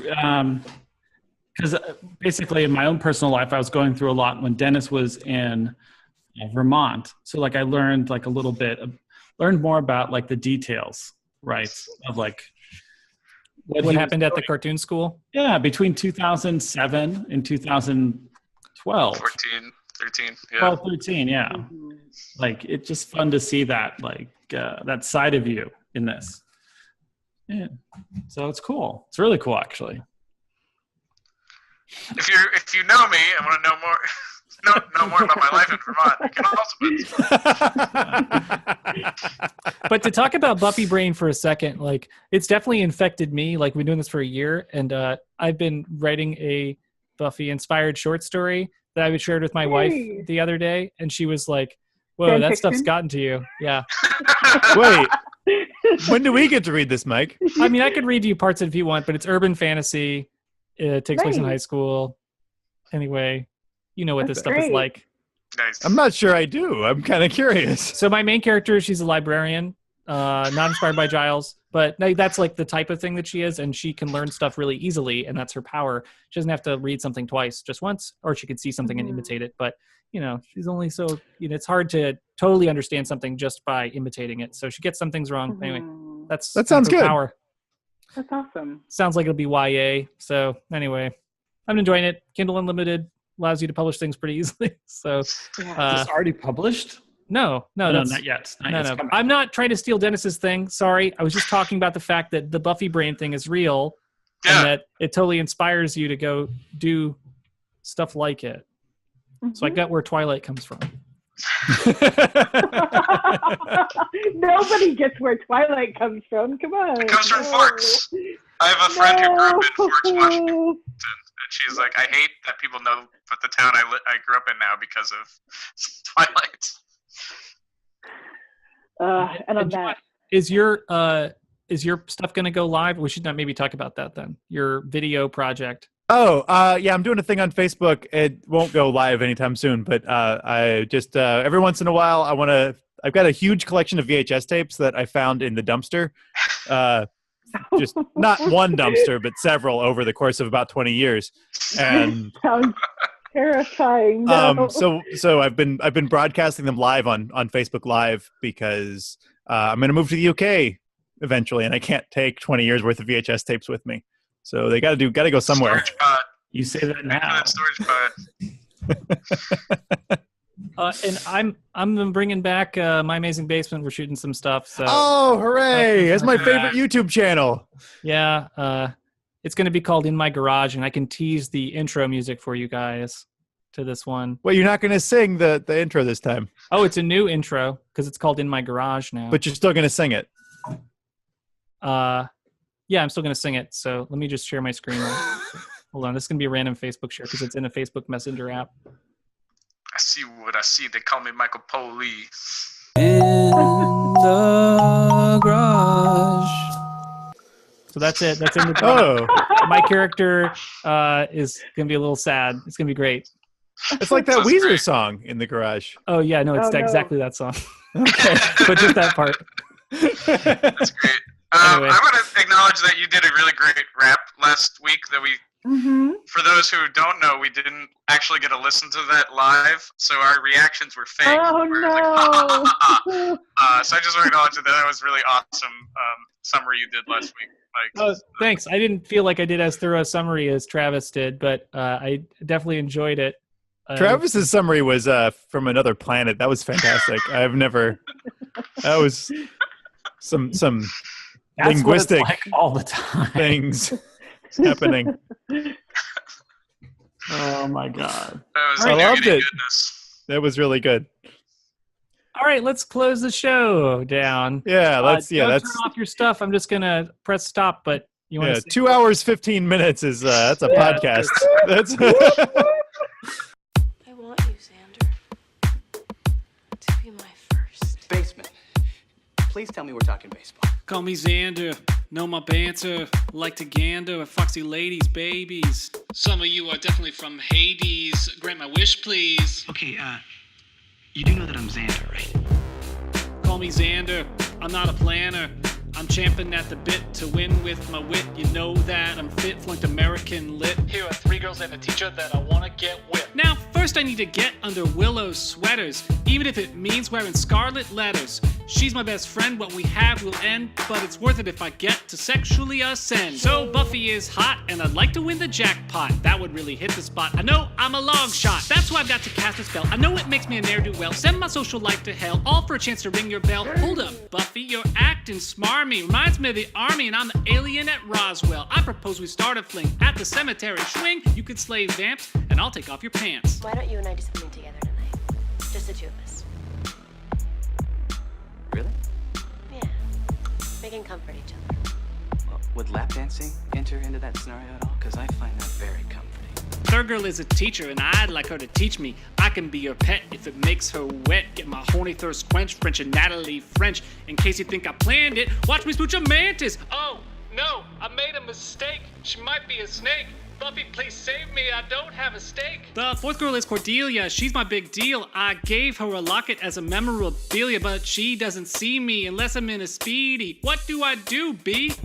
basically in my own personal life, I was going through a lot when Dennis was in Vermont. So like I learned like a little bit, learned more about like the details, right? Of like what happened at the cartoon school? Yeah, between 2007 and 2012. 13, yeah. 12, 13, yeah. Mm-hmm. Like, it's just fun to see that, like, that side of you in this. Yeah. So it's cool. It's really cool, actually. If you know me and want to know more about my life in Vermont, you can also. But to talk about Buffy brain for a second, like, it's definitely infected me. Like, we've been doing this for a year, and I've been writing a Buffy-inspired short story that I shared with my wife the other day, and she was like, "Whoa, that stuff's gotten to you." Yeah. Wait. When do we get to read this, Mike? I mean, I could read you parts of it if you want, but it's urban fantasy. It takes place in high school. Anyway, you know what this stuff is like. Nice. I'm not sure I do. I'm kind of curious. So my main character, she's a librarian, not inspired by Giles, but that's like the type of thing that she is, and she can learn stuff really easily, and that's her power. She doesn't have to read something twice, just once, or she could see something and imitate it. But, she's only so, it's hard to totally understand something just by imitating it. So she gets some things wrong. Anyway, that sounds good. Power. That's awesome. Sounds like it'll be YA. So anyway, I'm enjoying it. Kindle Unlimited allows you to publish things pretty easily. So is this already published? No, not yet. No. I'm not trying to steal Dennis's thing. Sorry. I was just talking about the fact that the Buffy brain thing is real and that it totally inspires you to go do stuff like it. Mm-hmm. So I got where Twilight comes from. Nobody gets where Twilight comes from. Come on. It comes from Forks. I have a friend who grew up in Forks, Washington, and she's like, I hate that people know what the town I grew up in now because of Twilight. And on that, is your stuff going to go live? We should not maybe talk about that then. Your video project. Oh, yeah, I'm doing a thing on Facebook. It won't go live anytime soon, but I just every once in a while I've got a huge collection of VHS tapes that I found in the dumpster. Just not one dumpster, but several over the course of about 20 years. And sounds terrifying. No. So I've been broadcasting them live on Facebook Live because I'm going to move to the UK eventually, and I can't take 20 years worth of VHS tapes with me. So they got to go somewhere. Storage pod. You say that now. Storage pod. And I'm bringing back My Amazing Basement. We're shooting some stuff. So. Oh, hooray! That's my favorite YouTube channel. Yeah. It's going to be called In My Garage, and I can tease the intro music for you guys to this one. Wait, you're not going to sing the intro this time? Oh, it's a new intro because it's called In My Garage now. But you're still going to sing it? Yeah, I'm still going to sing it. So let me just share my screen. Hold on. This is going to be a random Facebook share because it's in a Facebook Messenger app. I see what I see. They call me Michael Poli. In the garage. So that's it. That's in the garage. Oh. My character is going to be a little sad. It's going to be great. It's like that Weezer song, In the Garage. Oh, yeah. No, it's exactly that song. Okay. But just that part. That's great. Anyway. I want to acknowledge that you did a really great rap last week that we... Mm-hmm. For those who don't know, we didn't actually get to listen to that live, so our reactions were fake. Oh, we were no. Like, ha, ha, ha, ha. So I just want to acknowledge that was really awesome summary you did last week. Thanks. I didn't feel like I did as thorough a summary as Travis did, but I definitely enjoyed it. Travis's summary was from another planet. That was fantastic. I've never... That was some That's linguistic what it's like all the time. Things happening. Oh my god! I loved it. That was really good. All right, let's close the show down. Yeah, let's. Turn off your stuff. I'm just gonna press stop. But you want to? 2 hours 15 minutes is that's a podcast. That's. I want you, Xander, to be my first. Basement. Please tell me we're talking baseball. Call me Xander, know my banter, like to gander at foxy ladies, babies. Some of you are definitely from Hades, grant my wish, please. Okay, you do know that I'm Xander, right? Call me Xander, I'm not a planner. I'm champing at the bit to win with my wit. You know that I'm fit, flunked American lit. Here are 3 girls and a teacher that I wanna get with. Now, first I need to get under Willow's sweaters, even if it means wearing scarlet letters. She's my best friend, what we have will end, but it's worth it if I get to sexually ascend. So Buffy is hot, and I'd like to win the jackpot. That would really hit the spot. I know I'm a long shot, that's why I've got to cast a spell. I know it makes me a ne'er-do-well, send my social life to hell, all for a chance to ring your bell. Hold up, Buffy, you're acting smarmy. Reminds me of the army, and I'm the alien at Roswell. I propose we start a fling at the cemetery. Swing, you could slay vamps, and I'll take off your pants. Why don't you and I do something together tonight? Just the 2 of us. Really? Yeah. We can comfort each other. Well, would lap dancing enter into that scenario at all? Because I find that very comforting. Third girl is a teacher, and I'd like her to teach me. I can be your pet if it makes her wet. Get my horny thirst quenched, French and Natalie French. In case you think I planned it, watch me smooch a mantis. Oh, no, I made a mistake. She might be a snake. Buffy, please save me. I don't have a steak. The 4th girl is Cordelia. She's my big deal. I gave her a locket as a memorabilia, but she doesn't see me unless I'm in a speedy. What do I do, B?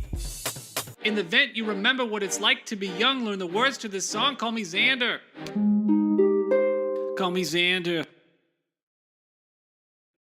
In the vent, you remember what it's like to be young. Learn the words to this song. Call me Xander. Call me Xander.